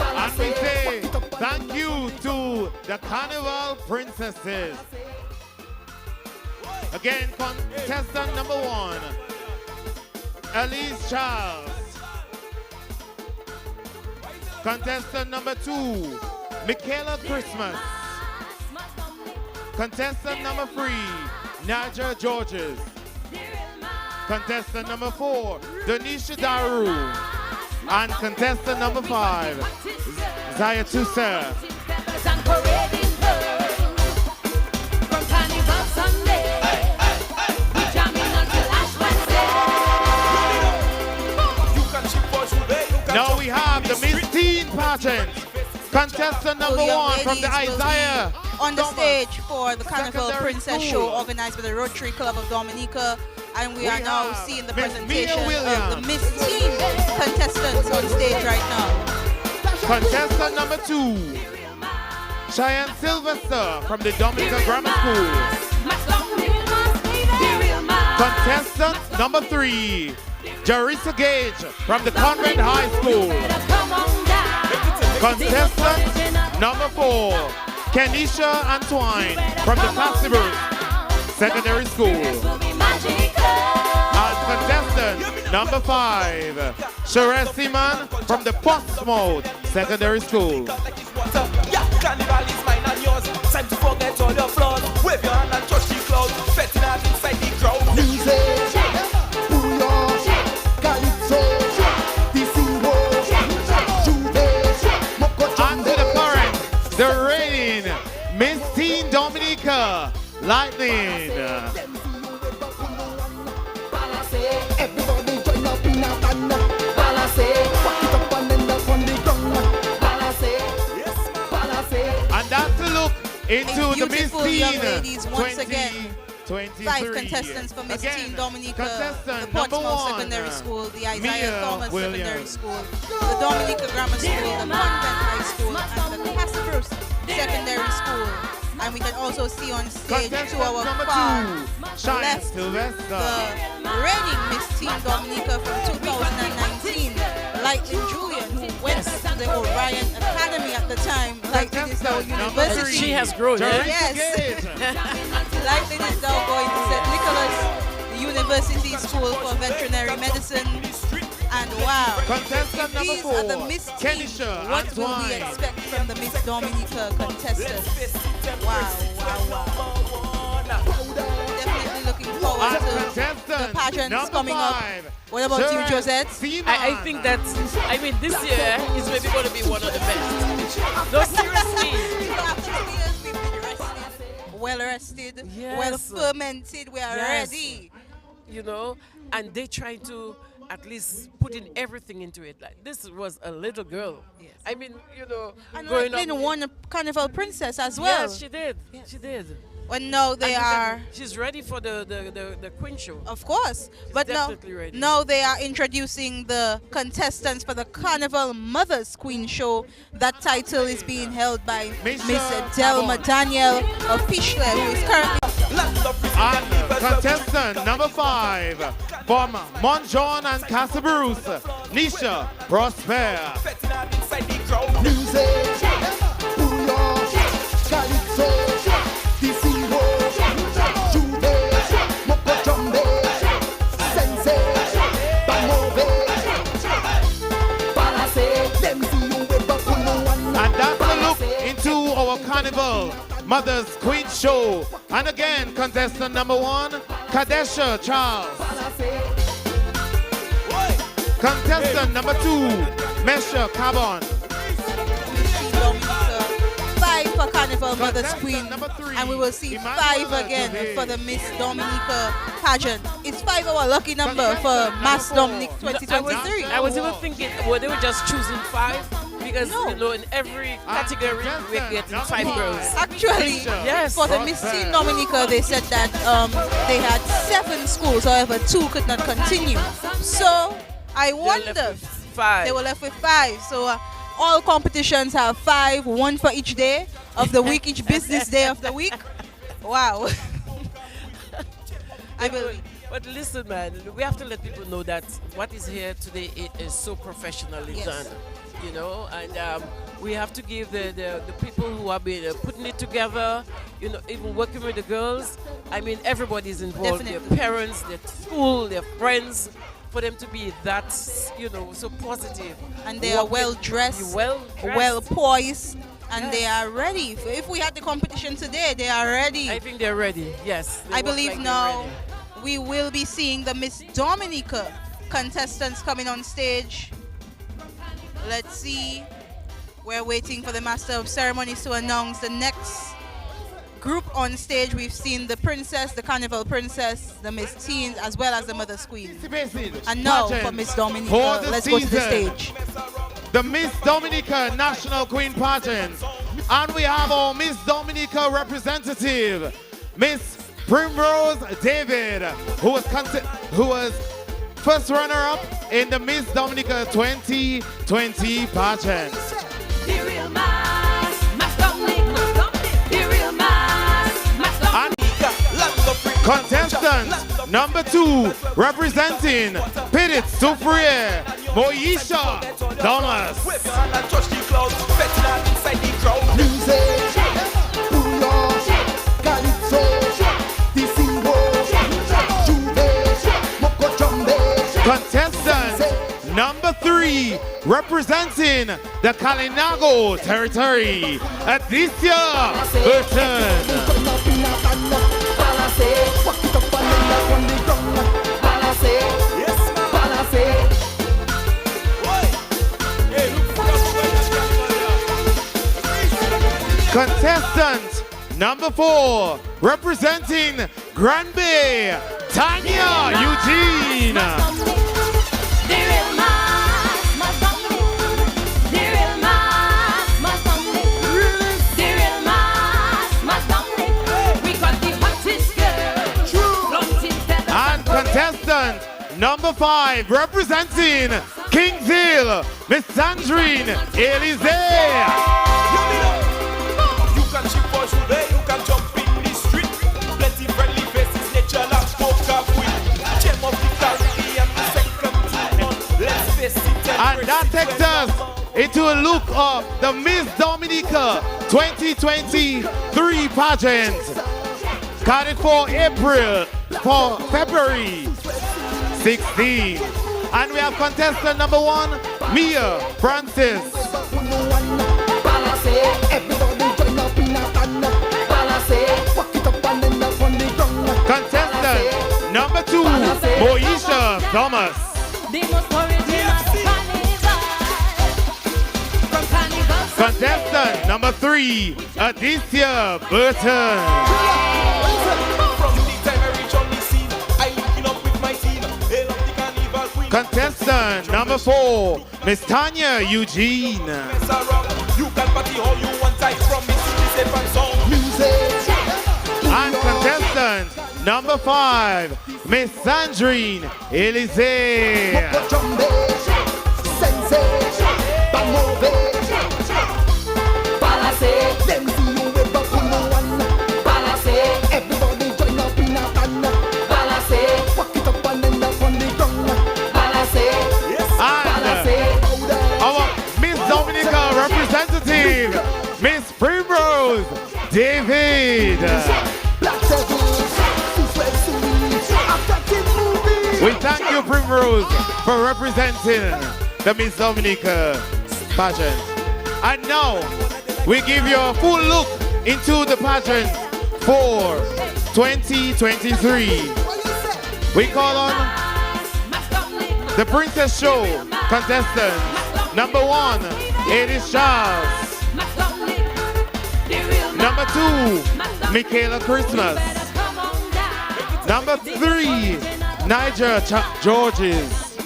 And we say thank you to the Carnival Princesses. Again, contestant number 1, Elise Charles. Contestant number 2, Michaela Christmas. Contestant number 3, Nadja Georges. Contestant number 4, Denisha Daru. And contestant number 5, Zaya Tussell. Now we have the Miss Teen pageant. Contestant number 1 from the Isaiah. On the stage for the Carnival Princess Show organized by the Rotary Club of Dominica. And we are now seeing the presentation of the Miss Teen contestants on stage right now. Contestant number 2, Cheyenne Sylvester from the Dominica Grammar School. Contestant number 3, Jarissa Gage from the Convent High School. Contestant number 4, Kenisha Antoine from the Passibers Secondary School. And contestant number 5, Sherez Seaman from the Portsmouth Secondary School. Carnival is mine and yours. Time to forget all your flaws. Wave your hand and touch the cloud. Fetting out inside the crowd. Music, booyah, calypso, disco, juve, moko. And to the current, the reigning Miss Teen Dominica, Lightning. Everybody join up in a band. Balance, walk it up and end up on the ground. And that's a look into the Miss Teen young ladies once again. 2023. 5 contestants for Miss Teen Dominica, the Portsmouth Secondary School, the Isaiah Thomas Secondary School, the Dominica Grammar School, the Convent High School, and the Passibers Secondary School. And we can also see on stage to our far left the reigning Miss Teen Dominica from Julian, who went to the Orion Academy at the time, like it is now university. She has grown, Yes. Like it is now going to St. Nicholas University School for Veterinary Medicine. And wow, Contestant number these 4, are the Miss Team. Kenisha What will we Antoine. expect from the Miss Dominica contestants? Wow. Definitely looking forward to the pageants coming up. What about you, Josette? I think that, this year is maybe going to be one of the best. No, seriously. Well rested, Yes. well fermented, we are Yes. ready. You know, and they trying to at least put in everything into it. Like, this was a little girl. Yes. And growing up. Lynn won a Carnival Princess as well. Yes, she did. Yes. She did. Well, now they are. She's ready for the Queen show. Of course. But definitely ready. now they are introducing the contestants for the Carnival Mothers Queen show. That title is being held by Miss Delma Daniel of Pichle, who is currently. And contestant number 5 from Montjon and Casa Bruce, Nisha Prosper. Music, bouillon, calypso, disco, juve, mokojombe, sensei, bamove, balase, them see you with a And that's a look into our Carnival Mother's Queen show. And again, contestant number 1, Kadesha Charles. Contestant number 2, Mesha Carbon. 5 for Carnival Mother's Queen, and we will see 5 again for the Miss Dominica pageant. It's 5 our lucky number for Mass Dominic 2023. I was even thinking, they were just choosing 5 because in every category we're getting 5 girls. Actually, yes, for the Miss Teen Dominica, they said that they had 7 schools, however 2 could not continue. So I wonder, they were left with 5. So all competitions have 5, 1 for each day of the week, each business day of the week. Wow. I believe. But listen, man, we have to let people know that what is here today is so professionally done, and we have to give the people who have been putting it together, even working with the girls. Everybody's involved, their parents, their school, their friends, for them to be that, so positive. And they are well dressed, well poised, and they are ready. If we had the competition today, they are ready. I think they're ready, yes. I believe now we will be seeing the Miss Dominica contestants coming on stage. Let's see. We're waiting for the Master of Ceremonies to announce the next group on stage. We've seen the Princess, the Carnival Princess, the Miss Teens, as well as the Mother's Queen. And now for Miss Dominica, let's go to the stage. The Miss Dominica National Queen Pageant. And we have our Miss Dominica representative, Miss Primrose David, who was first runner-up in the Miss Dominica 2020 pageant. And contestant number 2, representing Pitt Soufriere, Moisha Thomas. Contestant number 3, representing the Kalinago territory, Aditya Burton. Contestant number 4, representing Grand Bay, Tanya Eugene. And contestant number 5, representing Kingshill, Miss Sandrine Elise. You can chip for today, you can jump in the street. Plenty friendly faces, nature and poker with. Gem of the Caribbean, second to none. Let's face it. And And that takes us into a look of the Miss Dominica 2023 pageant. Got it for February 16. And we have contestant number 1, Mia Francis. Contestant number 2, Moesha Thomas. Contestant number 3, Aditya Burton. Contestant number 4, Miss Tanya Eugene. And contestant number 5, Miss Sandrine Elise. Representative, Miss Primrose David. We thank you, Primrose, for representing the Miss Dominica pageant. And now, we give you a full look into the pageant for 2023. We call on the Princess Show contestant. Number 1, Edith Charles. Number 2, Michaela Christmas. Number 3, Niger Georges.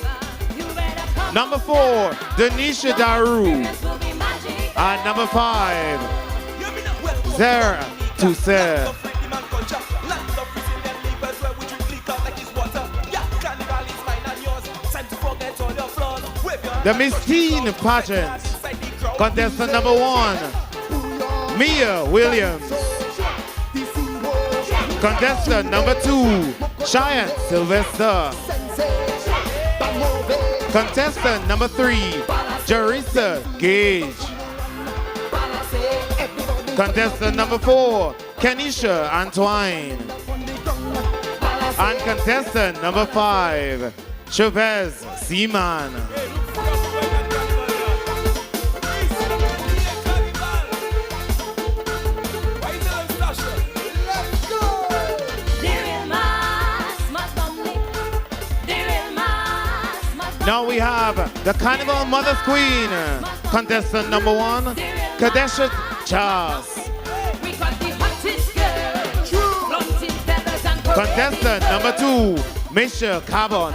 Number 4, Denisha Daru. And number 5, Zara Toussaint. The Miss Teen pageant. Contestant number 1, Mia Williams. Contestant number 2, Cheyenne Sylvester. Contestant number 3, Jarissa Gage. Contestant number 4, Kenisha Antoine. And contestant number 5, Chavez Seaman. Now we have the Carnival Mother's Queen, contestant number 1, Kadesha Charles. Contestant number 2, Misha Carbon.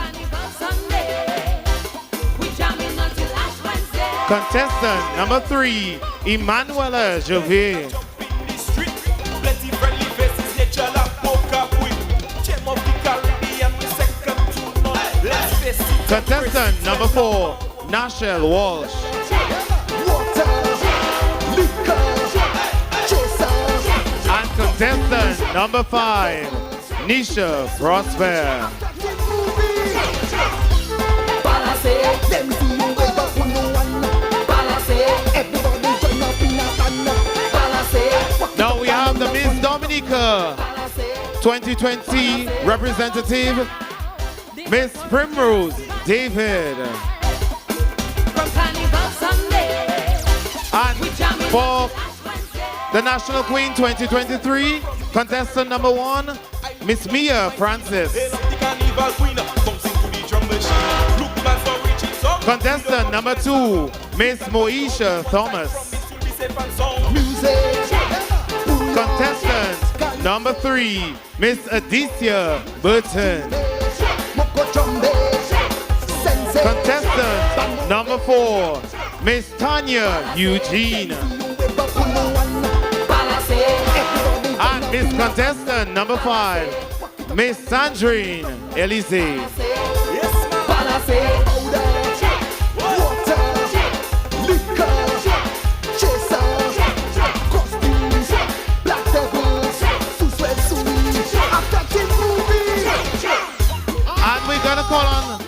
Contestant number 3, Emanuela Jovet. Contestant number 4, Nashel Walsh. And contestant number 5, Nisha Prosper. Now we have the Miss Dominica 2020 representative, Miss Primrose David. And for the National Queen 2023, contestant number 1, Miss Mia Francis. Contestant number 2, Miss Moesha Thomas. Contestant number 3, Miss Aditya Burton. Contestant number 4, Miss Tanya Eugene. And Miss Contestant number 5, Miss Sandrine Elise. And we're gonna call on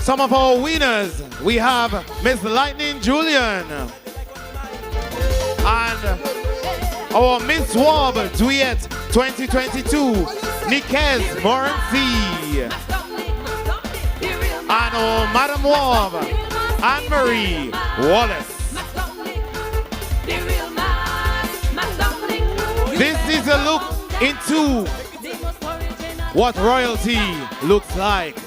some of our winners. We have Miss Lightning Julian and our Miss Warb Duet 2022, Nikez Morency, and our Madam Warb, Anne-Marie Wallace. This is a look into what royalty looks like.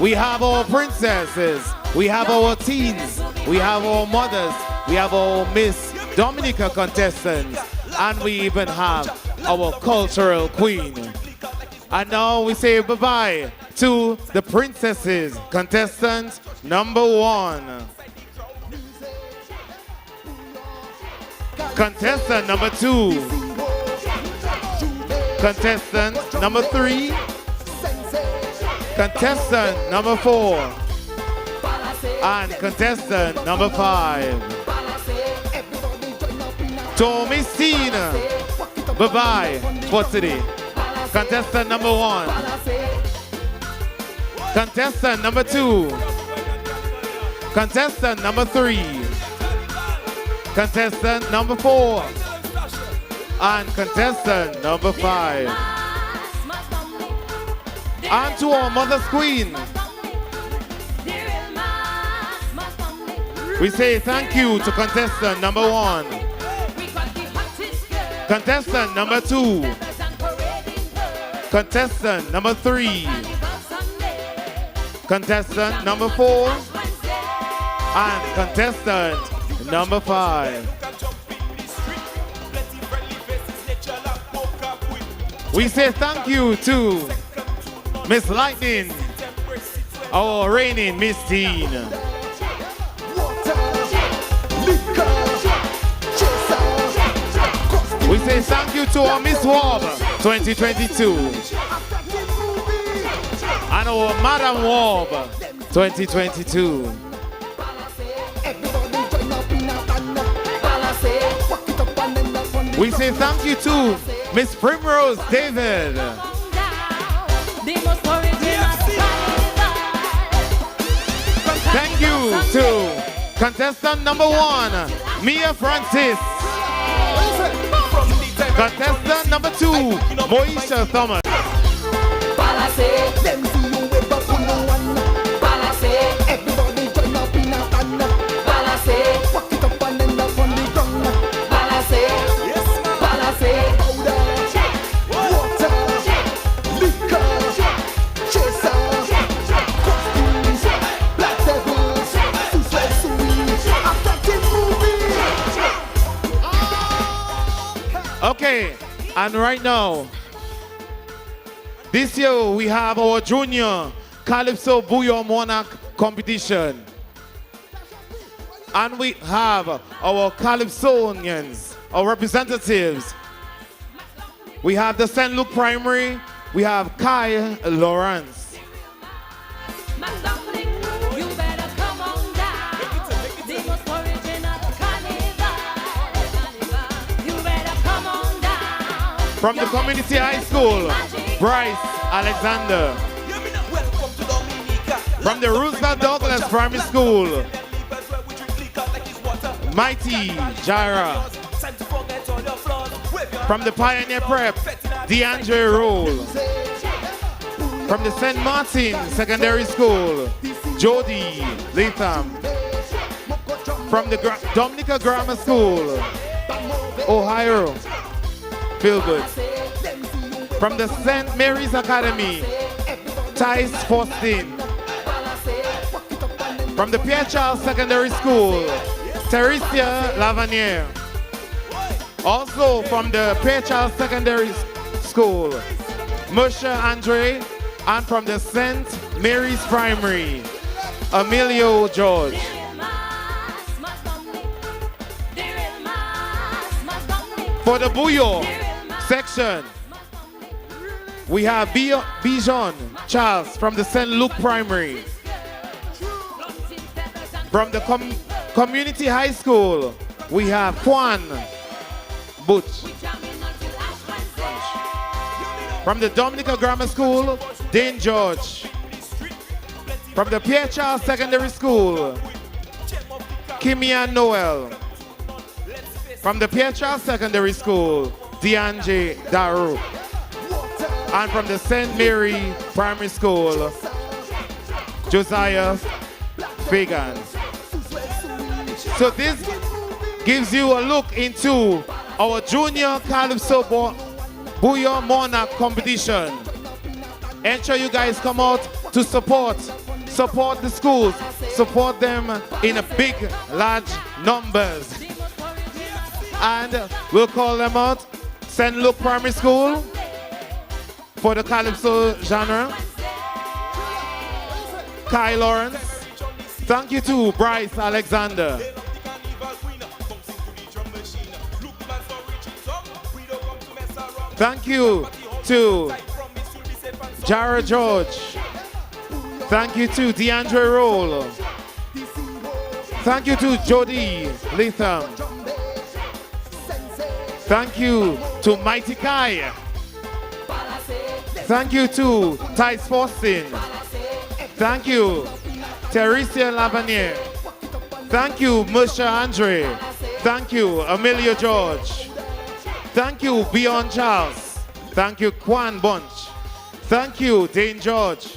We have our princesses, we have our teens, we have our mothers, we have our Miss Dominica contestants, and we even have our cultural queen. And now we say bye-bye to the princesses. Contestant number 1. Contestant number 2. Contestant number 3. Contestant number 4. And contestant number 5. To Miss Tina, bye-bye for today. Contestant number 1. Contestant number 2. Contestant number 3. Contestant number 4. And contestant number 5. And to our mother's queen, we say thank you to contestant number 1. Contestant number 2. Contestant number 3. Contestant number 4. And contestant number 5. We say thank you to Miss Lightning, our reigning Miss Teen. We say thank you to our Miss Warb 2022 and our Madam Warb 2022. We say thank you to Miss Primrose David. Thank you to contestant number 1, Mia Francis. Contestant number 2, Moisha Thomas. Okay, and right now, this year we have our Junior Calypso Bouillon Monarch competition. And we have our Calypsonians, our representatives. We have the St. Luke Primary, we have Kai Lawrence. From the Community High School, Bryce Alexander. From the Roosevelt Douglas Primary School, Mighty Jara. From the Pioneer Prep, DeAndre Roll. From the St. Martin Secondary School, Jody Latham. From the Dominica Grammar School, Ohio, Feel Good. From the St. Mary's Academy, Tice Faustin. From the Pierre Charles Secondary School, Teresia Lavanier. Also from the Pierre Charles Secondary School, Musha Andre. And from the St. Mary's Primary, Emilio George. For the Bouillon section, we have Bijon Charles from the St. Luke Primary. From the Community High School, we have Juan Butch. From the Dominica Grammar School, Dane George. From the Pierre Charles Secondary School, Kimmy and Noel. From the Pierre Charles Secondary School, DeAndre Daru. And from the St. Mary Primary School, Josiah Fagan. So this gives you a look into our Junior Calypso Bouillon Monarch competition. Ensure you guys come out to support the schools, support them in a big, large numbers. And we'll call them out. St. Luke Primary School for the Calypso genre. Kai Lawrence. Thank you to Bryce Alexander. Thank you to Jara George. Thank you to DeAndre Roll. Thank you to Jody Latham. Thank you to Mighty Kai. Thank you to Ty Sportsin. Thank you, Teresia Lavanier. Thank you, Musha Andre. Thank you, Amelia George. Thank you, Beyond Charles. Thank you, Kwan Bunch. Thank you, Dane George.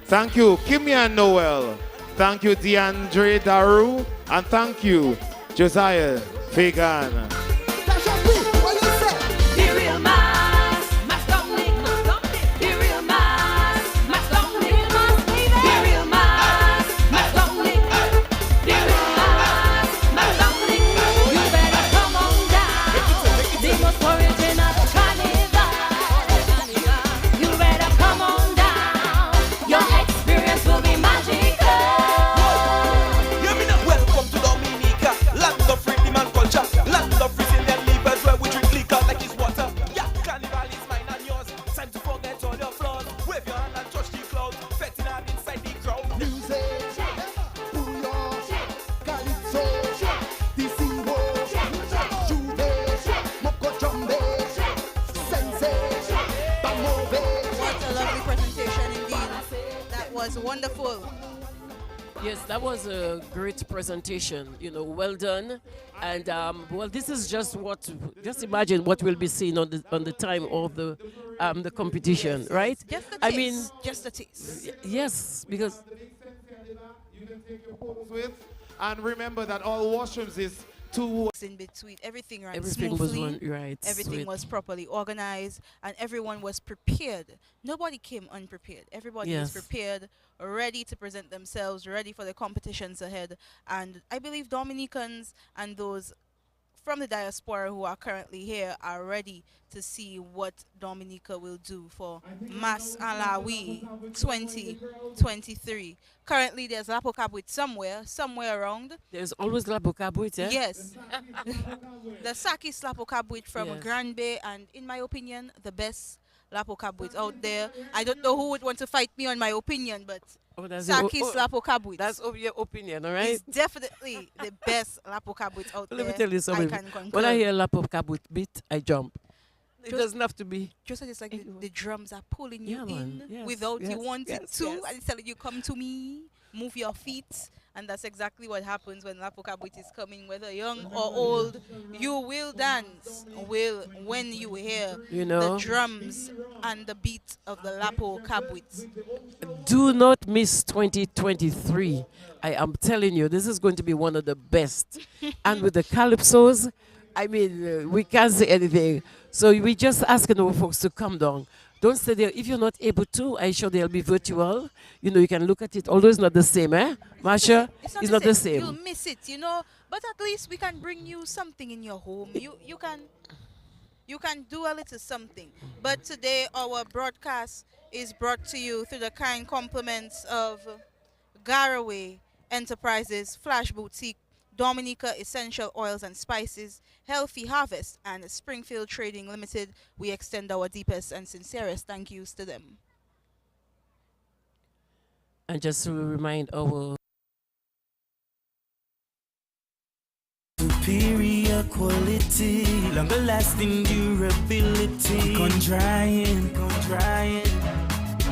Thank you, Kimmy and Noel. Thank you, DeAndre Daru. And thank you, Josiah Fagan. Wonderful. Yes, that was a great presentation. You know, well done. And well, this is just imagine what we'll be seeing on the time of the competition, right? Just a taste. I mean, just a taste. Yes, because you can take your photos with, and remember that all washrooms is two in between. Everything ran everything smoothly. was right. Everything sweet. was properly organized, and everyone was prepared. Nobody came unprepared. Everybody was prepared, ready to present themselves, ready for the competitions ahead. And I believe Dominicans and those from the diaspora who are currently here are ready to see what Dominica will do for Mas Alawi 2023. Currently, there's Lapo Kabwit somewhere around. There's always Lapo Kabwit, eh? Yes. The Sakis Lapo Kabwit from Grand Bay, and in my opinion, the best Lapo Kabwit out there. I don't know who would want to fight me on my opinion, but Sakis Lapo Kabwit. That's your opinion, all right? It's definitely the best Lapo Kabwit out there. Let me tell you something. When I hear Lapo Kabwit beat, I jump. It doesn't have to be. Just it's like the drums are pulling you in Yes, without you wanting to. Yes. And it's telling you, come to me, move your feet. And that's exactly what happens when Lapo Kabwit is coming, whether young or old. You will dance when you hear the drums and the beat of the Lapo Kabwit. Do not miss 2023. I am telling you, this is going to be one of the best. And with the Calypsos, I mean, we can't say anything. So we just asking our folks to come down. Don't stay there. If you're not able to, I'm sure they'll be virtual. You know, you can look at it. Although it's not the same, eh? Marsha? It's not the same. You'll miss it, you know. But at least we can bring you something in your home. You can do a little something. But today our broadcast is brought to you through the kind compliments of Garaway Enterprises, Flash Boutique, Dominica Essential Oils and Spices, Healthy Harvest, and Springfield Trading Limited. We extend our deepest and sincerest thank yous to them. And just to remind our superior quality, longer lasting durability. Keep on trying,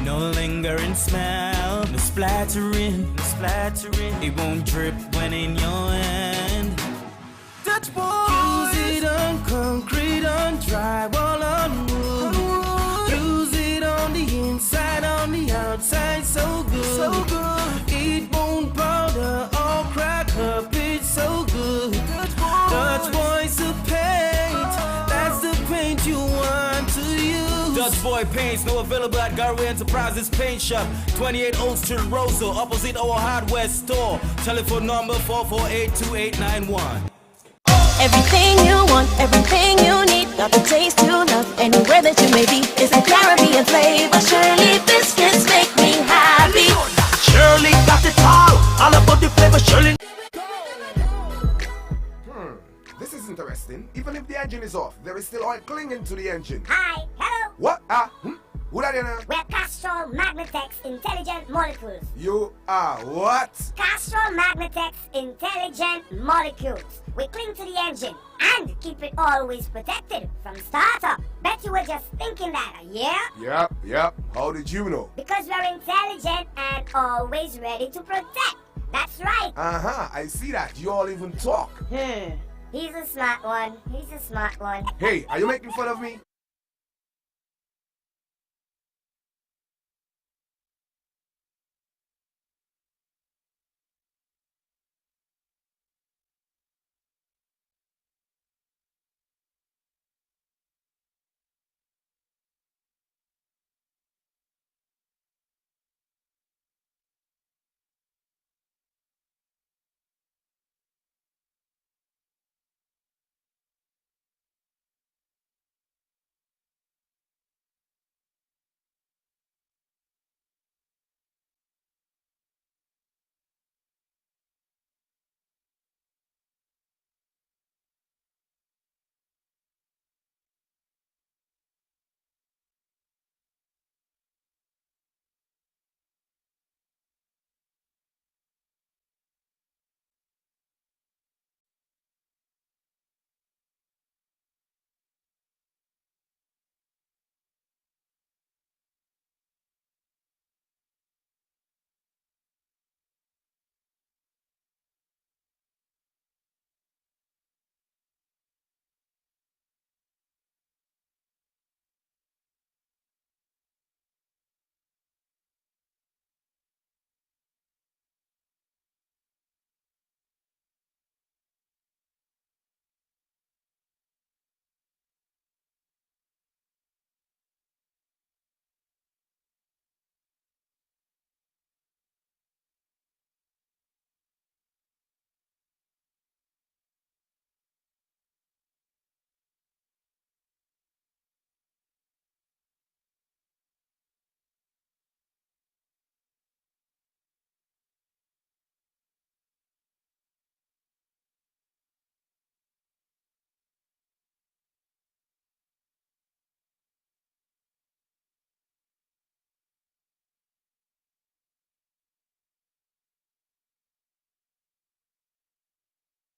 No lingering smell, no splattering, no splattering. It won't drip when in your hand. Dutch boys, use it on concrete, on drywall, on wood. Use it on the inside, on the outside, so good. So good. It won't powder or crack up, it's so good. Dutch boys the paint, that's the paint you want to use. Dutch Boy Paints, now available at Garway Enterprises Paint Shop, 28 Old Street, Roseau, opposite our hardware store. Telephone number 448-2891. Everything you want, everything you need, got the taste you love, anywhere that you may be. It's the Caribbean flavor. Shirley biscuits make me happy. Shirley got it all about the flavor. Shirley. This is interesting. Even if the engine is off, there is still oil clinging to the engine. Hi, hello. What? Who that you know? We're Castrol Magnetex Intelligent Molecules. You are what? Castrol Magnetex Intelligent Molecules. We cling to the engine and keep it always protected from startup. Bet you were just thinking that, yeah? Yep. How did you know? Because we're intelligent and always ready to protect. That's right. I see that. You all even talk. He's a smart one. Hey, are you making fun of me?